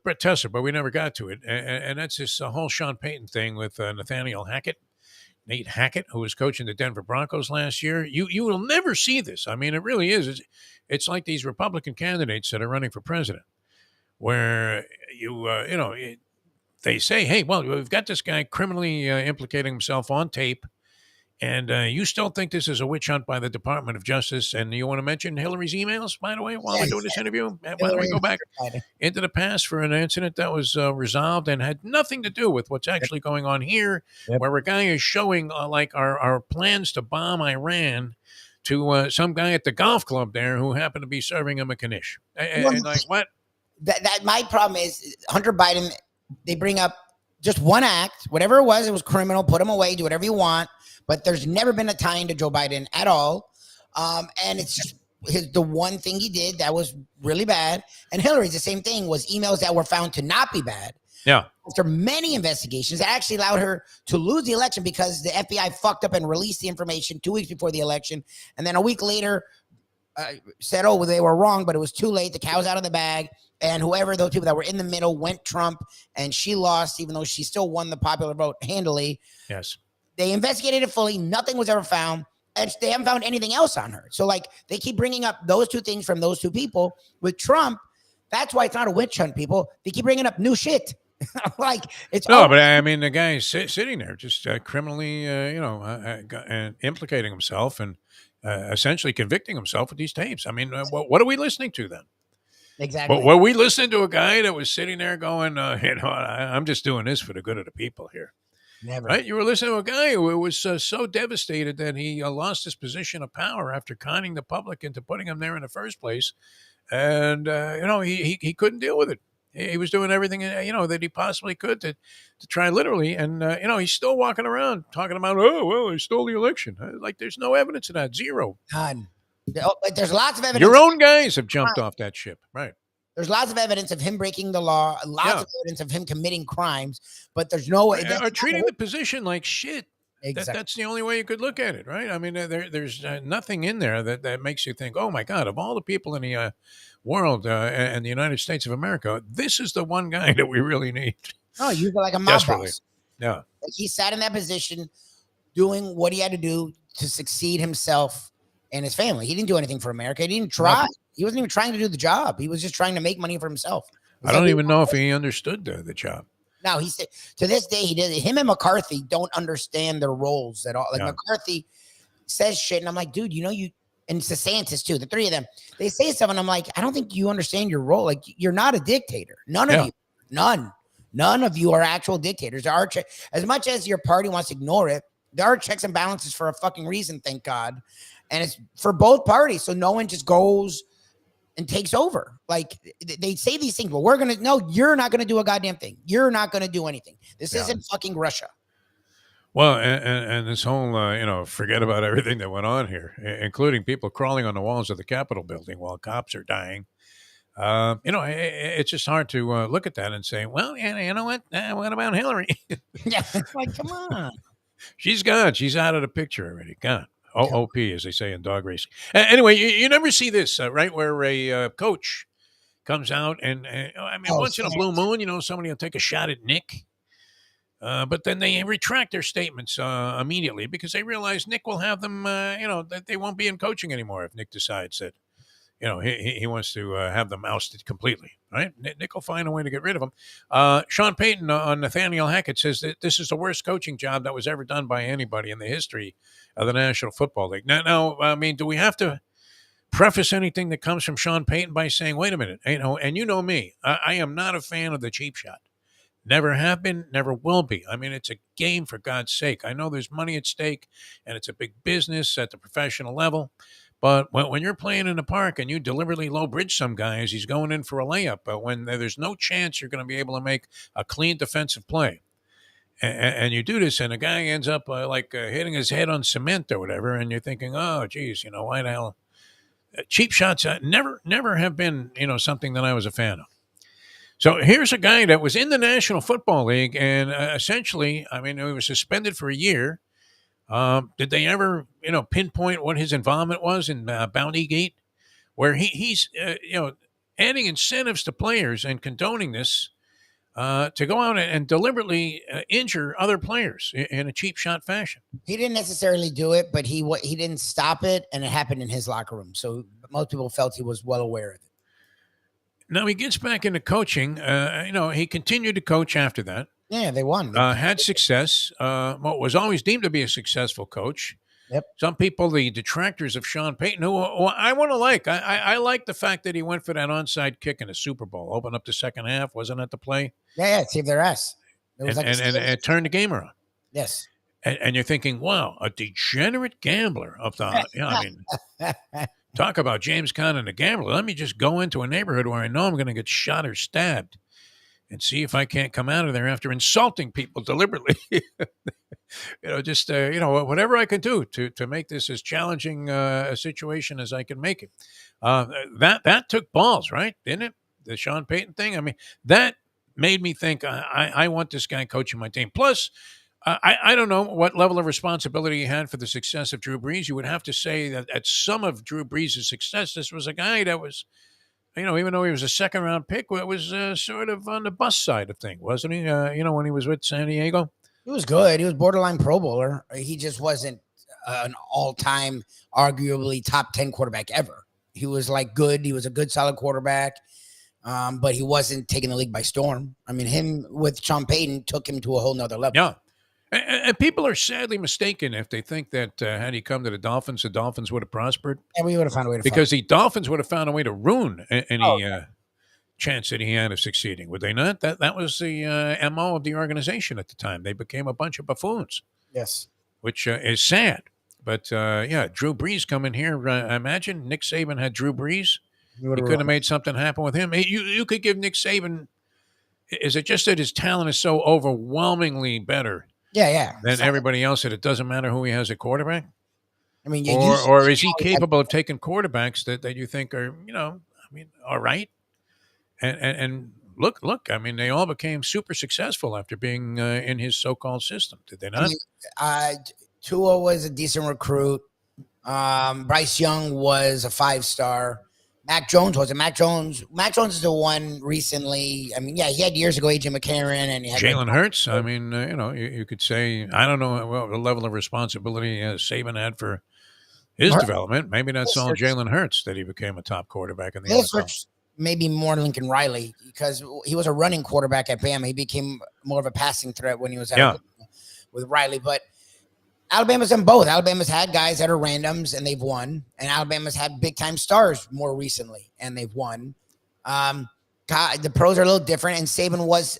Brett Tesser, but we never got to it. And that's this whole Sean Payton thing with Nathaniel Hackett, Nate Hackett, who was coaching the Denver Broncos last year. You will never see this. I mean, it really is. It's like these Republican candidates that are running for president, where they say, hey, well, we've got this guy criminally implicating himself on tape. And you still think this is a witch hunt by the Department of Justice? And you want to mention Hillary's emails, by the way, while we're doing this interview? Why don't we go back into the past for an incident that was resolved and had nothing to do with what's actually going on here, where a guy is showing like our plans to bomb Iran to some guy at the golf club there who happened to be serving him a knish. And like, what? That my problem is Hunter Biden. They bring up just one act, whatever it was criminal. Put him away. Do whatever you want. But there's never been a tie to Joe Biden at all. And it's just the one thing he did that was really bad. And Hillary's the same thing, was emails that were found to not be bad. Yeah. After many investigations, that actually allowed her to lose the election because the FBI fucked up and released the information 2 weeks before the election. And then a week later said, oh, well, they were wrong, but it was too late. The cow's out of the bag. And whoever those people that were in the middle went Trump, and she lost, even though she still won the popular vote handily. Yes. They investigated it fully. Nothing was ever found. And they haven't found anything else on her. So, like, they keep bringing up those two things from those two people. With Trump, that's why it's not a witch hunt, people. They keep bringing up new shit. Like, it's no, but I mean, the guy is sitting there just criminally, and implicating himself and essentially convicting himself with these tapes. I mean, what are we listening to then? Exactly. But were we listening to a guy that was sitting there going, I'm just doing this for the good of the people here? Never. Right? You were listening to a guy who was so devastated that he lost his position of power after conning the public into putting him there in the first place. And, he couldn't deal with it. He was doing everything, that he possibly could to try literally. And, he's still walking around talking about, oh, well, he stole the election. Like, there's no evidence of that. Zero. None. But there's lots of evidence. Your own guys have jumped off that ship. Right. There's lots of evidence of him breaking the law, lots of evidence of him committing crimes, but there's no way. Or treating the position like shit. Exactly. That's the only way you could look at it, right? I mean, there's nothing in there that makes you think, oh, my God, of all the people in the world and the United States of America, this is the one guy that we really need. Oh, you feel like a mob boss. Yeah. Like, he sat in that position doing what he had to do to succeed himself and his family. He didn't do anything for America. He didn't try. He wasn't even trying to do the job. He was just trying to make money for himself. I don't even know if he understood the job. No, he said to this day he did. Him and McCarthy don't understand their roles at all. Like, McCarthy says shit, and I'm like, dude, and DeSantis too. The three of them, they say stuff, and I'm like, I don't think you understand your role. Like, you're not a dictator. None of you. None of you are actual dictators. There are as much as your party wants to ignore it, there are checks and balances for a fucking reason. Thank God, and it's for both parties. So no one just goes and takes over. Like, they say these things, but you're not going to do a goddamn thing. You're not going to do anything. This isn't fucking Russia. Well, and this whole, forget about everything that went on here, including people crawling on the walls of the Capitol building while cops are dying. It's just hard to look at that and say, well, you know what? What about Hillary? Yeah, like, come on. She's gone. She's out of the picture already. Gone. OOP, as they say in dog racing. Anyway, you never see this, right, where a coach comes out and, once in a blue moon, somebody will take a shot at Nick. But then they retract their statements immediately because they realize Nick will have them, that they won't be in coaching anymore if Nick decides that, he wants to have them ousted completely, right? Nick will find a way to get rid of him. Sean Payton on Nathaniel Hackett says that this is the worst coaching job that was ever done by anybody in the history of the National Football League. Now, I mean, do we have to preface anything that comes from Sean Payton by saying, wait a minute, and you know me, I am not a fan of the cheap shot. Never have been, never will be. I mean, it's a game, for God's sake. I know there's money at stake, and it's a big business at the professional level. But when you're playing in the park and you deliberately low bridge some guy as he's going in for a layup, but when there's no chance you're going to be able to make a clean defensive play, and you do this, and a guy ends up hitting his head on cement or whatever, and you're thinking, oh, geez, why the hell? Cheap shots never have been, something that I was a fan of. So here's a guy that was in the National Football League, and essentially, he was suspended for a year. Did they ever, pinpoint what his involvement was in Bounty Gate, where he's adding incentives to players and condoning this to go out and deliberately injure other players in a cheap shot fashion? He didn't necessarily do it, but he didn't stop it, and it happened in his locker room. So most people felt he was well aware of it. Now he gets back into coaching. He continued to coach after that. Yeah, they won. Had success. Was always deemed to be a successful coach. Yep. Some people, the detractors of Sean Payton, who I want to like. I like the fact that he went for that onside kick in the Super Bowl. Opened up the second half. Wasn't that the play? Yeah, saved their ass. It was and it turned the game around. Yes. And you're thinking, wow, a degenerate gambler of the, I mean, talk about James Conner, the gambler. Let me just go into a neighborhood where I know I'm going to get shot or stabbed and see if I can't come out of there after insulting people deliberately. Just whatever I can do to make this as challenging a situation as I can make it. That took balls, right? Didn't it? The Sean Payton thing. I mean, that made me think I want this guy coaching my team. Plus, I don't know what level of responsibility he had for the success of Drew Brees. You would have to say that at some of Drew Brees' success, this was a guy that was, even though he was a second-round pick, was sort of on the bust side of things, wasn't he? When he was with San Diego. He was good. He was borderline Pro Bowler. He just wasn't an all-time, arguably top 10 quarterback ever. He was good. He was a good, solid quarterback. But he wasn't taking the league by storm. I mean, him with Sean Payton took him to a whole nother level. Yeah. And people are sadly mistaken if they think that had he come to the Dolphins would have prospered. And we would have found a way to because the Dolphins would have found a way to ruin any chance that he had of succeeding, would they not? That was the MO of the organization at the time. They became a bunch of buffoons. Yes. Which is sad. But, Drew Brees coming here. I imagine Nick Saban had Drew Brees. He could have made something happen with him. You could give Nick Saban – is it just that his talent is so overwhelmingly better than everybody else that it doesn't matter who he has at quarterback? I mean, or is he capable of taking quarterbacks that you think are, all right? And look, I mean, they all became super successful after being in his so-called system. Did they not? Tua was a decent recruit. Bryce Young was a 5-star. Mac Jones wasn't. Mac Jones is the one recently. I mean, he had years ago AJ McCarron and he had Jalen Hurts. I mean, you could say, I don't know what the level of responsibility Saban had for his development. Maybe that's all Jalen Hurts that he became a top quarterback in the NFL. Maybe more Lincoln Riley because he was a running quarterback at Bama. He became more of a passing threat when he was with Riley. But Alabama's done both. Alabama's had guys that are randoms and they've won, and Alabama's had big time stars more recently and they've won. The pros are a little different, and Saban was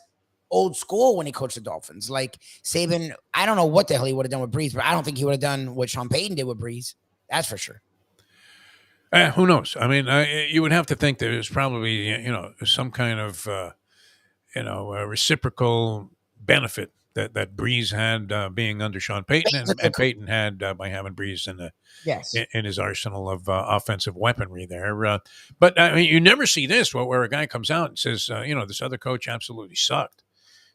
old school when he coached the Dolphins. Like Saban, I don't know what the hell he would have done with Brees, but I don't think he would have done what Sean Payton did with Brees. That's for sure. Who knows? I mean, you would have to think there's probably, some kind of, reciprocal benefit that Brees had being under Sean Payton and Payton had by having Brees in his arsenal of offensive weaponry there. But I mean, you never see this where a guy comes out and says, this other coach absolutely sucked.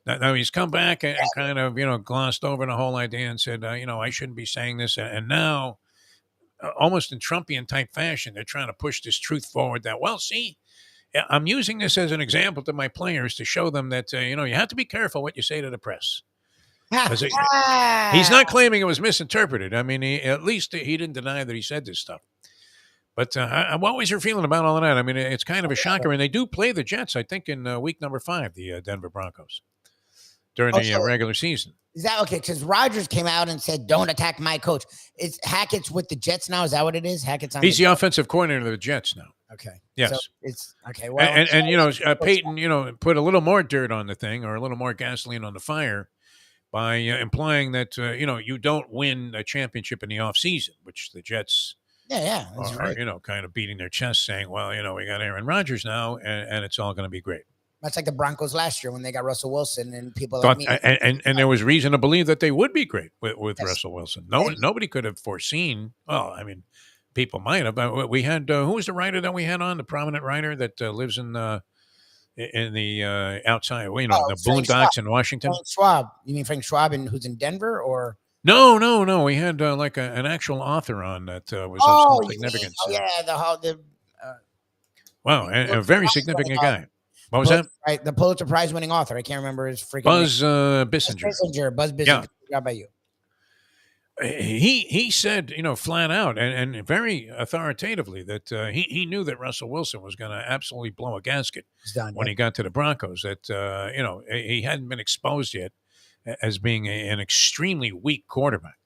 Now he's come back and kind of, glossed over the whole idea and said, I shouldn't be saying this. And now, almost in Trumpian type fashion, they're trying to push this truth forward that, well, see, I'm using this as an example to my players to show them that, you have to be careful what you say to the press. He's not claiming it was misinterpreted. I mean, at least he didn't deny that he said this stuff. But what was your feeling about all of that? I mean, it's kind of a shocker. And they do play the Jets, I think, in week number 5, the Denver Broncos, during the regular season. Is that okay? Because Rodgers came out and said, "Don't attack my coach." Hackett's with the Jets now. Is that what it is? Hackett's on. He's the offensive coordinator of the Jets now. Okay. Yes. So it's okay. Well, and Peyton, put a little more dirt on the thing, or a little more gasoline on the fire, by implying that you don't win a championship in the offseason, which the Jets that's are right. Kind of beating their chest, saying, "Well, we got Aaron Rodgers now, and it's all going to be great." That's like the Broncos last year when they got Russell Wilson, and people thought, like me. And there was reason to believe that they would be great with Russell Wilson. Nobody could have foreseen. Well, I mean, people might have. We had who was the writer that we had on, the prominent writer that lives in the outside, the boondocks in Washington. Frank Schwab. You mean Frank Schwab, who's in Denver, or? No. We had an actual author on that was of some significance. Wow, a very significant guy. What was that? Right, the Pulitzer Prize winning author. I can't remember his freaking Buzz name. Bissinger. Buzz Bissinger. Yeah. How about you? He said, flat out and very authoritatively that he knew that Russell Wilson was going to absolutely blow a gasket when he got to the Broncos. That he hadn't been exposed yet as being an extremely weak quarterback.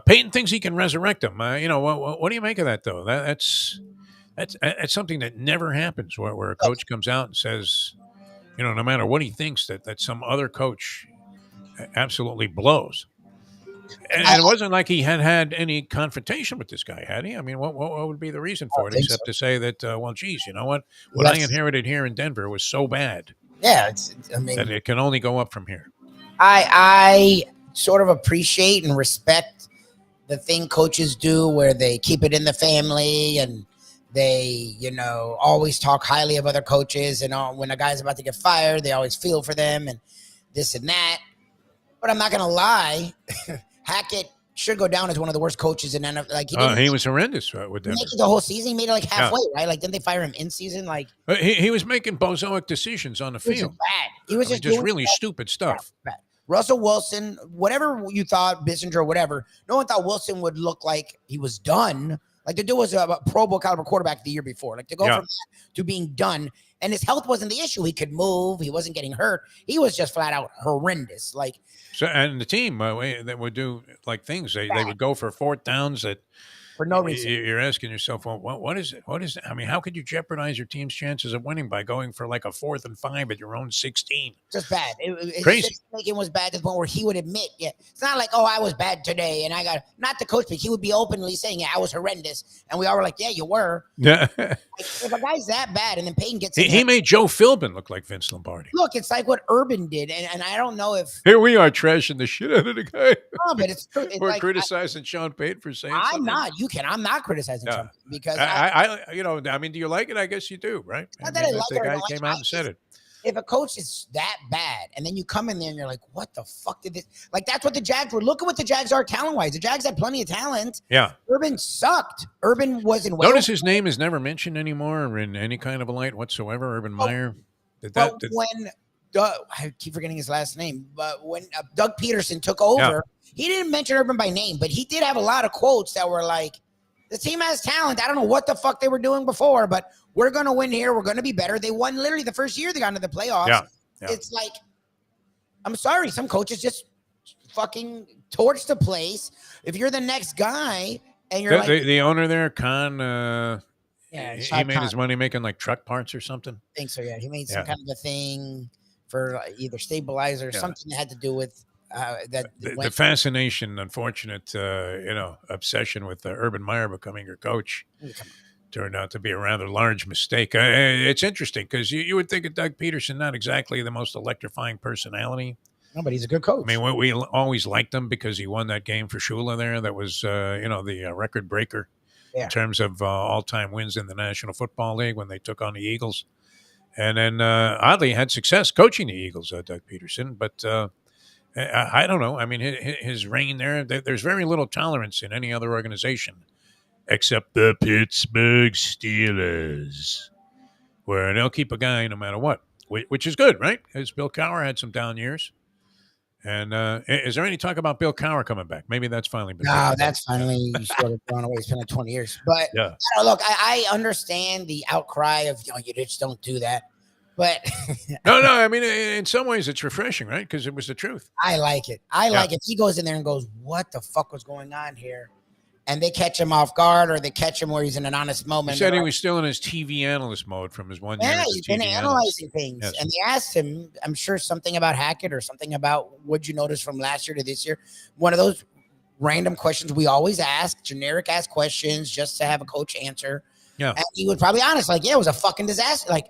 Peyton thinks he can resurrect him. What do you make of that, though? That's something that never happens where a coach comes out and says, no matter what he thinks, that some other coach absolutely blows. And it wasn't like he had any confrontation with this guy, had he? I mean, what would be the reason for it except to say that, well, geez, you know what I inherited here in Denver was so bad. Yeah, I mean, that it can only go up from here. I sort of appreciate and respect the thing coaches do where they keep it in the family and they, always talk highly of other coaches. And when a guy's about to get fired, they always feel for them and this and that. But I'm not going to lie. Hackett should go down as one of the worst coaches in NFL. Like he was horrendous with them. The whole season, he made it like halfway, right? Like, didn't they fire him in season? Like he was making bozoic decisions on the field. Bad. He was just really stupid stuff. Bad. Russell Wilson, whatever you thought, Bissinger or whatever, no one thought Wilson would look like he was done. Like the dude was a Pro Bowl caliber quarterback the year before. Like to go from that to being done, and his health wasn't the issue. He could move. He wasn't getting hurt. He was just flat out horrendous. Like so, and the team that would do like things. They would go for fourth downs that. For no reason. You're asking yourself, well, what is it? What is it? I mean, how could you jeopardize your team's chances of winning by going for like a 4th and 5 at your own 16? Just bad. Crazy. Making was bad to the point where he would admit, it's not like, oh, I was bad today, and I got not the coach, but he would be openly saying, I was horrendous, and we all were like, yeah, you were. Yeah. Like, if a guy's that bad, and then Peyton gets, he made Joe Philbin look like Vince Lombardi. Look, it's like what Urban did, and I don't know if here we are trashing the shit out of the guy. No, but it's true. We're like, criticizing Sean Payton for saying something. I'm not criticizing something because I mean, do you like it? I guess you do, right? Not that I like the guy came out and said it. If a coach is that bad and then you come in there and you're like, what the fuck did this? Like, that's what the Jags were. Look at what the Jags are talent-wise. The Jags had plenty of talent. Yeah. Urban sucked. Urban wasn't well. Notice his name is never mentioned anymore or in any kind of a light whatsoever. Urban Meyer. I keep forgetting his last name, but when Doug Peterson took over, he didn't mention Urban by name, but he did have a lot of quotes that were like, the team has talent. I don't know what the fuck they were doing before, but we're going to win here. We're going to be better. They won literally the first year they got into the playoffs. Yeah. It's like, I'm sorry. Some coaches just fucking torch the place. If you're the next guy and you're the owner there, Khan, he made Khan. his money making like truck parts or something. I think so, yeah. He made some kind of a thing for either stabilizer or something that had to do with the fascination, unfortunate, obsession with Urban Meyer becoming your coach turned out to be a rather large mistake. It's interesting because you would think of Doug Peterson, not exactly the most electrifying personality. No, but he's a good coach. I mean, we always liked him because he won that game for Shula there. That was, the record breaker in terms of all-time wins in the National Football League when they took on the Eagles. And then, oddly, had success coaching the Eagles, Doug Peterson. But I don't know. I mean, his reign there's very little tolerance in any other organization except the Pittsburgh Steelers, where they'll keep a guy no matter what, which is good, right? Because Bill Cowher had some down years. And is there any talk about Bill Cowher coming back? Maybe that's finally been. No, that's finally sort of gone away. It's been like 20 years. But look, I understand the outcry of, you just don't do that. But no, I mean, in some ways it's refreshing, right? Because it was the truth. I like it. I like it. He goes in there and goes, what the fuck was going on here? And they catch him off guard or they catch him where he's in an honest moment. He said he was still in his TV analyst mode from his 1 year. Yeah, he's been analyzing things. Yes. And they asked him, I'm sure, something about Hackett or something about what'd you notice from last year to this year? One of those random questions we always ask, generic ask questions just to have a coach answer. Yeah. And he was probably honest, like, it was a fucking disaster. Like,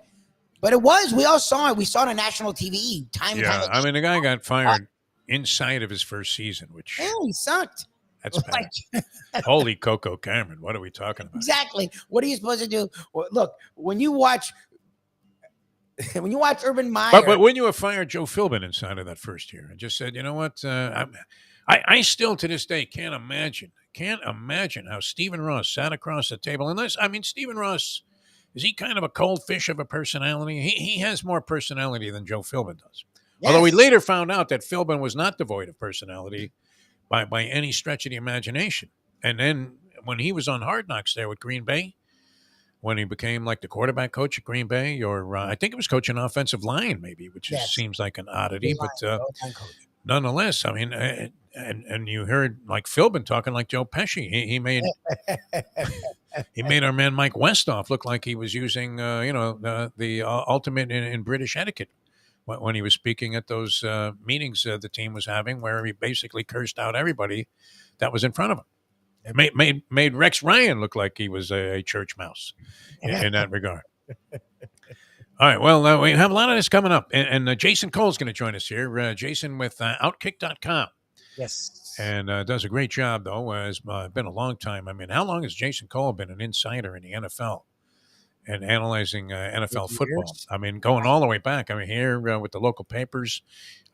but it was. We all saw it. We saw it on national TV time and time again. I mean, the guy got fired inside of his first season, which he sucked. That's bad. Holy Coco Cameron. What are we talking about? Exactly. What are you supposed to do? Well, look, when you watch Urban Meyer. But when you have fired Joe Philbin inside of that first year and just said, you know what? I still to this day can't imagine how Stephen Ross sat across the table. Stephen Ross, is he kind of a cold fish of a personality? He has more personality than Joe Philbin does. Yes. Although we later found out that Philbin was not devoid of personality by any stretch of the imagination. And then when he was on Hard Knocks there with Green Bay, when he became like the quarterback coach at Green Bay, or I think it was coaching offensive line maybe, which seems like an oddity. But nonetheless, I mean, and you heard like Philbin talking like Joe Pesci. He made he made our man Mike Westhoff look like he was using the ultimate in British etiquette when he was speaking at those meetings the team was having, where he basically cursed out everybody that was in front of him. It made Rex Ryan look like he was a church mouse in that regard. All right, well, we have a lot of this coming up, and Jason Cole's going to join us here. Jason with Outkick.com. Yes. And does a great job, though. It's been a long time. I mean, how long has Jason Cole been an insider in the NFL and analyzing NFL football? I mean, going all the way back. I mean, here with the local papers,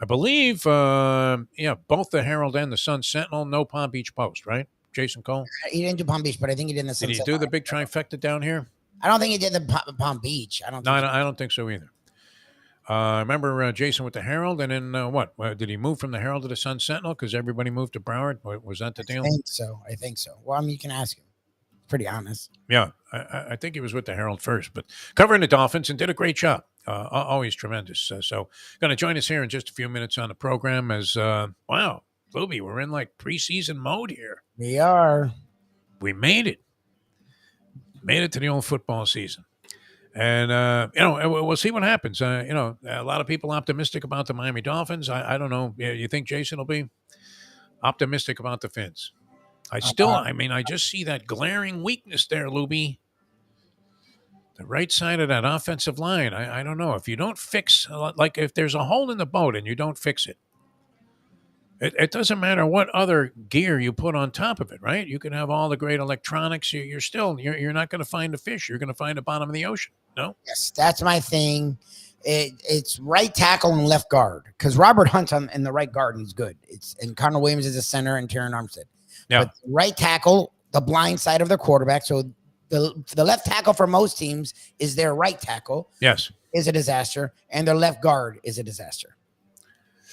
I believe, both the Herald and the Sun Sentinel, no Palm Beach Post, right? Jason Cole? He didn't do Palm Beach, but I think he did in the Sun Did he Sentinel. do the big trifecta down here? I don't think he did the Palm Beach. I don't think so either. I remember Jason with the Herald, and then what? Did he move from the Herald to the Sun Sentinel because everybody moved to Broward? Was that the deal? I think so. Well, I mean, you can ask him. Pretty honest. Yeah, I think he was with the Herald first, but covering the Dolphins and did a great job. Always tremendous. So going to join us here in just a few minutes on the program as, wow, Lubie, we're in like preseason mode here. We are. We made it. Made it to the old football season. And, we'll see what happens. A lot of people optimistic about the Miami Dolphins. I don't know. You think Jason will be optimistic about the Fins? I just see that glaring weakness there, Lubie. The right side of that offensive line. I don't know. If you don't fix, like if there's a hole in the boat and you don't fix it, it doesn't matter what other gear you put on top of it, right? You can have all the great electronics. You're not going to find the fish. You're going to find the bottom of the ocean. No? Yes, that's my thing. It's right tackle and left guard because Robert Hunt's in the right guard and he's good. And Connor Williams is the center and Terran Armstead. Yeah. But right tackle, the blind side of their quarterback. So the left tackle for most teams is their right tackle. Yes. Is a disaster. And their left guard is a disaster.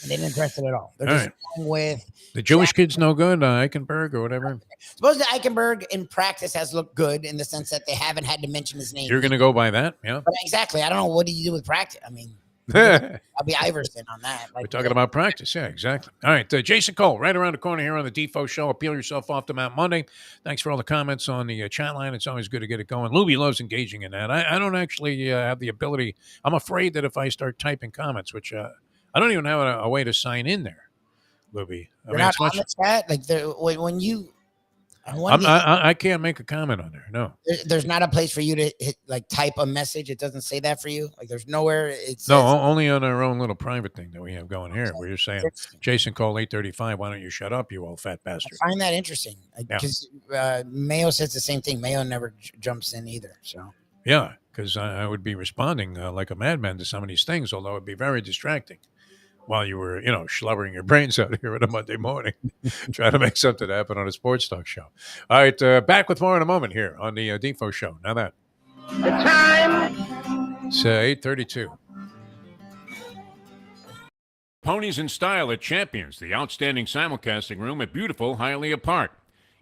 And they didn't address it at all. They're just going with the Jewish kid's no good, Eichenberg or whatever. Supposedly Eichenberg in practice has looked good in the sense that they haven't had to mention his name. You're going to go by that, yeah? But exactly. I don't know. What do you do with practice? I mean, I'll be Iverson on that. We're talking about practice. Yeah, exactly. All right. Jason Cole, right around the corner here on the Defo Show. Appeal yourself off to Mount Monday. Thanks for all the comments on the chat line. It's always good to get it going. Lubie loves engaging in that. I don't actually have the ability. I'm afraid that if I start typing comments, which I don't even have a way to sign in there, Lubie. You're not on the chat? Like when you... I can't make a comment on there. No, there's not a place for you to hit, like type a message. It doesn't say that for you. Like there's nowhere. It's only on our own little private thing that we have going here, where you're saying, Jason Cole 835. Why don't you shut up, you old fat bastard? I find that interesting because Mayo says the same thing. Mayo never jumps in either. So yeah, because I would be responding like a madman to some of these things, although it'd be very distracting. While you were, schlubbering your brains out here on a Monday morning, trying to make something happen on a sports talk show. All right, back with more in a moment here on the Defo Show. Now that. The time. It's 8:32. Ponies in Style at Champions, the outstanding simulcasting room at beautiful Hialeah Park.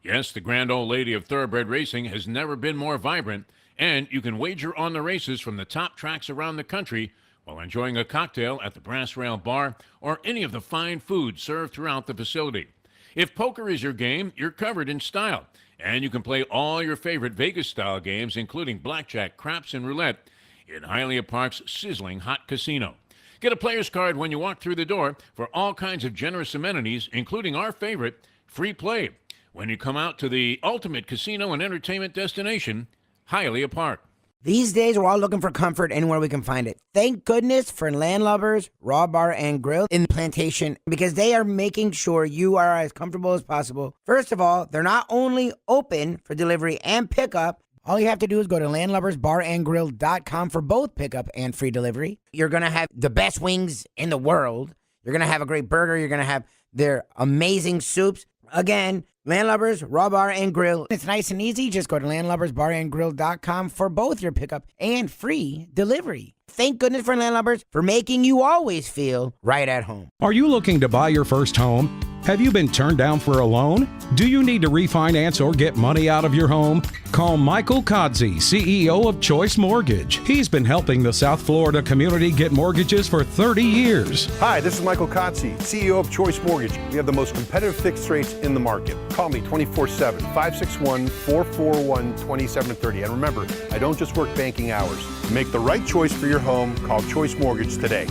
Yes, the grand old lady of thoroughbred racing has never been more vibrant, and you can wager on the races from the top tracks around the country while enjoying a cocktail at the Brass Rail Bar or any of the fine food served throughout the facility. If poker is your game, you're covered in style, and you can play all your favorite Vegas-style games, including blackjack, craps, and roulette, in Hialeah Park's sizzling hot casino. Get a player's card when you walk through the door for all kinds of generous amenities, including our favorite, free play, when you come out to the ultimate casino and entertainment destination, Hialeah Park. these days, we're all looking for comfort anywhere we can find it. Thank goodness for Landlubbers Raw Bar and Grill in Plantation, because they are making sure you are as comfortable as possible. First of all, they're not only open for delivery and pickup. All you have to do is go to landlubbersbarandgrill.com for both pickup and free delivery. You're going to have the best wings in the world. You're going to have a great burger. You're going to have their amazing soups. Again, Landlubbers, Raw Bar, and Grill. It's nice and easy. Just go to landlubbersbarandgrill.com for both your pickup and free delivery. Thank goodness for Landlubbers for making you always feel right at home. Are you looking to buy your first home? Have you been turned down for a loan? Do you need to refinance or get money out of your home? Call Michael Kodzie, CEO of Choice Mortgage. He's been helping the South Florida community get mortgages for 30 years. Hi, this is Michael Kodzie, CEO of Choice Mortgage. We have the most competitive fixed rates in the market. Call me 24/7, 561-441-2730. And remember, I don't just work banking hours. To make the right choice for your home, call Choice Mortgage today.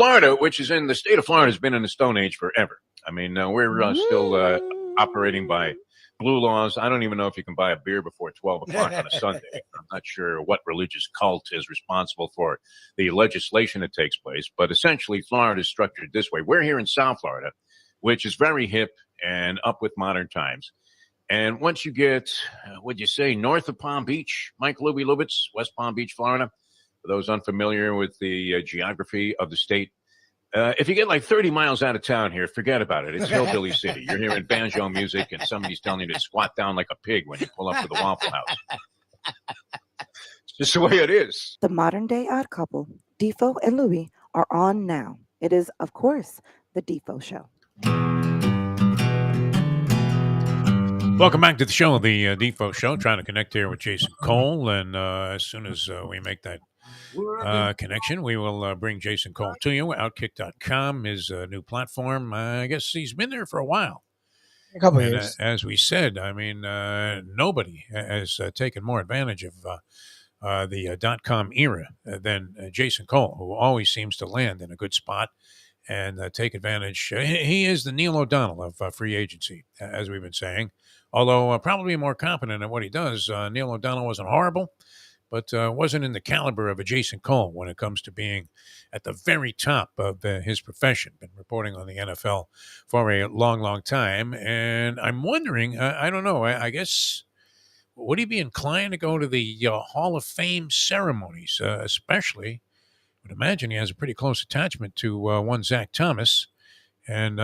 Florida, which is in the state of Florida, has been in the Stone Age forever. I mean, we're still operating by blue laws. I don't even know if you can buy a beer before 12 o'clock on a Sunday. I'm not sure what religious cult is responsible for the legislation that takes place, but essentially Florida is structured this way. We're here in South Florida, which is very hip and up with modern times. And once you get, what'd you say, north of Palm Beach, Mike Lubitz, West Palm Beach, Florida, for those unfamiliar with the geography of the state, if you get like 30 miles out of town here, forget about it. It's hillbilly city. You're hearing banjo music and somebody's telling you to squat down like a pig when you pull up to the Waffle House. It's just the way it is. The modern day odd couple, Defo and Lubie, are on now. It is, of course, the Defo Show. Welcome back to the show, the Defo Show. Trying to connect here with Jason Cole, and as soon as we make that connection, we will bring Jason Cole to you. Outkick.com is a new platform. I guess he's been there for a while. A couple of years. As we said, I mean, nobody has taken more advantage of the .com era than Jason Cole, who always seems to land in a good spot and take advantage. He is the Neil O'Donnell of free agency, as we've been saying. Although probably more competent at what he does. Neil O'Donnell wasn't horrible, but wasn't in the caliber of a Jason Cole when it comes to being at the very top of his profession. Been reporting on the NFL for a long, long time. And I'm wondering, I don't know, I guess, would he be inclined to go to the Hall of Fame ceremonies, especially? I would imagine he has a pretty close attachment to one Zach Thomas. And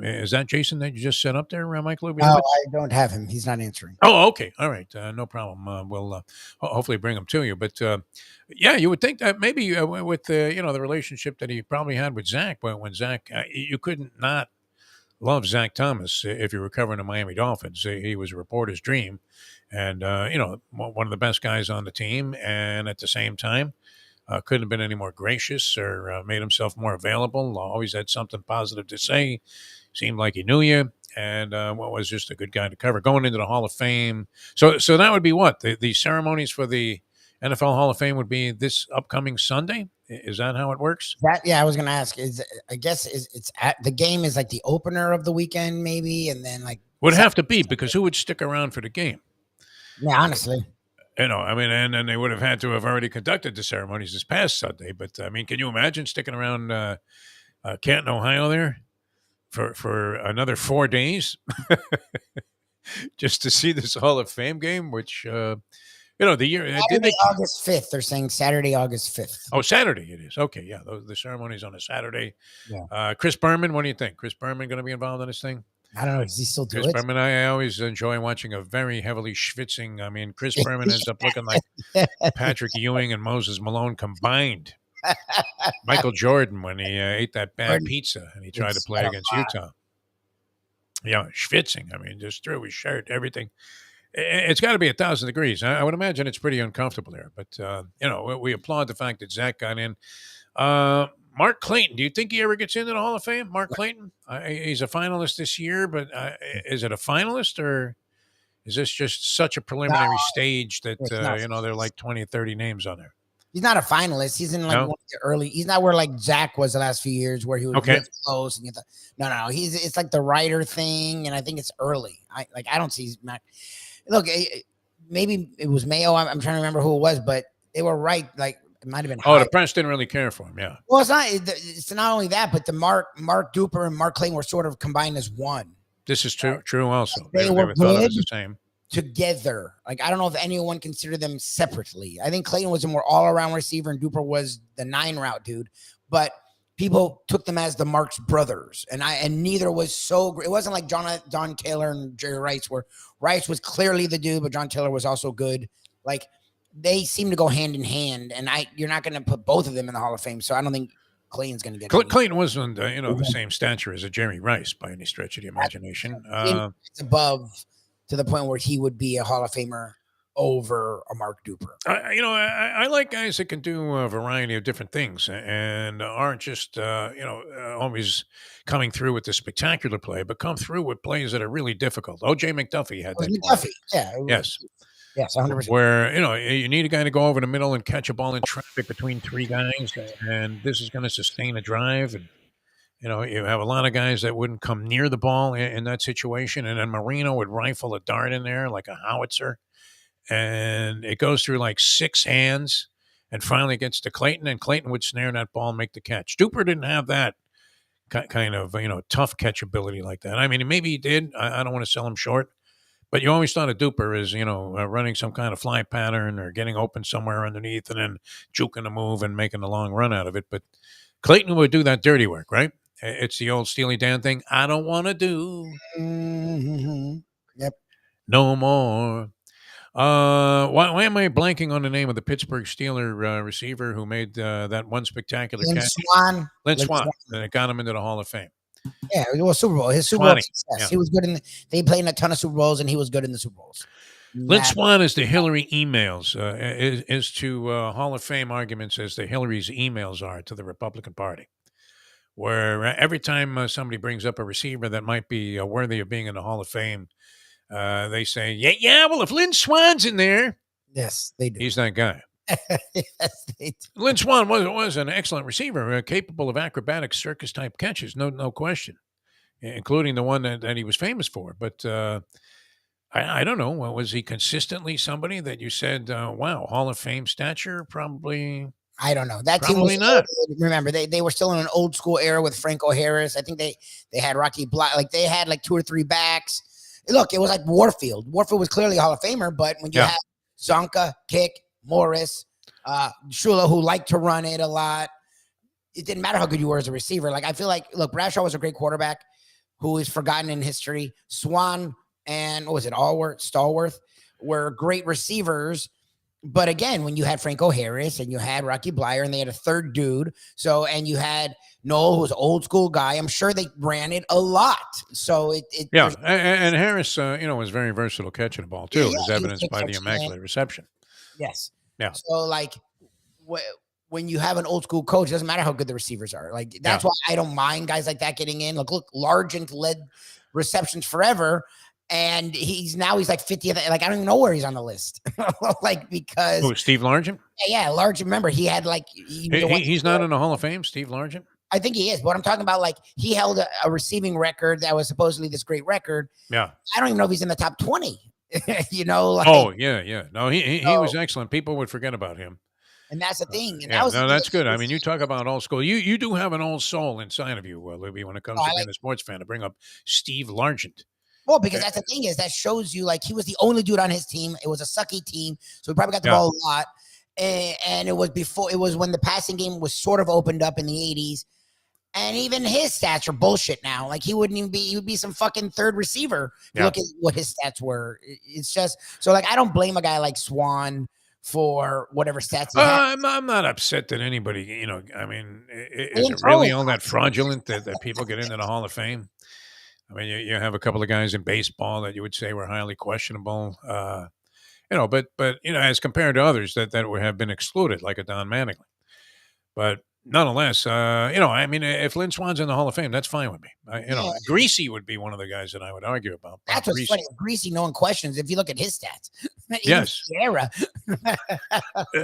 is that Jason that you just set up there, Mike Lubie? No, I don't have him. He's not answering. Oh, okay. All right. No problem. We'll hopefully bring him to you. But yeah, you would think that maybe with the relationship that he probably had with Zach, when Zach, you couldn't not love Zach Thomas if you were covering the Miami Dolphins. He was a reporter's dream, and one of the best guys on the team, and at the same time, couldn't have been any more gracious or made himself more available. Always had something positive to say. Seemed like he knew you, and was just a good guy to cover. Going into the Hall of Fame. So that would be what? The ceremonies for the NFL Hall of Fame would be this upcoming Sunday? Is that how it works? I was going to ask. I guess it's at the game is like the opener of the weekend, maybe, and then like would have to be, because who would stick around for the game? Yeah, honestly. I mean, and they would have had to have already conducted the ceremonies this past Sunday. But, I mean, can you imagine sticking around Canton, Ohio there for another 4 days just to see this Hall of Fame game, which, the year. August 5th. They're saying Saturday, August 5th. Oh, Saturday it is. Okay, yeah. The ceremony's on a Saturday. Yeah. Chris Berman, what do you think? Chris Berman going to be involved in this thing? I don't know. Does he still do Chris it? Berman, I always enjoy watching a very heavily schwitzing. I mean, Chris Berman ends up looking like Patrick Ewing and Moses Malone combined. Michael Jordan when he ate that bad pizza and he tried to play against Utah. Yeah, schwitzing. I mean, just through his shirt, everything. It's got to be 1,000 degrees. I would imagine it's pretty uncomfortable there. But, we applaud the fact that Zach got in. Mark Clayton, do you think he ever gets into the Hall of Fame? Mark Clayton? He's a finalist this year, but is it a finalist, or is this just such a preliminary stage that, there are like 20 or 30 names on there? He's not a finalist. He's in like one of the early. He's not where like Zach was the last few years, where he was really close. And you thought, no. It's like the writer thing, and I think it's early. I don't see Mac. Look, maybe it was Mayo. I'm trying to remember who it was, but they were right. Like, it might have been. Oh, the press didn't really care for him. Yeah. Well, it's not. It's not only that, but the Mark Duper and Mark Clayton were sort of combined as one. This is true. True. Also, they were thought it was the same together. Like, I don't know if anyone considered them separately. I think Clayton was a more all-around receiver, and Duper was the 9 route dude. But people took them as the Marx brothers, and neither was so great. It wasn't like John Taylor and Jerry Rice, where Rice was clearly the dude, but John Taylor was also good. Like, they seem to go hand in hand, and you're not going to put both of them in the Hall of Fame, so I don't think Clayton's going to get Clayton wasn't, the same stature as a Jerry Rice by any stretch of the imagination. It's above to the point where he would be a Hall of Famer over a Mark Duper. I like guys that can do a variety of different things and aren't just, always coming through with the spectacular play, but come through with plays that are really difficult. O.J. McDuffie had that. McDuffie, yeah. Yes. Yes, 100%. Where, you need a guy to go over the middle and catch a ball in traffic between three guys, and this is going to sustain a drive. And, you have a lot of guys that wouldn't come near the ball in that situation. And then Marino would rifle a dart in there like a howitzer. And it goes through like 6 hands and finally gets to Clayton, and Clayton would snare that ball and make the catch. Duper didn't have that kind of, tough catchability like that. I mean, maybe he did. I don't want to sell him short. But you always thought of Duper as, running some kind of fly pattern or getting open somewhere underneath and then juking a move and making a long run out of it. But Clayton would do that dirty work, right? It's the old Steely Dan thing. I don't want to do Yep. no more. Why am I blanking on the name of the Pittsburgh Steeler receiver who made that one spectacular catch? Lynn Swann. That got him into the Hall of Fame. Yeah, it was Super Bowl. His Super Bowl success. Yeah. He was good they played in a ton of Super Bowls, and he was good in the Super Bowls. Lynn Swann is the Hillary emails, is to Hall of Fame arguments as the Hillary's emails are to the Republican Party, where every time somebody brings up a receiver that might be worthy of being in the Hall of Fame, they say, well, if Lynn Swann's in there. Yes, they do. He's that guy. Yes, they do. Lynn Swann was an excellent receiver, capable of acrobatic circus-type catches, no question, including the one that he was famous for. But I don't know. Was he consistently somebody that you said, wow, Hall of Fame stature? Probably. I don't know. That team was not. Remember, they were still in an old school era with Franco Harris. I think they had Rocky Bly. Like, they had like 2 or 3 backs. Look, it was like Warfield. Warfield was clearly a Hall of Famer, but when you have Zonka, Kick, Morris, Shula, who liked to run it a lot, it didn't matter how good you were as a receiver. Like, I feel like, look, Bradshaw was a great quarterback who is forgotten in history. Swan and what was it, Stallworth were great receivers. But again, when you had Franco Harris and you had Rocky Blyer and they had a third dude, and you had Noel, who was an old school guy, I'm sure they ran it a lot. So and Harris, was very versatile catching the ball too, as evidenced by the immaculate reception. Yes. Yeah. So like, when you have an old school coach, it doesn't matter how good the receivers are. Like, that's why I don't mind guys like that getting in. Look, Largent led receptions forever. And he's like 50th. Like, I don't even know where he's on the list. Like, because Steve Largent? Yeah, Largent. Remember, he had like he's not in the Hall of Fame, Steve Largent? I think he is. But I'm talking about, like, he held a receiving record that was supposedly this great record. Yeah. I don't even know if he's in the top 20. Like, oh, yeah. No, he was excellent. People would forget about him. And that's the thing. And that's good. I mean, you talk about old school. You do have an old soul inside of you, Lubie, when it comes to being a sports fan, to bring up Steve Largent. Well, because that's the thing is that shows you, like, he was the only dude on his team. It was a sucky team, so he probably got the ball a lot. And it was when the passing game was sort of opened up in the 80s. And even his stats are bullshit now. Like, he would be some fucking third receiver. Look at what his stats were. It's just so, like, I don't blame a guy like Swan for whatever stats he had. I'm not upset that anybody, I mean, is it really all that fraudulent that people get into the Hall of Fame? I mean, you have a couple of guys in baseball that you would say were highly questionable, but as compared to others that have been excluded, like a Don Mattingly. But nonetheless, I mean, if Lynn Swann's in the Hall of Fame, that's fine with me. Greasy would be one of the guys that I would argue about. That's what's funny. Greasy, no one questions if you look at his stats. Yes. Era.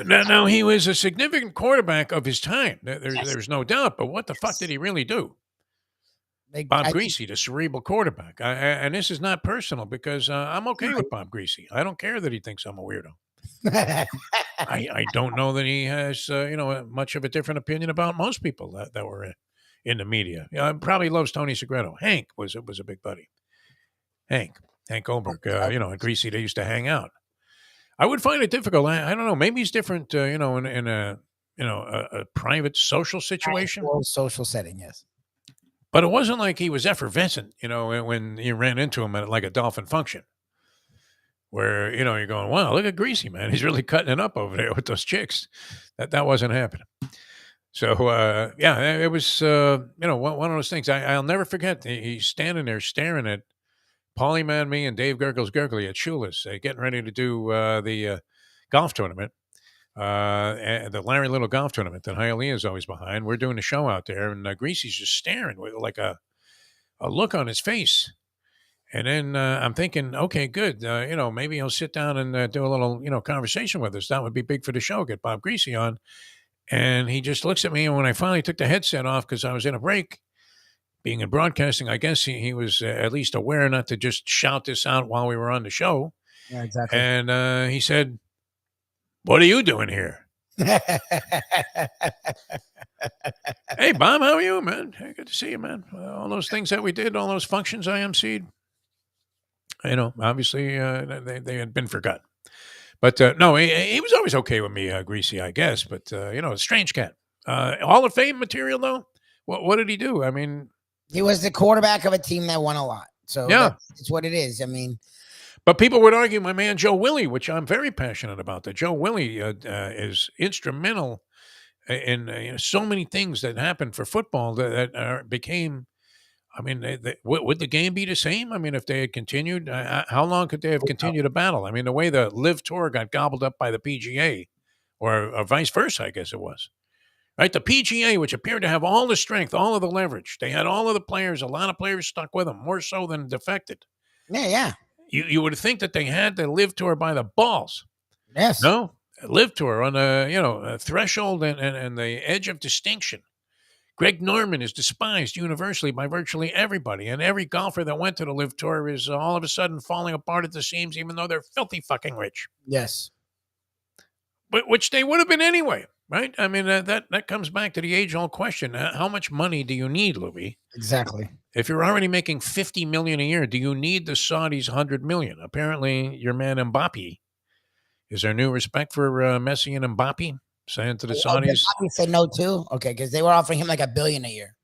Now, he was a significant quarterback of his time. There's no doubt. But what the fuck did he really do? Bob Greasy, the cerebral quarterback. And this is not personal, because I'm okay with Bob Greasy. I don't care that he thinks I'm a weirdo. I don't know that he has, much of a different opinion about most people that were in the media. Probably loves Tony Segreto. Hank was a big buddy. Hank Goldberg. And Greasy, they used to hang out. I would find it difficult. I don't know. Maybe he's different, in a private social situation. Social setting, yes. But it wasn't like he was effervescent, when you ran into him at like a Dolphin function where, you're going, wow, look at Greasy, man. He's really cutting it up over there with those chicks. That wasn't happening. So, it was, one of those things. I'll never forget. He's standing there staring at Paulie Man, me, and Dave Gurgly at Shula's, getting ready to do the golf tournament. And the Larry Little golf tournament that Hialeah is always behind. We're doing a show out there, and Greasy's just staring with like a look on his face. And then I'm thinking, okay, good. Maybe he'll sit down and do a little, conversation with us. That would be big for the show. Get Bob Greasy on. And he just looks at me. And when I finally took the headset off because I was in a break, being in broadcasting, I guess he was at least aware not to just shout this out while we were on the show. Yeah, exactly. And he said, "What are you doing here?" Hey, Bob, how are you, man? Hey, good to see you, man. All those things that we did, all those functions I emceed, obviously they had been forgotten. But no, he was always okay with me, Greasy, I guess. But, strange cat. Hall of Fame material, though? What did he do? I mean, he was the quarterback of a team that won a lot. So yeah, that's what it is. I mean, but people would argue my man Joe Willie, which I'm very passionate about. That Joe Willie is instrumental in so many things that happened for football that became. I mean, would the game be the same? I mean, if they had continued, how long could they have continued to battle? I mean, the way the Live Tour got gobbled up by the PGA, or vice versa, I guess it was. Right, the PGA, which appeared to have all the strength, all of the leverage, they had all of the players. A lot of players stuck with them, more so than defected. Yeah. You would think that they had the Live Tour by the balls. Yes. No, Live Tour on a threshold and the edge of distinction. Greg Norman is despised universally by virtually everybody, and every golfer that went to the Live Tour is all of a sudden falling apart at the seams, even though they're filthy fucking rich. Yes. But which they would have been anyway, right? I mean, that comes back to the age-old question: how much money do you need, Lubie? Exactly. If you're already making $50 million a year, do you need the Saudis $100 million? Apparently, your man Mbappe. Is there new respect for Messi and Mbappe? Saying to the Saudis, Mbappe said no too. Okay, because they were offering him like $1 billion a year.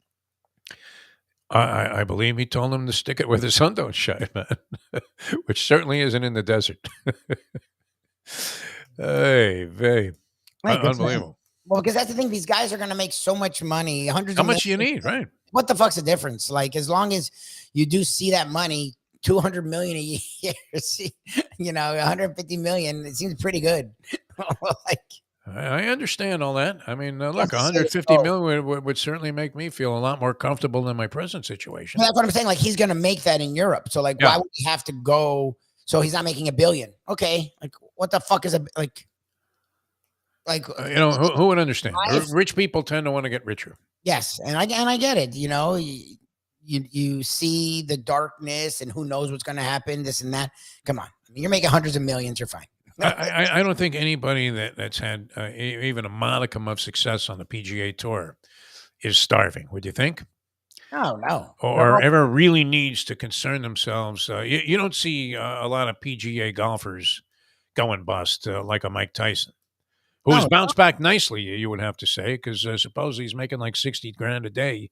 I believe he told them to stick it where the sun don't shine, man. Which certainly isn't in the desert. Hey, babe. Unbelievable. Well, because that's the thing. These guys are going to make so much money. Hundreds. How much do you need, right? What the fuck's the difference? Like, as long as you do see that money, $200 million a year, see, $150 million, it seems pretty good. Like, I understand all that. I mean, look, $150 million would certainly make me feel a lot more comfortable than my present situation. Well, that's what I'm saying. Like, he's going to make that in Europe. So, like, why would he have to go? So he's not making $1 billion. Okay. Like, what the fuck is who would understand? Rich people tend to want to get richer. Yes. And I get it. You see the darkness and who knows what's going to happen, this and that. Come on. I mean, you're making hundreds of millions. You're fine. I don't think anybody that's had even a modicum of success on the PGA Tour is starving. Would you think? No. Or ever really needs to concern themselves. You don't see a lot of PGA golfers going bust like a Mike Tyson, who has bounced back nicely, you would have to say, because supposedly he's making like $60,000 a day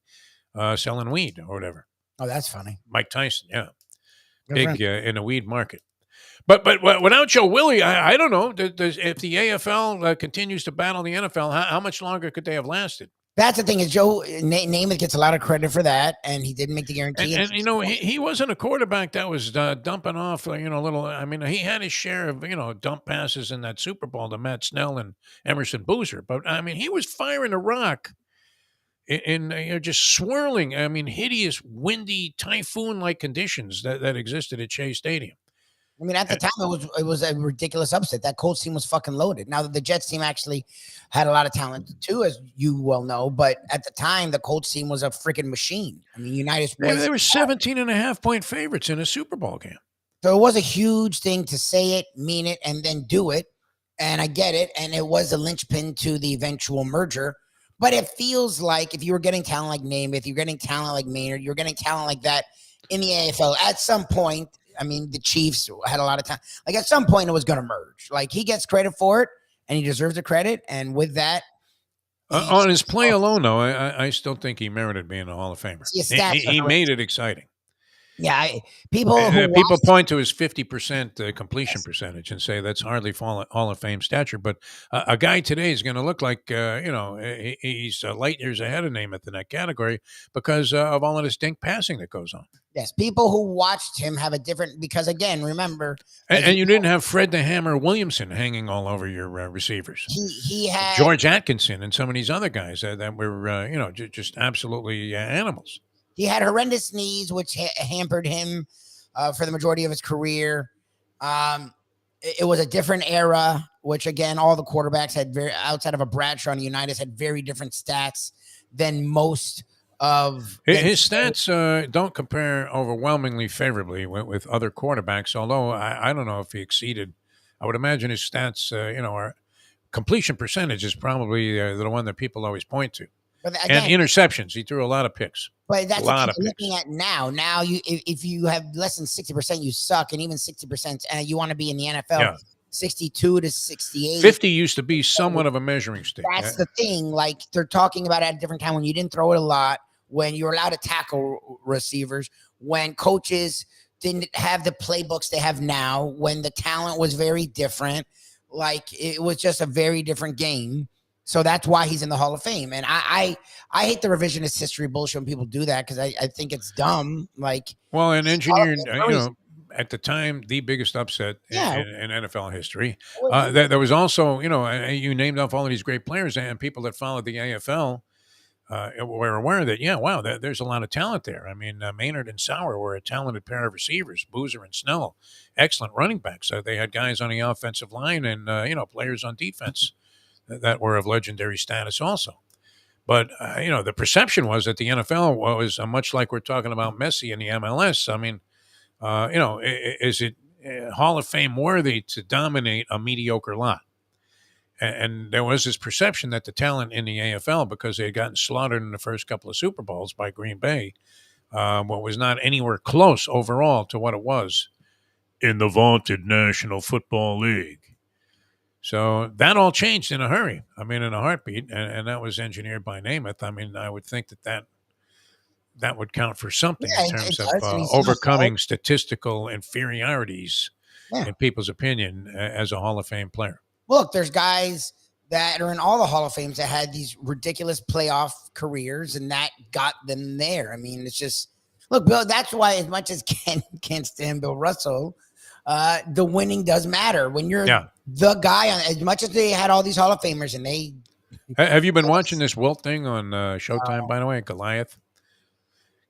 selling weed or whatever. Oh, that's funny. Mike Tyson, yeah. Big in the weed market. But without Joe Willie, I don't know. If the AFL continues to battle the NFL, how much longer could they have lasted? That's the thing is Joe Namath gets a lot of credit for that, and he didn't make the guarantee. And he wasn't a quarterback that was dumping off, little. I mean, he had his share of dump passes in that Super Bowl to Matt Snell and Emerson Boozer. But I mean, he was firing a rock in just swirling. I mean, hideous, windy, typhoon-like conditions that existed at Shea Stadium. I mean, at the time, it was a ridiculous upset. That Colts team was fucking loaded. Now, the Jets team actually had a lot of talent, too, as you well know. But at the time, the Colts team was a freaking machine. I mean, United States. They were 17.5-point favorites in a Super Bowl game. So it was a huge thing to say it, mean it, and then do it. And I get it. And it was a linchpin to the eventual merger. But it feels like if you were getting talent like Namath, you're getting talent like Maynard, you're getting talent like that in the AFL, at some point, I mean, the Chiefs had a lot of time. Like, at some point, it was going to merge. Like, he gets credit for it, and he deserves the credit. And with that, on his play alone, though, I still think he merited being a Hall of Famer. He made it exciting. Yeah, people point to his 50% completion percentage and say that's hardly Hall of Fame stature. But a guy today is going to look like he's light years ahead of Namath in that category because of all of this dink passing that goes on. Yes, people who watched him have a different, because again, remember, and you didn't have Fred the Hammer Williamson hanging all over your receivers. He had George Atkinson and some of these other guys that were just absolutely animals. He had horrendous knees, which hampered him. for the majority of his career. It was a different era, which again, all the quarterbacks had outside of a Bradshaw and Unitas had very different stats than most of his stats. Don't compare overwhelmingly favorably with other quarterbacks. Although I don't know if he exceeded. I would imagine his stats, are completion percentage is probably the one that people always point to. But again, and interceptions. He threw a lot of picks. But that's a lot of you're picks. Looking at now. Now, if you have less than 60%, you suck, and even 60%, you want to be in the NFL. Yeah. 62 to 68. 50 used to be somewhat of a measuring stick. That's the thing. Like they're talking about at a different time when you didn't throw it a lot, when you were allowed to tackle receivers, when coaches didn't have the playbooks they have now, when the talent was very different. Like it was just a very different game. So that's why he's in the Hall of Fame. And I hate the revisionist history bullshit when people do that because I think it's dumb. Like, well, and engineered, at the time, the biggest upset in NFL history. There was also, you named off all of these great players and people that followed the AFL were aware that, there's a lot of talent there. I mean, Maynard and Sauer were a talented pair of receivers, Boozer and Snell, excellent running backs. They had guys on the offensive line and, players on defense that were of legendary status also. But, the perception was that the NFL was much like we're talking about Messi in the MLS. I mean, is it Hall of Fame worthy to dominate a mediocre lot? And there was this perception that the talent in the AFL, because they had gotten slaughtered in the first couple of Super Bowls by Green Bay, was not anywhere close overall to what it was in the vaunted National Football League. So that all changed in a hurry. I mean, in a heartbeat, and that was engineered by Namath. I mean, I would think that would count for something in terms of overcoming statistical inferiorities in people's opinion as a Hall of Fame player. Look, there's guys that are in all the Hall of Fames that had these ridiculous playoff careers, and that got them there. I mean, it's just look, Bill. That's why, as much as Ken can't stand Bill Russell, the winning does matter when you're the guy. As much as they had all these Hall of Famers, and they have you been watching this Wilt thing on Showtime? By the way, Goliath.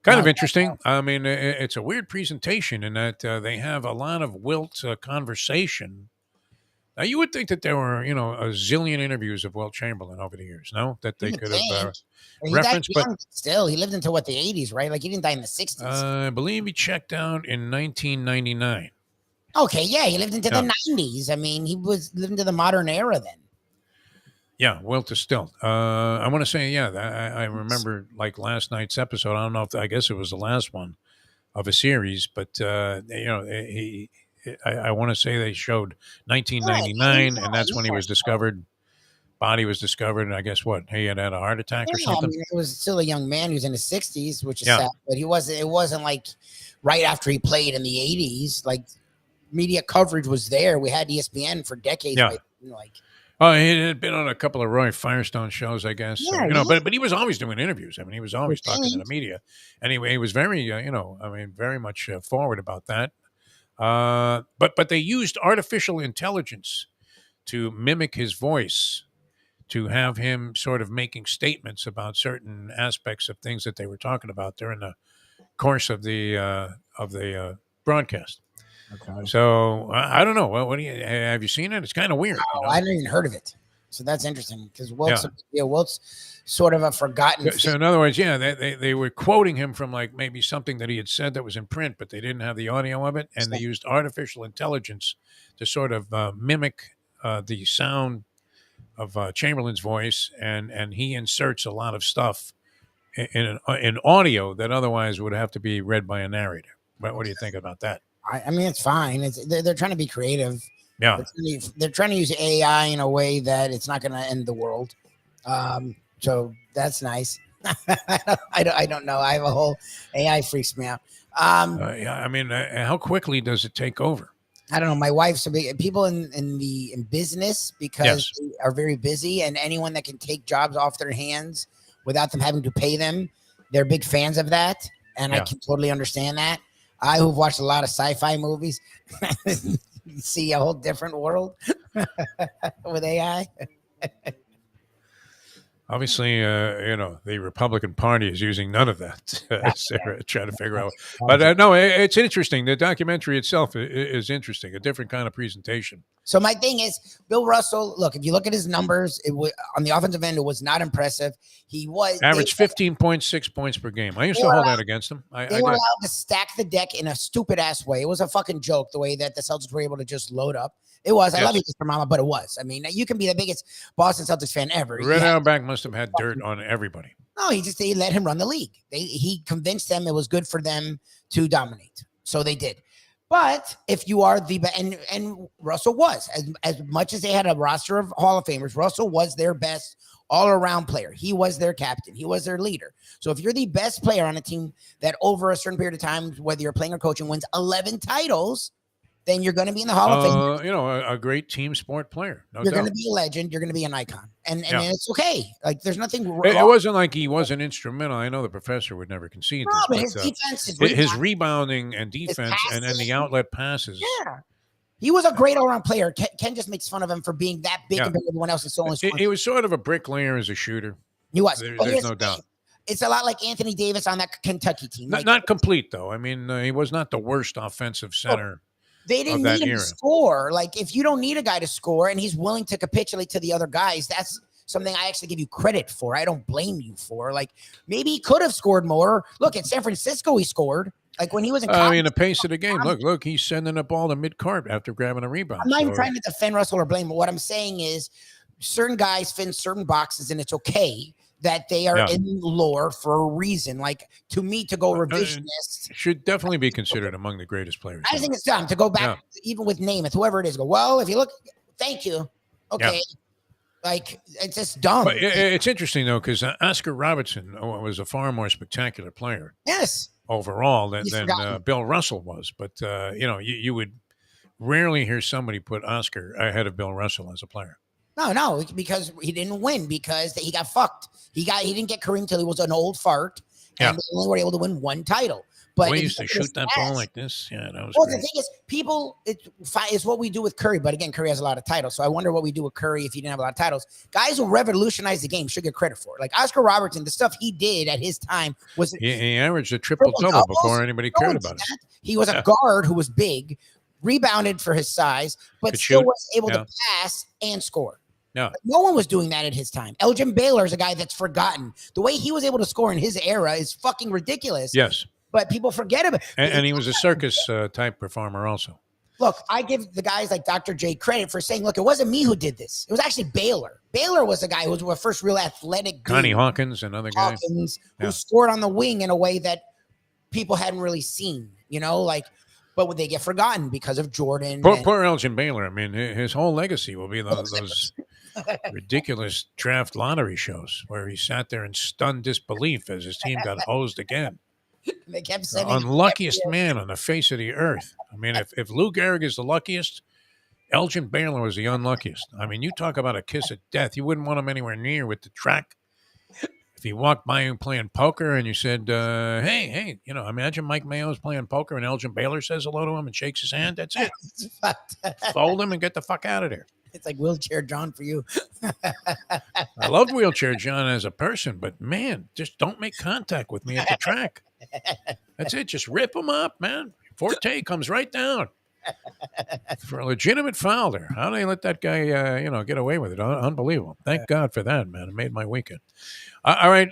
Kind of interesting. I mean, it's a weird presentation in that they have a lot of Wilt conversation. Now, you would think that there were, a zillion interviews of Wilt Chamberlain over the years, no? That they could have referenced. But still, he lived until, the 80s, right? Like, he didn't die in the 60s. I believe he checked out in 1999. Okay, yeah, he lived into the 90s. I mean, he lived into the modern era then. Yeah, Wilt is still. I want to say, I remember like last night's episode. I don't know if I guess it was the last one of a series, but I want to say they showed 1999, and that's when he was discovered. Body was discovered, and I guess what he had a heart attack or something. I mean, it was still a young man. He was in his 60s, which is sad, but he wasn't. It wasn't like right after he played in the 80s. Like media coverage was there. We had ESPN for decades. Yeah. He had been on a couple of Roy Firestone shows, I guess. Yeah, but he was always doing interviews. I mean, he was always talking to the media. Anyway, he was very, very much forward about that. But they used artificial intelligence to mimic his voice, to have him sort of making statements about certain aspects of things that they were talking about during the course of the broadcast. Okay. So I don't know. What do you have you seen it? It's kind of weird. I hadn't even heard of it. So that's interesting because Wilt's sort of a forgotten. So in other words, they were quoting him from like maybe something that he had said that was in print, but they didn't have the audio of it, and they used artificial intelligence to sort of mimic the sound of Chamberlain's voice, and he inserts a lot of stuff in audio that otherwise would have to be read by a narrator. What do you think about that? I mean, it's fine. They're trying to be creative. Yeah, they're trying to use AI in a way that it's not going to end the world. So that's nice. I don't know. I have a whole AI freaks me out. I mean, how quickly does it take over? I don't know. My wife's a big people in business because they are very busy, and anyone that can take jobs off their hands without them having to pay them, they're big fans of that, and I can totally understand that. I, who've watched a lot of sci-fi movies, see a whole different world with AI. Obviously, the Republican Party is using none of that to try to figure out. But no, it's interesting. The documentary itself is interesting. A different kind of presentation. So my thing is, Bill Russell, look, if you look at his numbers, on the offensive end, it was not impressive. He was averaged 15.6 points per game. I used to hold that against him. They were allowed to stack the deck in a stupid ass way. It was a fucking joke the way that the Celtics were able to just load up. It was. I love you, Mr. Mama, but it was. I mean, you can be the biggest Boston Celtics fan ever. Red Auerbach must have had dirt on everybody. No, he let him run the league. He convinced them it was good for them to dominate. So they did. But if you are the and Russell was, as much as they had a roster of Hall of Famers, Russell was their best all-around player. He was their captain. He was their leader. So if you're the best player on a team that over a certain period of time, whether you're playing or coaching, wins 11 titles, then you're going to be in the Hall of Fame. A great team sport player. You're going to be a legend. You're going to be an icon. And it's okay. Like, there's nothing wrong. It wasn't like he wasn't instrumental. I know the professor would never concede no, this. But his defense his rebounding and defense and then the outlet passes. Yeah. He was a great all-around player. Ken just makes fun of him for being that big and everyone else is so He was sort of a bricklayer as a shooter. He was. There's no doubt. It's a lot like Anthony Davis on that Kentucky team. Not complete, though. I mean, he was not the worst offensive center. They didn't need him to score. Like, if you don't need a guy to score and he's willing to capitulate to the other guys, that's something I actually give you credit for. I don't blame you for. Like, maybe he could have scored more. Look, at San Francisco, he scored. Like, when he was in college. I mean, the pace of the game. Look, he's sending the ball to mid-court after grabbing a rebound. I'm not even trying to defend Russell or blame him. What I'm saying is certain guys fit in certain boxes, and it's okay that they are in lore for a reason. Like, to me, to go revisionist should definitely be considered among the greatest players. I think it's dumb to go back, even with Namath, whoever it is. Go, well, if you look, thank you. Okay. Yeah. Like, it's just dumb. But it's interesting, though, because Oscar Robertson was a far more spectacular player. Yes. Overall than Bill Russell was. But, you would rarely hear somebody put Oscar ahead of Bill Russell as a player. No, because he didn't win, because he got fucked. He didn't get Kareem till he was an old fart, and they only were able to win one title. But we used to shoot that ball like this. Yeah, that was great. The thing is, it's what we do with Curry. But again, Curry has a lot of titles, so I wonder what we do with Curry if he didn't have a lot of titles. Guys who revolutionized the game should get credit for it. Like Oscar Robertson, the stuff he did at his time was he averaged a triple-double before anybody cared about it. He was a guard who was big, rebounded for his size, but still was able to pass and score. Yeah. No one was doing that at his time. Elgin Baylor is a guy that's forgotten. The way he was able to score in his era is fucking ridiculous. Yes. But people forget about it. And he was a circus type performer also. Look, I give the guys like Dr. J credit for saying, look, it wasn't me who did this. It was actually Baylor. Baylor was the guy who was the first real athletic. Connie Hawkins, another guy. Who scored on the wing in a way that people hadn't really seen, but would they get forgotten because of Jordan? Poor Elgin Baylor. I mean, his whole legacy will be those ridiculous draft lottery shows where he sat there in stunned disbelief as his team got hosed again. They kept the unluckiest man on the face of the earth. I mean, if Lou Gehrig is the luckiest, Elgin Baylor was the unluckiest. I mean, you talk about a kiss of death. You wouldn't want him anywhere near with the track. If he walked by you playing poker and you said, hey, imagine Mike Mayo's playing poker and Elgin Baylor says hello to him and shakes his hand. That's it. Fold him and get the fuck out of there. It's like Wheelchair John for you. I loved Wheelchair John as a person, but man, just don't make contact with me at the track. That's it. Just rip him up, man. Forte comes right down for a legitimate foul there. How do they let that guy, get away with it? Unbelievable. Thank God for that, man. It made my weekend. All right,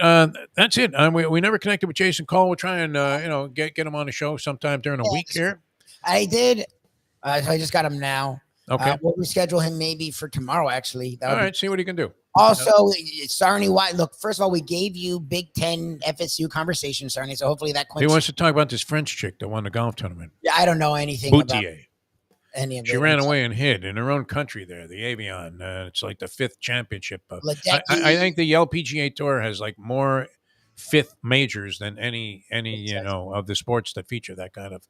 that's it. We never connected with Jason Cole. We'll try and get him on the show sometime during the week here. I did. I just got him now. Okay. We'll reschedule him maybe for tomorrow, actually. All right, see what he can do. Also, Sarney White. Look, first of all, we gave you Big Ten FSU conversation, Sarney. So hopefully that. He wants to talk about this French chick that won the golf tournament. Yeah, I don't know anything Boutier. about any of it. She ran away and hid in her own country there, the Avion. It's like the 5th championship. I think the LPGA Tour has like more 5th majors than any of the sports that feature that kind of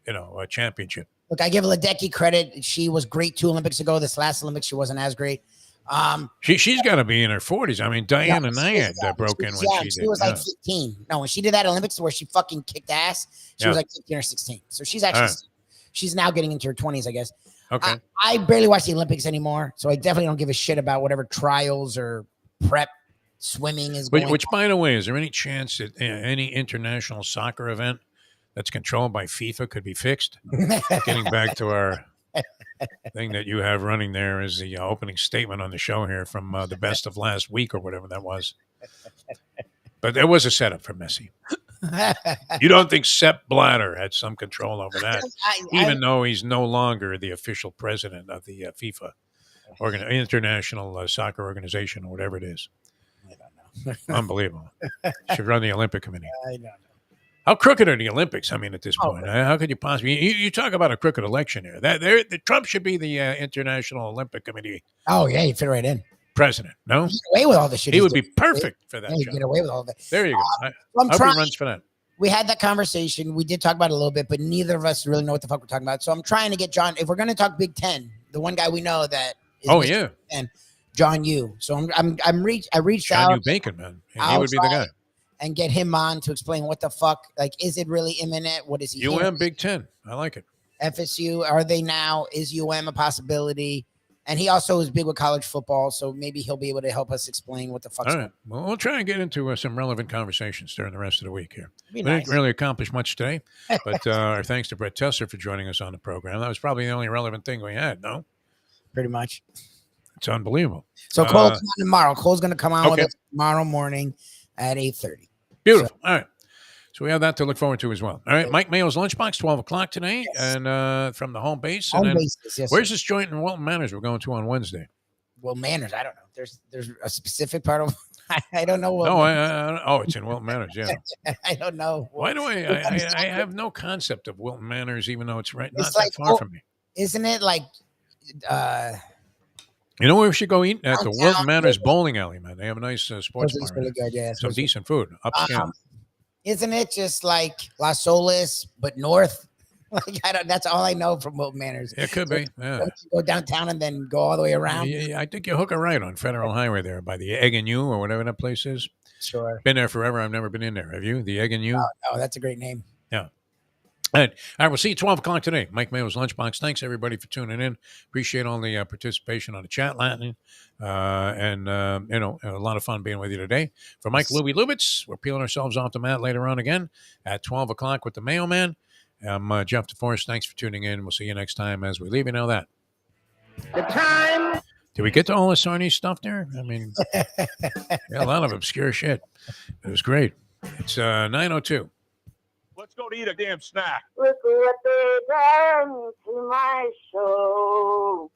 a championship. Look, I give Ledecky credit. She was great 2 Olympics ago. This last Olympics, she wasn't as great. She's got to be in her 40s. I mean, Diana Nyad broke in when she did. She was like 15. No, when she did that Olympics where she fucking kicked ass, she was like 15 or 16. So she's actually she's now getting into her 20s, I guess. Okay. I barely watch the Olympics anymore, so I definitely don't give a shit about whatever trials or prep Swimming is going. Which, by the way, is there any chance that any international soccer event that's controlled by FIFA could be fixed? Getting back to our thing that you have running there is the opening statement on the show here from the best of last week or whatever that was. But there was a setup for Messi. You don't think Sepp Blatter had some control over that, even though he's no longer the official president of the FIFA International Soccer Organization or whatever it is? I don't know. Unbelievable. Should run the Olympic Committee. I don't know. How crooked are the Olympics? I mean, at this point, how could you possibly? You talk about a crooked election here. That Trump should be the International Olympic Committee. Oh yeah, you fit right in. President, no? He get away with all the shit. He would be perfect for that. Yeah, job. Get away with all that. There you go. I'm I hope trying. he runs for that. We had that conversation. We did talk about it a little bit, but neither of us really know what the fuck we're talking about. So I'm trying to get John. If we're going to talk Big Ten, the one guy we know that is yeah, and John Yu. So I reached John out. U. Bacon, man. He would be the guy. And get him on to explain what the fuck. Like, is it really imminent? What is he? Big Ten. I like it. FSU. Are they now? Is a possibility? And he also is big with college football, so maybe he'll be able to help us explain what the fuck's All right. Well, we'll try and get into some relevant conversations during the rest of the week here. We nice. didn't really accomplish much today, but our thanks to Brett Tesser for joining us on the program. That was probably the only relevant thing we had, no? Pretty much. It's unbelievable. So Cole's on tomorrow. Cole's going to come on with us tomorrow morning at 8:30. Beautiful. All right. So we have that to look forward to as well. All right. Mike Mayo's Lunchbox, 12 o'clock today, and from the home base. And where's this joint in Wilton Manors we're going to on Wednesday? Well, Manors, I don't know. There's a specific part of I don't know. No, it's in Wilton Manors, yeah. I don't know. Why do I have no concept of Wilton Manors, even though it's not that far from me. Isn't it like you know where we should go eat? At the Wilton Manors Bowling Alley, man. They have a nice sports bar. Really good, yeah. Some decent food. Upscale. Isn't it just like Las Olas, but north? Like that's all I know from Wilton Manors. It could be. Yeah. Go downtown and then go all the way around. Yeah, I think you hook a right on Federal Highway there by the Egg and U or whatever that place is. Sure. Been there forever. I've never been in there. Have you? The Egg and U? Oh, that's a great name. Yeah. All right. We'll see you 12 o'clock today. Mike Mayo's Lunchbox. Thanks, everybody, for tuning in. Appreciate all the participation on the chat, Latin. And a lot of fun being with you today. For Mike Lubie Lubitz, we're peeling ourselves off the mat later on again at 12 o'clock with the Mayo Man. I'm Jeff DeForest. Thanks for tuning in. We'll see you next time as we leave. You know that. The time. Did we get to all the Sarney stuff there? I mean, a lot of obscure shit. It was great. It's 9:02. Let's go to eat a damn snack. Look what they done to my soul.